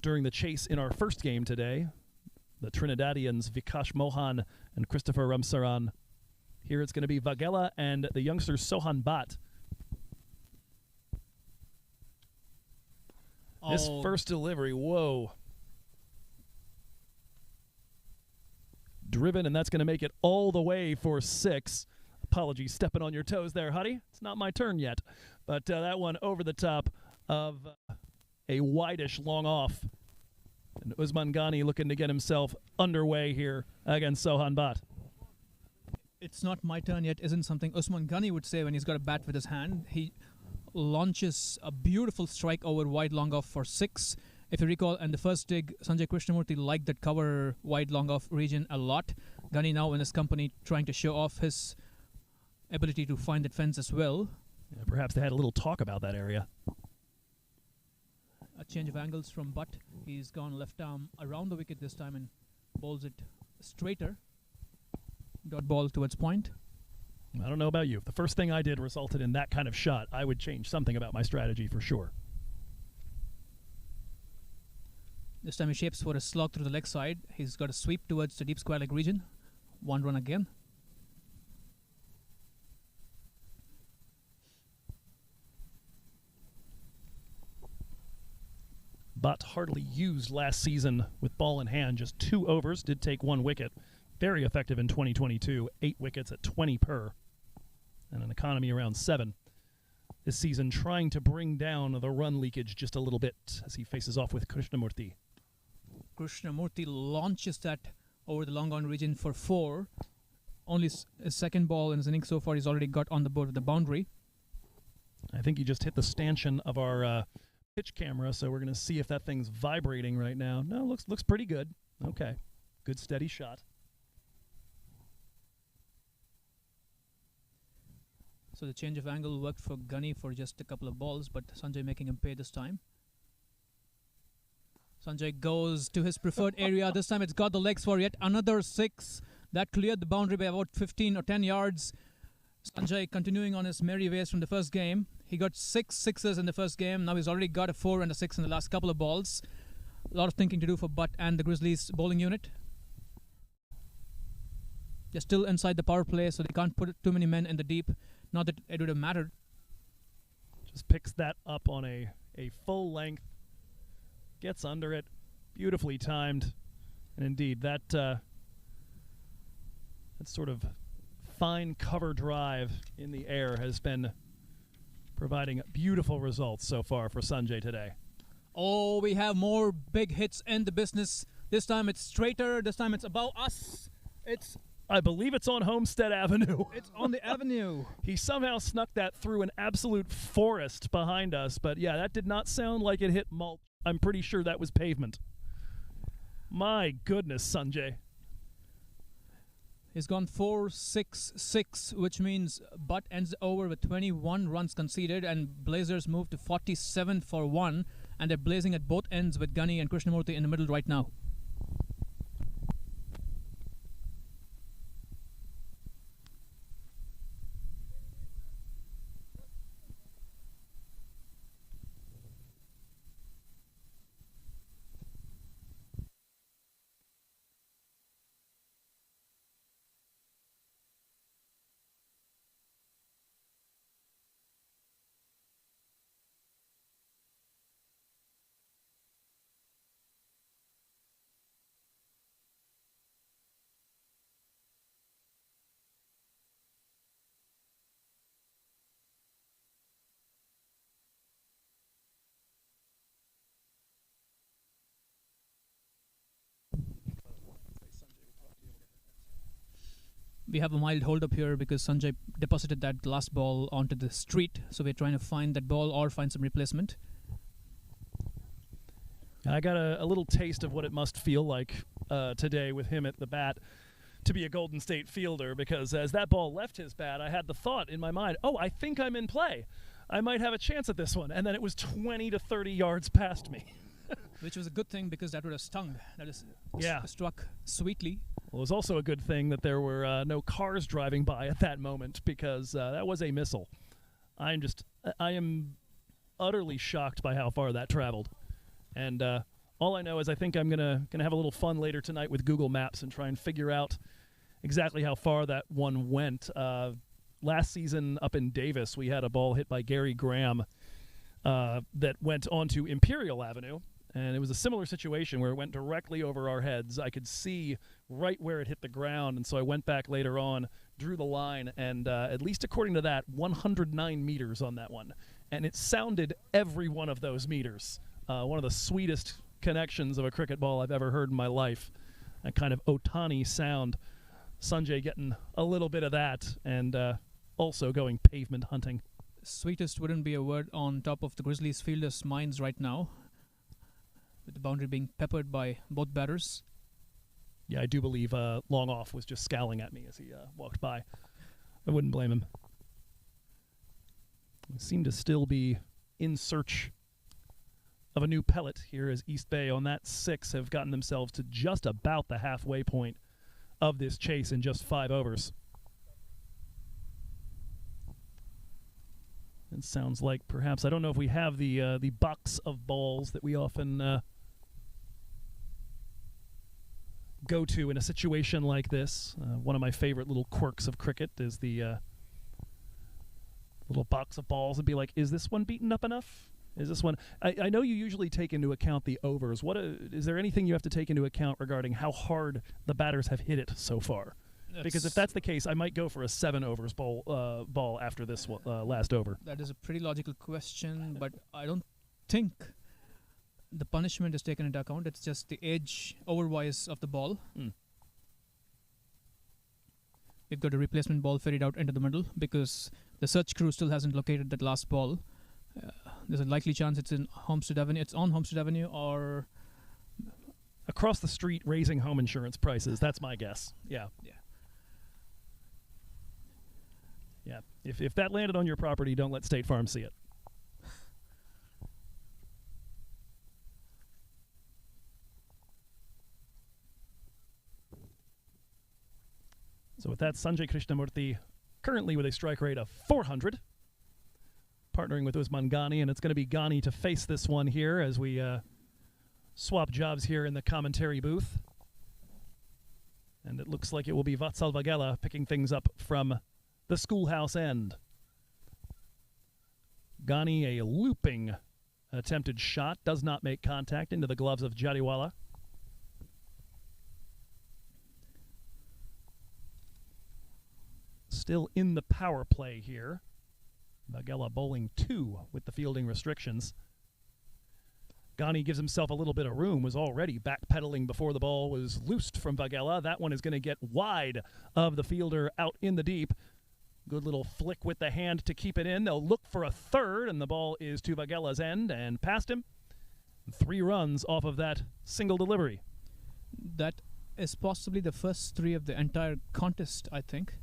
during the chase in our first game today. The Trinidadians Vikash Mohan and Christopher Ramsaran. Here it's going to be Vaghela and the youngster Sohan Bhatt. This first delivery, whoa. Driven, and that's going to make it all the way for 6. Apologies, stepping on your toes there, Huddy. It's not my turn yet. But that one over the top of a wide-ish long off. And Usman Ghani looking to get himself underway here against Sohan Bhatt. It's not my turn yet isn't something Usman Ghani would say when he's got a bat with his hand. He launches a beautiful strike over wide long off for 6. If you recall, in the first dig, Sanjay Krishnamurthy liked that cover wide long off region a lot. Ghani now in his company trying to show off his ability to find that fence as well. Yeah, perhaps they had a little talk about that area. A change of angles from Bhatt. He's gone left arm around the wicket this time and bowls it straighter. Dot ball towards point. I don't know about you. If the first thing I did resulted in that kind of shot, I would change something about my strategy for sure. This time he shapes for a slog through the leg side. He's got a sweep towards the deep square leg region. 1 run again. Bhatt hardly used last season with ball in hand. Just 2 overs, did take 1 wicket. Very effective in 2022. 8 wickets at 20 per. And an economy around 7. This season trying to bring down the run leakage just a little bit as he faces off with Krishnamurthy. Krishnamurthy launches that over the long on region for 4. Only his second ball in his innings so far he's already got on the board with the boundary. I think he just hit the stanchion of our pitch camera, so we're going to see if that thing's vibrating right now. No, looks pretty good. Okay. Good steady shot. So the change of angle worked for Ghani for just a couple of balls, but Sanjay making him pay this time. Sanjay goes to his preferred area. This time it's got the legs for yet another 6. That cleared the boundary by about 15 or 10 yards. Sanjay continuing on his merry ways from the first game. He got 6 sixes in the first game. Now he's already got a 4 and a 6 in the last couple of balls. A lot of thinking to do for Bhatt and the Grizzlies bowling unit. They're still inside the power play, so they can't put too many men in the deep. Not that it would have mattered. Just picks that up on a full length. Gets under it. Beautifully timed. And indeed, that sort of fine cover drive in the air has been providing beautiful results so far for Sanjay today. Oh, we have more big hits in the business. This time it's straighter. This time it's above us. I believe it's on Homestead Avenue. It's on the avenue. He somehow snuck that through an absolute forest behind us. But yeah, that did not sound like it hit mulch. I'm pretty sure that was pavement. My goodness, Sanjay. He's gone 4-6-6, which means Bhatt ends over with 21 runs conceded, and Blazers move to 47 for 1, and they're blazing at both ends with Ghani and Krishnamurthy in the middle right now. We have a mild hold-up here because Sanjay deposited that last ball onto the street, so we're trying to find that ball or find some replacement. I got a little taste of what it must feel like today with him at the bat to be a Golden State fielder, because as that ball left his bat, I had the thought in my mind, oh, I think I'm in play. I might have a chance at this one. And then it was 20 to 30 yards past me. Which was a good thing because that would have stung. That is Yeah. struck sweetly. Well, it was also a good thing that there were no cars driving by at that moment because that was a missile. I am utterly shocked by how far that traveled. And all I know is I think I'm gonna have a little fun later tonight with Google Maps and try and figure out exactly how far that one went. Last season up in Davis, we had a ball hit by Gary Graham that went onto Imperial Avenue. And it was a similar situation where it went directly over our heads. I could see right where it hit the ground, and so I went back later on, drew the line, and at least according to that, 109 meters on that one. And it sounded every one of those meters. One of the sweetest connections of a cricket ball I've ever heard in my life. That kind of Otani sound. Sanjay getting a little bit of that, and also going pavement hunting. Sweetest wouldn't be a word on top of the Grizzlies fielders' minds right now, with the boundary being peppered by both batters. Yeah, I do believe Long Off was just scowling at me as he walked by. I wouldn't blame him. We seem to still be in search of a new pellet here as East Bay on that 6 have gotten themselves to just about the halfway point of this chase in just 5 overs. It sounds like perhaps, I don't know if we have the box of balls that we often go to in a situation like this. One of my favorite little quirks of cricket is the little box of balls and be like, is this one beaten up enough? Is this one? I know you usually take into account the overs. Is there anything you have to take into account regarding how hard the batters have hit it so far? Because if that's the case, I might go for a 7 overs ball after this last over. That is a pretty logical question, but I don't think the punishment is taken into account. It's just the edge over-wise of the ball. We've got a replacement ball ferried out into the middle because the search crew still hasn't located that last ball. There's a likely chance it's in Homestead Avenue. It's on Homestead Avenue or across the street, raising home insurance prices. That's my guess. Yeah. If that landed on your property, don't let State Farm see it. So with that, Sanjay Krishnamurthy currently with a strike rate of 400. Partnering with Usman Ghani, and it's going to be Ghani to face this one here as we swap jobs here in the commentary booth. And it looks like it will be Vatsal Vagela picking things up from the schoolhouse end. Ghani, a looping attempted shot, does not make contact into the gloves of Jariwala. Still in the power play here. Vagela bowling 2 with the fielding restrictions. Ghani gives himself a little bit of room, was already backpedaling before the ball was loosed from Vagela. That one is going to get wide of the fielder out in the deep. Good little flick with the hand to keep it in. They'll look for a third, and the ball is to Vagela's end and past him. 3 runs off of that single delivery. That is possibly the first 3 of the entire contest, I think.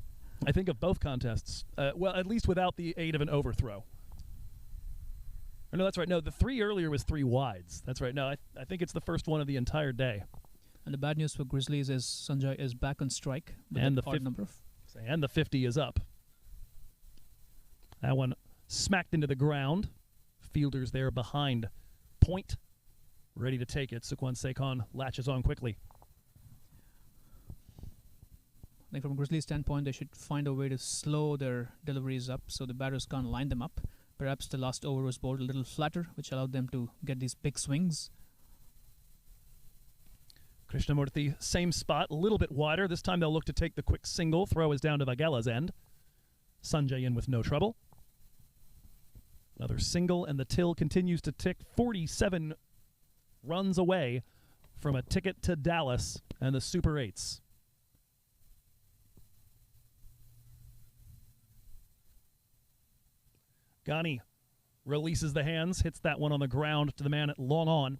I think of both contests. Well, at least without the aid of an overthrow. No, that's right. No, the 3 earlier was 3 wides. That's right. No, I think it's the first one of the entire day. And the bad news for Grizzlies is Sanjay is back on strike. And the and the 50 is up. That one smacked into the ground. Fielders there behind point. Ready to take it. Sukhwan Sekhan latches on quickly. I think from a Grizzlies standpoint, they should find a way to slow their deliveries up so the batters can't line them up. Perhaps the last over was bowled a little flatter, which allowed them to get these big swings. Krishnamurthy, same spot, a little bit wider. This time they'll look to take the quick single. Throw is down to Vagela's end. Sanjay in with no trouble. Another single, and the till continues to tick. 47 runs away from a ticket to Dallas and the Super 8s. Ghani releases the hands, hits that one on the ground to the man at long on.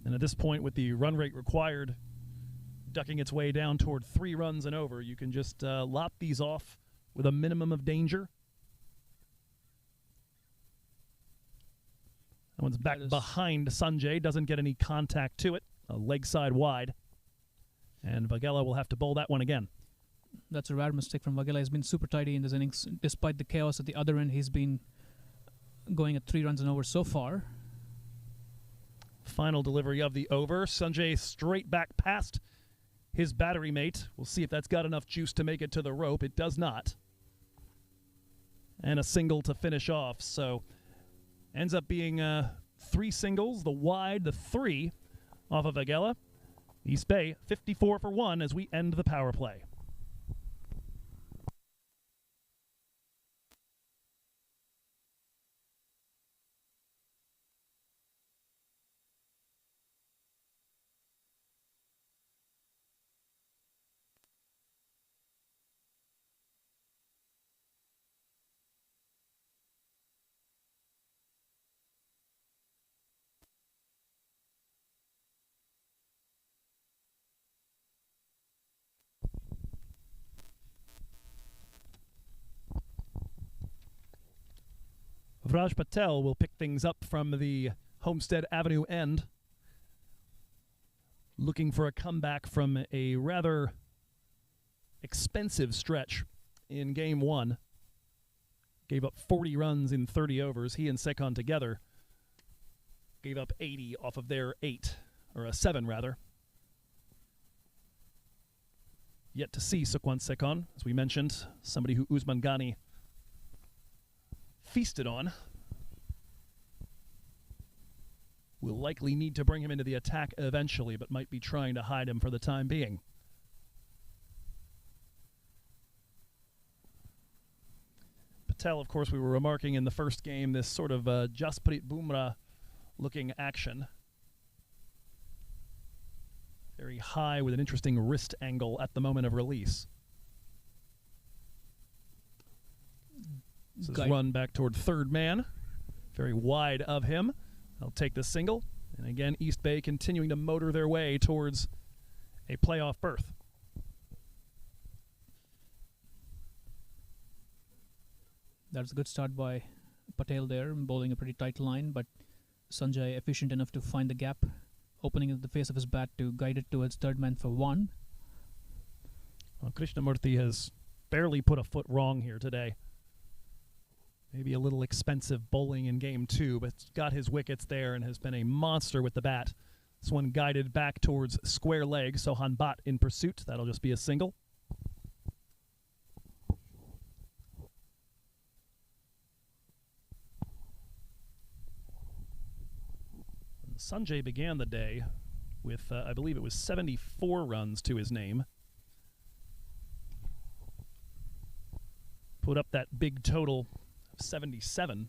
And at this point, with the run rate required, ducking its way down toward 3 runs and over, you can just lop these off with a minimum of danger. That one's back behind Sanjay, doesn't get any contact to it. A leg side wide. And Vagela will have to bowl that one again. That's a rare mistake from Vagela. He's been super tidy in this innings. Despite the chaos at the other end, he's been going at 3 runs and over so far. Final delivery of the over. Sanjay straight back past his battery mate. We'll see if that's got enough juice to make it to the rope. It does not. And a single to finish off. So ends up being 3 singles, the wide, the 3 off of Vagela. East Bay 54 for 1 as we end the power play. Raj Patel will pick things up from the Homestead Avenue end. Looking for a comeback from a rather expensive stretch in Game 1. Gave up 40 runs in 30 overs. He and Sekon together gave up 80 off of their 7 rather. Yet to see Sukhwant Sekon, as we mentioned, somebody who Usman Ghani feasted on. Will likely need to bring him into the attack eventually, but might be trying to hide him for the time being. Patel, of course, we were remarking in the first game, this sort of Jasprit Bumrah looking action. Very high with an interesting wrist angle at the moment of release. This is run back toward third man. Very wide of him. They'll take the single. And again, East Bay continuing to motor their way towards a playoff berth. That's a good start by Patel there, bowling a pretty tight line, but Sanjay efficient enough to find the gap, opening at the face of his bat to guide it towards third man for 1. Well, Krishnamurthy has barely put a foot wrong here today. Maybe a little expensive bowling in Game 2, but got his wickets there and has been a monster with the bat. This one guided back towards square leg, Sohan Bhatt in pursuit. That'll just be a single. And Sanjay began the day with, I believe it was 74 runs to his name. Put up that big total 77.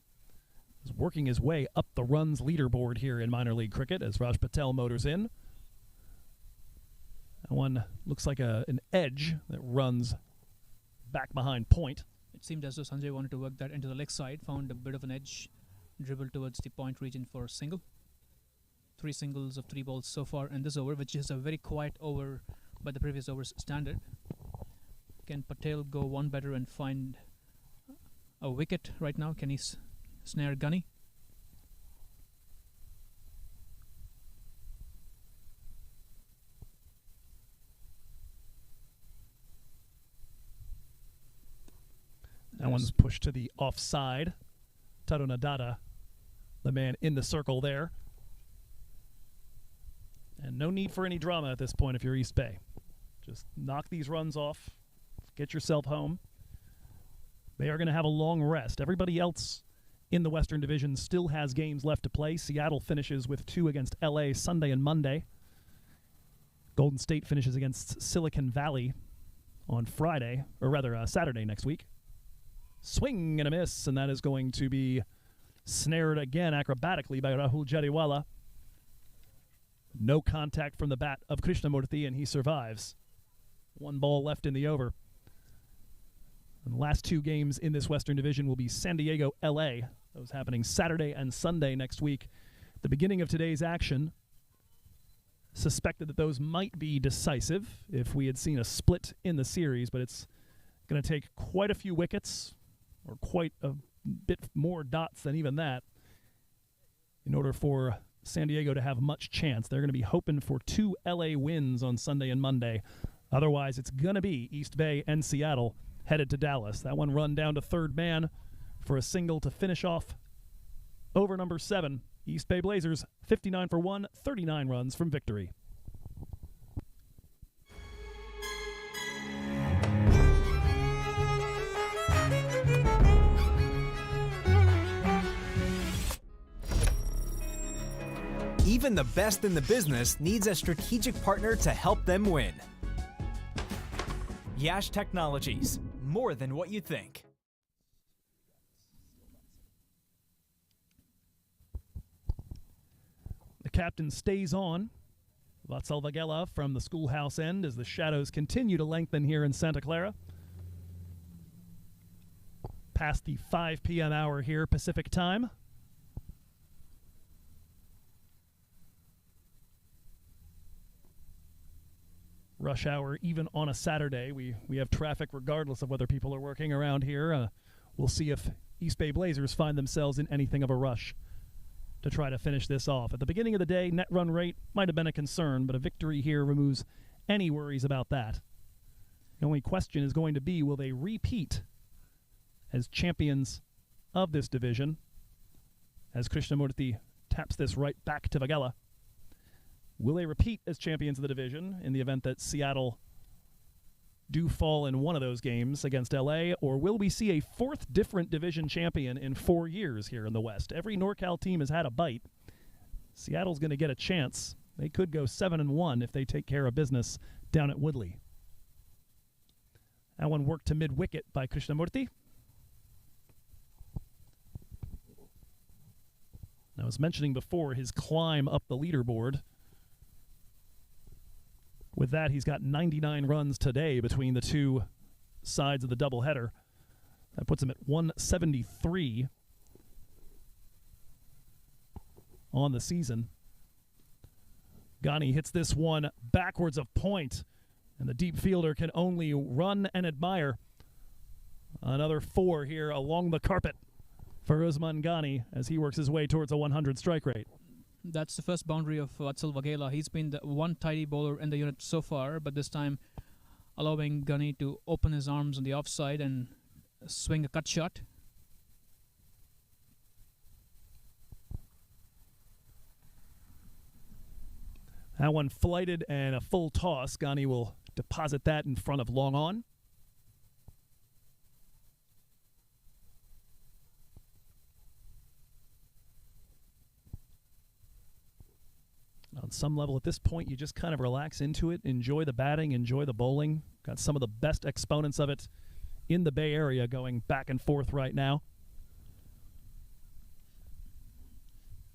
Is working his way up the runs leaderboard here in minor league cricket as Raj Patel motors in. That one looks like an edge that runs back behind point. It seemed as though Sanjay wanted to work that into the leg side, found a bit of an edge, dribbled towards the point region for a single. 3 singles of 3 balls so far in this over, which is a very quiet over by the previous over's standard. Can Patel go one better and find a wicket right now? Can he snare Gunny? That one's pushed to the offside. Tarunadada, the man in the circle there. And no need for any drama at this point if you're East Bay. Just knock these runs off, get yourself home. They are going to have a long rest. Everybody else in the Western Division still has games left to play. Seattle finishes with 2 against LA Sunday and Monday. Golden State finishes against Silicon Valley on Friday, or rather Saturday next week. Swing and a miss, and that is going to be snared again acrobatically by Rahul Jariwala. No contact from the bat of Krishnamurthy, and he survives. 1 ball left in the over. And the last 2 games in this Western Division will be San Diego, LA. Those happening Saturday and Sunday next week. The beginning of today's action suspected that those might be decisive if we had seen a split in the series, but it's going to take quite a few wickets, or quite a bit more dots than even that, in order for San Diego to have much chance. They're going to be hoping for 2 LA wins on Sunday and Monday. Otherwise, it's going to be East Bay and Seattle headed to Dallas. That one run down to third man for a single to finish off over number 7. East Bay Blazers 59 for 1, 39 runs from victory. Even the best in the business needs a strategic partner to help them win. Yash Technologies, more than what you think. The captain stays on. Vatsal Vagela from the schoolhouse end as the shadows continue to lengthen here in Santa Clara. Past the 5 p.m. hour here, Pacific time. Rush hour, even on a Saturday. We have traffic regardless of whether people are working around here. We'll see if East Bay Blazers find themselves in anything of a rush to try to finish this off. At the beginning of the day, net run rate might have been a concern, but a victory here removes any worries about that. The only question is going to be, will they repeat as champions of this division as Krishnamurti taps this right back to Vagela? Will they repeat as champions of the division in the event that Seattle do fall in one of those games against LA, or will we see a 4th different division champion in 4 years here in the West? Every NorCal team has had a bite. Seattle's going to get a chance. They could go 7-1 if they take care of business down at Woodley. That one worked to mid-wicket by Krishnamurti. I was mentioning before his climb up the leaderboard. With that, he's got 99 runs today between the two sides of the doubleheader. That puts him at 173 on the season. Ghani hits this one backwards of point, and the deep fielder can only run and admire. Another 4 here along the carpet for Usman Ghani as he works his way towards a 100 strike rate. That's the first boundary of Vatsal Vagela. He's been the one tidy bowler in the unit so far, but this time allowing Ghani to open his arms on the offside and swing a cut shot. That one flighted and a full toss. Ghani will deposit that in front of long on. On some level at this point, you just kind of relax into it, enjoy the batting, enjoy the bowling. Got some of the best exponents of it in the Bay Area going back and forth right now.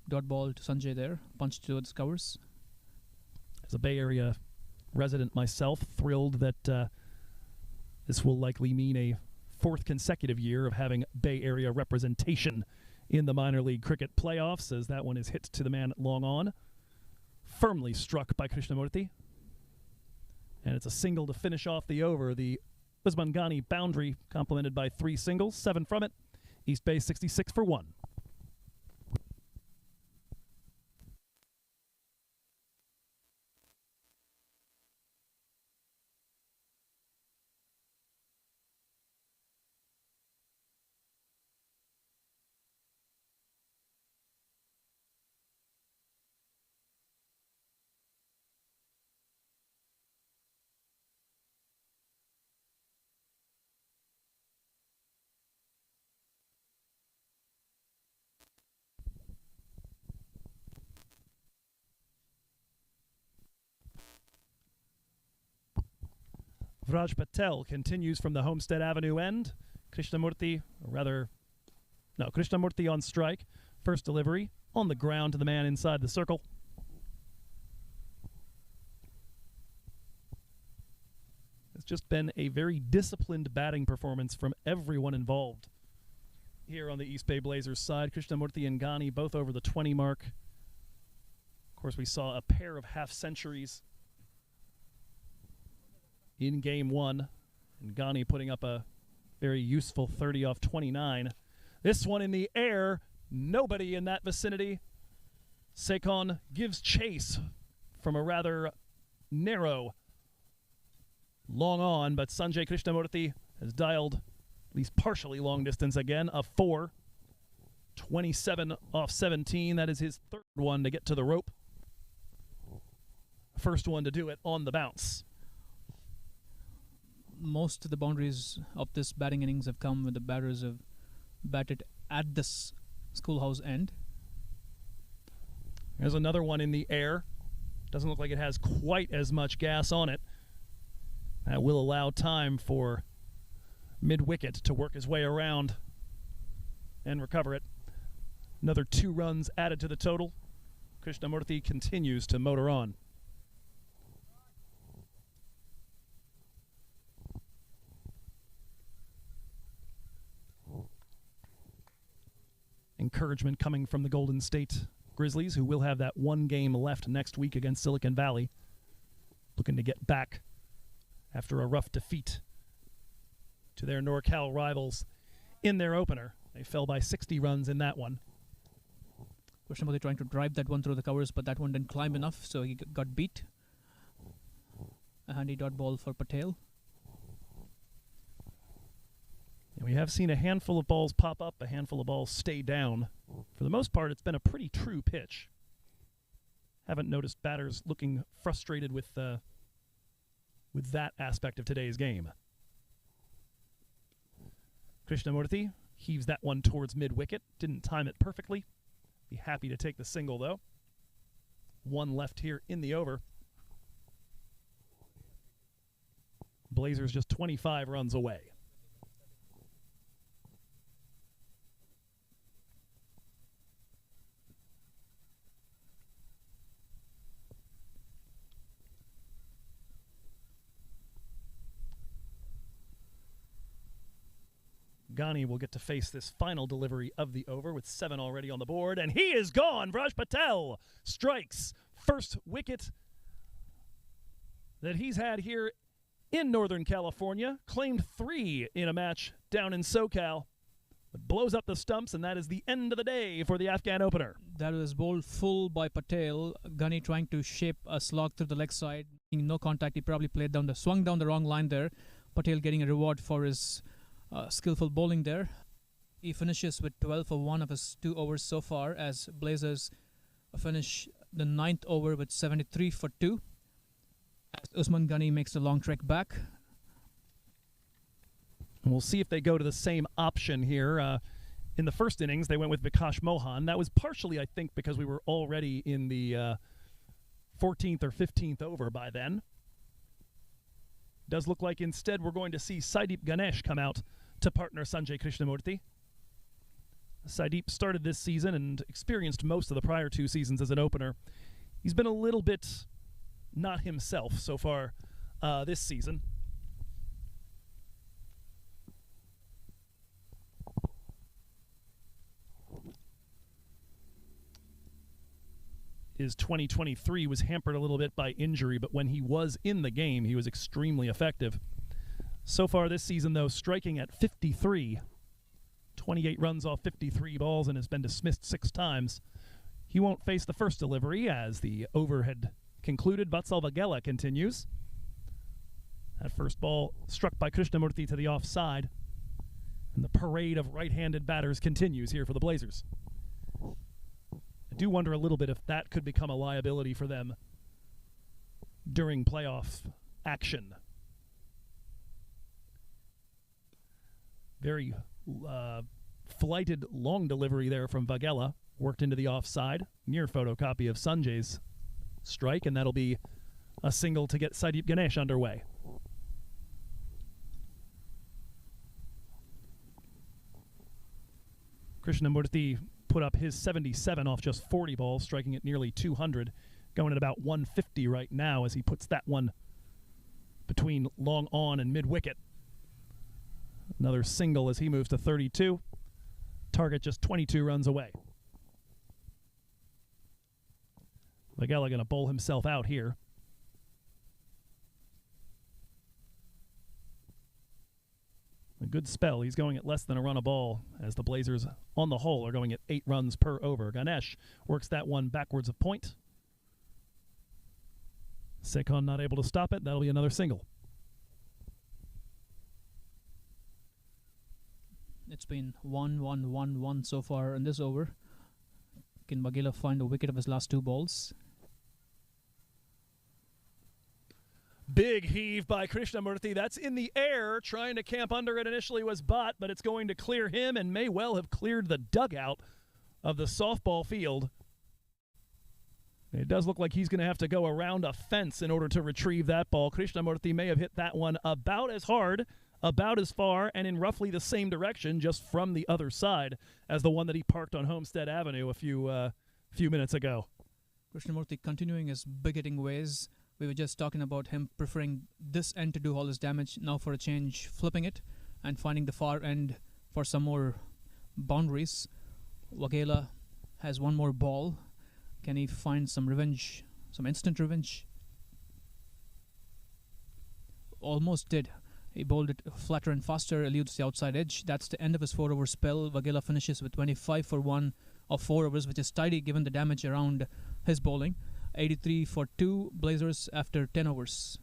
Dot ball to Sanjay there, punched towards covers. As a Bay Area resident myself, thrilled that this will likely mean a 4th consecutive year of having Bay Area representation in the minor league cricket playoffs, as that one is hit to the man long on. Firmly struck by Krishnamurti. And it's a single to finish off the over. The Usman Ghani boundary complemented by 3 singles, 7 from it. East Bay 66 for 1. Vraj Patel continues from the Homestead Avenue end. Krishnamurti on strike. First delivery on the ground to the man inside the circle. It's just been a very disciplined batting performance from everyone involved here on the East Bay Blazers side. Krishnamurti and Ghani both over the 20 mark. Of course, we saw a pair of half centuries in game 1, and Ghani putting up a very useful 30 off 29. This one in the air, nobody in that vicinity. Sekon gives chase from a rather narrow long on, but Sanjay Krishnamurthy has dialed at least partially long distance again, a 4. 27 off 17. That is his third one to get to the rope. First one to do it on the bounce. Most of the boundaries of this batting innings have come when the batters have batted at this schoolhouse end. There's another one in the air. Doesn't look like it has quite as much gas on it. That will allow time for mid-wicket to work his way around and recover it. Another 2 runs added to the total. Krishnamurthy continues to motor on. Encouragement coming from the Golden State Grizzlies, who will have that 1 game left next week against Silicon Valley. Looking to get back after a rough defeat to their NorCal rivals in their opener. They fell by 60 runs in that one. Krishnamurthy trying to drive that one through the covers, but that one didn't climb enough, so he got beat. A handy dot ball for Patel. And we have seen a handful of balls pop up, a handful of balls stay down. For the most part, it's been a pretty true pitch. Haven't noticed batters looking frustrated with that aspect of today's game. Krishnamurthy heaves that one towards mid-wicket. Didn't time it perfectly. Be happy to take the single, though. 1 left here in the over. Blazers just 25 runs away. Ghani will get to face this final delivery of the over with 7 already on the board, and he is gone. Vraj Patel strikes. First wicket that he's had here in Northern California. Claimed 3 in a match down in SoCal. But blows up the stumps, and that is the end of the day for the Afghan opener. That was bowled full by Patel. Ghani trying to shape a slog through the leg side. No contact. He probably swung down the wrong line there. Patel getting a reward for his skillful bowling there. He finishes with 12 for 1 of his 2 overs so far, as Blazers finish the 9th over with 73 for 2. As Usman Ghani makes the long trek back. And we'll see if they go to the same option here. In the first innings, they went with Vikash Mohan. That was partially, I think, because we were already in the 14th or 15th over by then. Does look like instead we're going to see Saideep Ganesh come out to partner Sanjay Krishnamurthy. Saideep started this season and experienced most of the prior 2 seasons as an opener. He's been a little bit not himself so far this season. His 2023 was hampered a little bit by injury, but when he was in the game, he was extremely effective. So far this season, though, striking at 53, 28 runs off 53 balls, and has been dismissed 6 times. He won't face the first delivery, as the over had concluded. Vatsal Vagela continues. That first ball struck by Krishnamurthy to the offside, and the parade of right-handed batters continues here for the Blazers. I do wonder a little bit if that could become a liability for them during playoff action. Very flighted long delivery there from Vagela. Worked into the offside. Near photocopy of Sanjay's strike, and that'll be a single to get Saideep Ganesh underway. Krishnamurthy put up his 77 off just 40 balls, striking at nearly 200, going at about 150 right now as he puts that one between long on and mid-wicket. Another single as he moves to 32. Target just 22 runs away. Vagela going to bowl himself out here. A good spell. He's going at less than a run a ball as the Blazers, on the whole, are going at 8 runs per over. Ganesh works that one backwards of point. Sekon not able to stop it. That'll be another single. It's been 1-1-1-1 so far in this over. Can Vaghela find a wicket of his last 2 balls? Big heave by Krishnamurthy. That's in the air. Trying to camp under it initially was Butt, but it's going to clear him and may well have cleared the dugout of the softball field. It does look like he's going to have to go around a fence in order to retrieve that ball. Krishnamurthy may have hit that one about as hard, about as far, and in roughly the same direction, just from the other side, as the one that he parked on Homestead Avenue a few minutes ago. Krishnamurthy continuing his big-hitting ways. We were just talking about him preferring this end to do all his damage. Now for a change, flipping it and finding the far end for some more boundaries. Vaghela has one more ball. Can he find some revenge, some instant revenge? Almost did. He bowled it flatter and faster, eludes the outside edge. That's the end of his 4-over spell. Vaghela finishes with 25 for 1 of 4 overs, which is tidy given the damage around his bowling. 83 for 2 Blazers after 10 overs.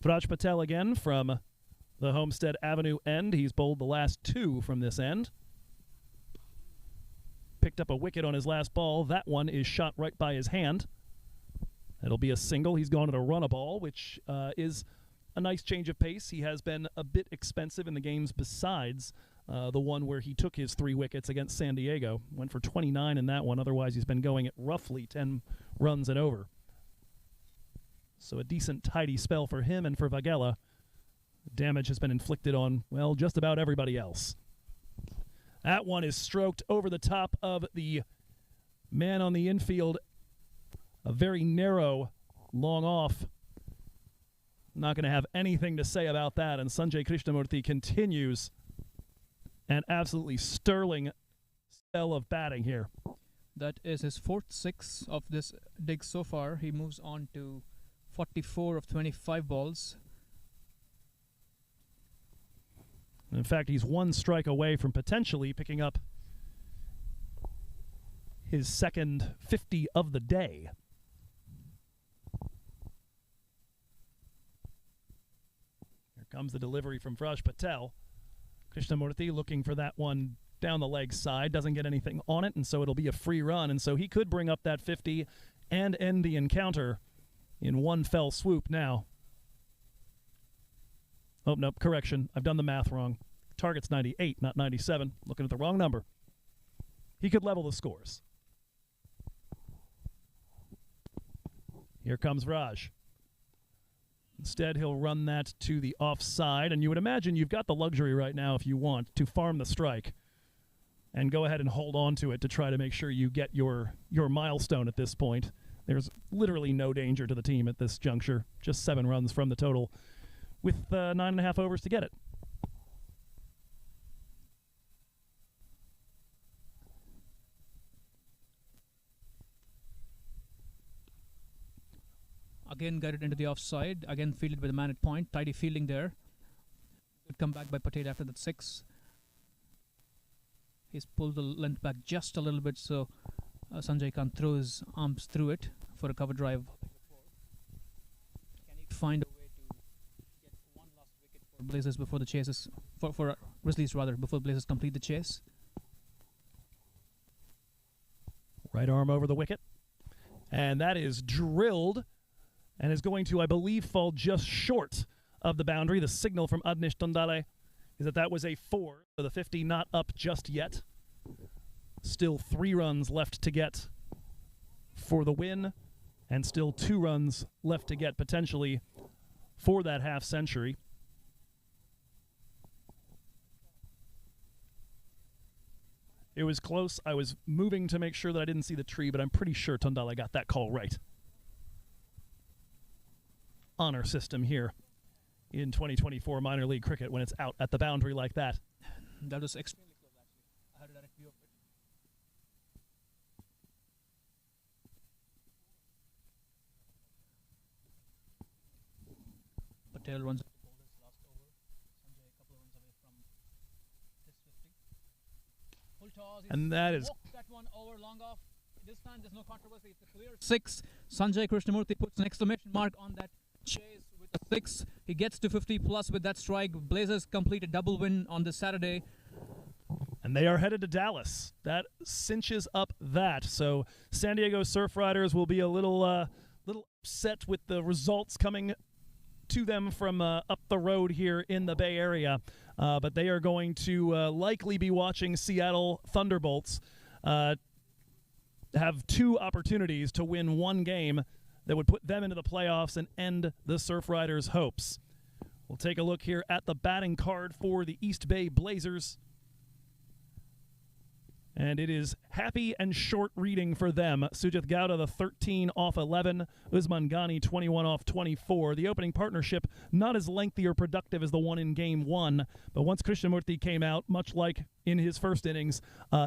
Raj Patel again from the Homestead Avenue end. He's bowled the last 2 from this end. Picked up a wicket on his last ball. That one is shot right by his hand. It'll be a single. He's gone to run a ball, which is a nice change of pace. He has been a bit expensive in the games besides the one where he took his 3 wickets against San Diego. Went for 29 in that one. Otherwise, he's been going at roughly 10 runs and over. So a decent, tidy spell for him and for Vaghela. Damage has been inflicted on, well, just about everybody else. That one is stroked over the top of the man on the infield. A very narrow, long off. Not going to have anything to say about that. And Sanjay Krishnamurthy continues an absolutely sterling spell of batting here. That is his 4th 6 of this dig so far. He moves on to 44 of 25 balls. In fact, he's 1 strike away from potentially picking up his second 50 of the day. Here comes the delivery from Raj Patel. Krishnamurthy looking for that one down the leg side. Doesn't get anything on it, and so it'll be a free run. And so he could bring up that 50 and end the encounter in one fell swoop now. Oh, no, correction. I've done the math wrong. Target's 98, not 97. Looking at the wrong number. He could level the scores. Here comes Raj. Instead, he'll run that to the offside, and you would imagine you've got the luxury right now, if you want, to farm the strike and go ahead and hold on to it to try to make sure you get your milestone at this point. There's literally no danger to the team at this juncture. Just 7 runs from the total with 9.5 overs to get it. Again guided into the offside. Again fielded with a man at point. Tidy fielding there. Good comeback by Patel after that 6. He's pulled the length back just a little bit so Sanjay can't throw his arms through it for a cover drive. Can he find a way to get one last wicket for Blazers before the chases, for Grizzlies rather, before Blazers complete the chase? Right arm over the wicket. And that is drilled and is going to, I believe, fall just short of the boundary. The signal from Adnish Tondale is that was a 4, so the 50 not up just yet. Still 3 runs left to get for the win, and still 2 runs left to get potentially for that half century. It was close. I was moving to make sure that I didn't see the tree, but I'm pretty sure Tondale got that call right. Honor system here in 2024 minor league cricket when it's out at the boundary like that. That was extremely close, actually. I had a direct view of it. Patel runs at the bowler's last over. Sanjay a couple of runs away from his 50. Full toss. And that is that one over long off. This time there's no controversy. It's a clear 6. Sanjay Krishnamurthy puts an exclamation mark on that chase with a 6. He gets to 50 plus with that strike. Blazers complete a double win on this Saturday. And they are headed to Dallas. That cinches up that. So San Diego Surf Riders will be a little upset with the results coming to them from up the road here in the Bay Area. But they are going to likely be watching Seattle Thunderbolts have 2 opportunities to win 1 game that would put them into the playoffs and end the Surf Riders' hopes. We'll take a look here at the batting card for the East Bay Blazers. And it is happy and short reading for them. Sujith Gowda, the 13 off 11. Usman Ghani, 21 off 24. The opening partnership, not as lengthy or productive as the one in Game 1. But once Krishnamurthy came out, much like in his first innings,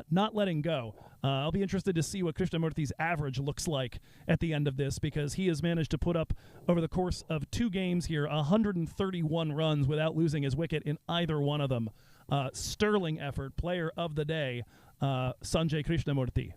not letting go. I'll be interested to see what Krishnamurthy's average looks like at the end of this, because he has managed to put up, over the course of 2 games here, 131 runs without losing his wicket in either one of them. Sterling effort, player of the day. Sanjay Krishnamurthy.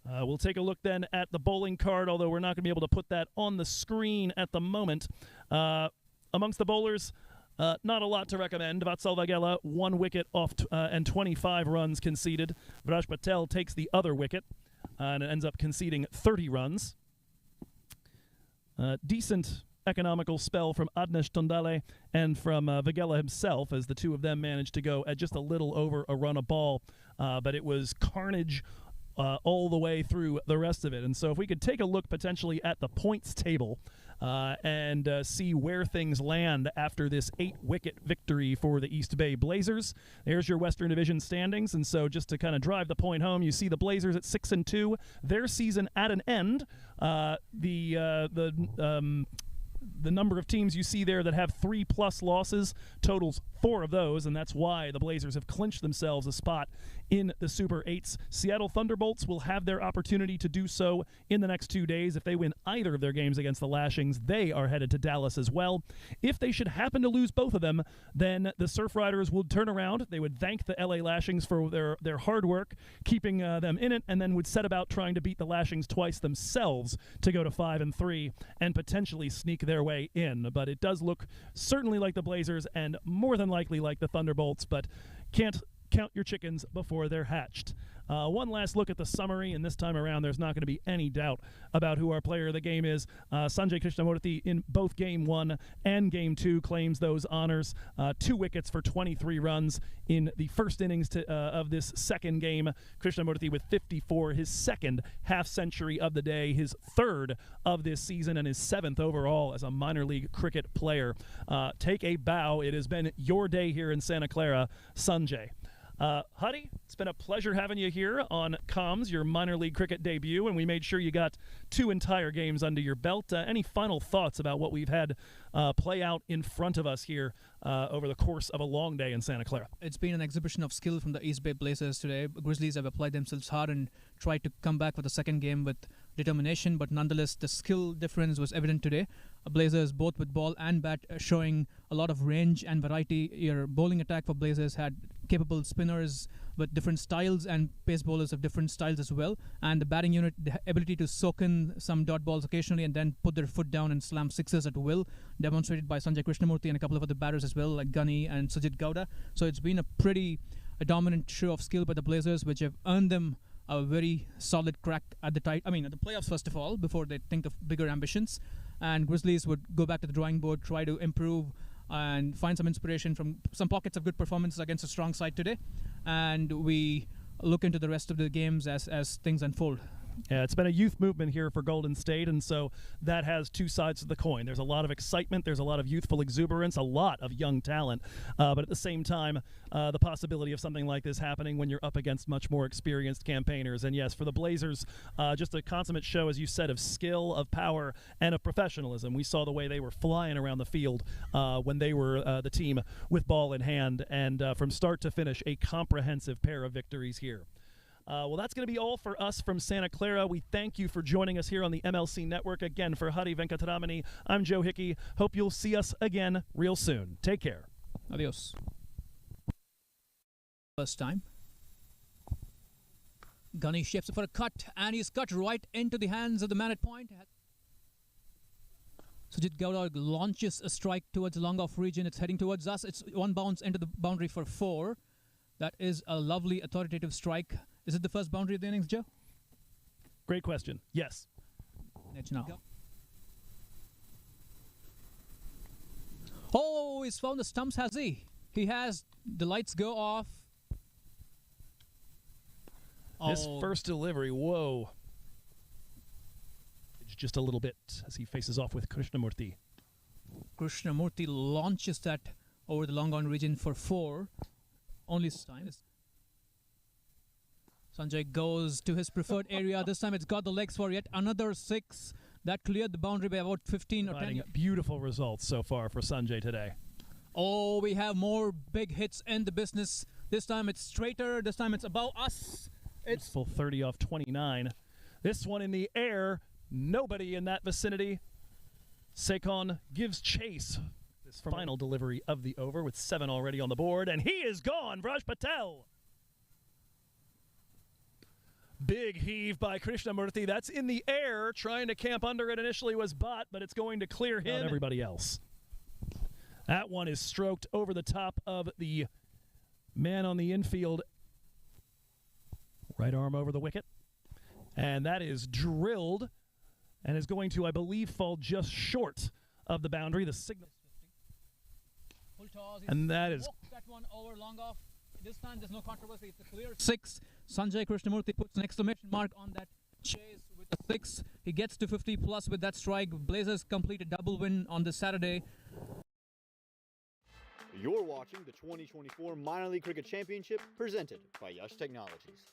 We'll take a look then at the bowling card, although we're not going to be able to put that on the screen at the moment. Amongst the bowlers, not a lot to recommend. Vatsal Vaghela, 1 wicket off and 25 runs conceded. Vraj Patel takes the other wicket and ends up conceding 30 runs. Decent economical spell from Adnesh Tondale and from Vaghela himself, as the 2 of them managed to go at just a little over a run a ball, but it was carnage all the way through the rest of it. And so if we could take a look potentially at the points table and see where things land after this 8-wicket victory for the East Bay Blazers. There's your Western Division standings, and so just to kind of drive the point home, you see the Blazers at 6-2, their season at an end. The number of teams you see there that have 3+ losses totals 4 of those, and that's why the Blazers have clinched themselves a spot in the Super 8s. Seattle Thunderbolts will have their opportunity to do so in the next 2 days. If they win either of their games against the Lashings, they are headed to Dallas as well. If they should happen to lose both of them, then the Surf Riders would turn around. They would thank the LA Lashings for their hard work, keeping them in it, and then would set about trying to beat the Lashings twice themselves to go to 5-3 and potentially sneak their way in. But it does look certainly like the Blazers and more than likely like the Thunderbolts, but can't count your chickens before they're hatched. One last look at the summary, and this time around there's not going to be any doubt about who our player of the game is. Sanjay Krishnamurthy in both Game 1 and Game 2 claims those honors. 2 wickets for 23 runs in the first innings of this second game. Krishnamurthy with 54, his second half-century of the day, his 3rd of this season, and his 7th overall as a minor league cricket player. Take a bow. It has been your day here in Santa Clara, Sanjay. Huddy, it's been a pleasure having you here on Comms, your minor league cricket debut, and we made sure you got 2 entire games under your belt. Any final thoughts about what we've had play out in front of us here over the course of a long day in Santa Clara? It's been an exhibition of skill from the East Bay Blazers today. Grizzlies have applied themselves hard and tried to come back for the second game with determination, but nonetheless the skill difference was evident today. Blazers both with ball and bat showing a lot of range and variety. Your bowling attack for Blazers had capable spinners with different styles and pace bowlers of different styles as well, and the batting unit, the ability to soak in some dot balls occasionally and then put their foot down and slam sixes at will, demonstrated by Sanjay Krishnamurthy and a couple of other batters as well, like Ghani and Sujit Gowda. So it's been a dominant show of skill by the Blazers, which have earned them a very solid crack at the at the playoffs first of all, before they think of bigger ambitions. And Grizzlies would go back to the drawing board, try to improve and find some inspiration from some pockets of good performances against a strong side today. And we look into the rest of the games as things unfold. Yeah, it's been a youth movement here for Golden State, and so that has two sides of the coin. There's a lot of excitement, there's a lot of youthful exuberance, a lot of young talent, but at the same time, the possibility of something like this happening when you're up against much more experienced campaigners. And yes, for the Blazers, just a consummate show, as you said, of skill, of power, and of professionalism. We saw the way they were flying around the field when they were the team with ball in hand, and from start to finish, a comprehensive pair of victories here. Well, that's going to be all for us from Santa Clara. We thank you for joining us here on the MLC Network. Again, for Hari Venkataramani, I'm Joe Hickey. Hope you'll see us again real soon. Take care. Adios. First time. Gunny shapes it for a cut, and he's cut right into the hands of the man at point. Sujit Gowda launches a strike towards the long off region. It's heading towards us. It's one bounce into the boundary for 4. That is a lovely authoritative strike. Is it the first boundary of the innings, Joe? Great question. Yes. Let's now. Oh, he's found the stumps, has he? He has. The lights go off. This first delivery, whoa. It's just a little bit as he faces off with Krishnamurti. Krishnamurti launches that over the long on region for 4. Only time. Sanjay goes to his preferred area. This time it's got the legs for yet another 6. That cleared the boundary by about 15 or 10. Beautiful results so far for Sanjay today. Oh, we have more big hits in the business. This time it's straighter. This time it's above us. It's full 30 off 29. This one in the air. Nobody in that vicinity. Sekon gives chase. This final delivery of the over with 7 already on the board. And he is gone, Vraj Patel. Big heave by Krishnamurti. That's in the air. Trying to camp under it initially was Butt, but it's going to clear him and everybody else. That one is stroked over the top of the man on the infield. Right arm over the wicket. And that is drilled and is going to, I believe, fall just short of the boundary. The signal. And that is that one over long off. This time there's no controversy. It's a clear 6. Sanjay Krishnamurti puts an exclamation mark on that chase with a 6. He gets to 50 plus with that strike. Blazers complete a double win on this Saturday. You're watching the 2024 Minor League Cricket Championship presented by Yash Technologies.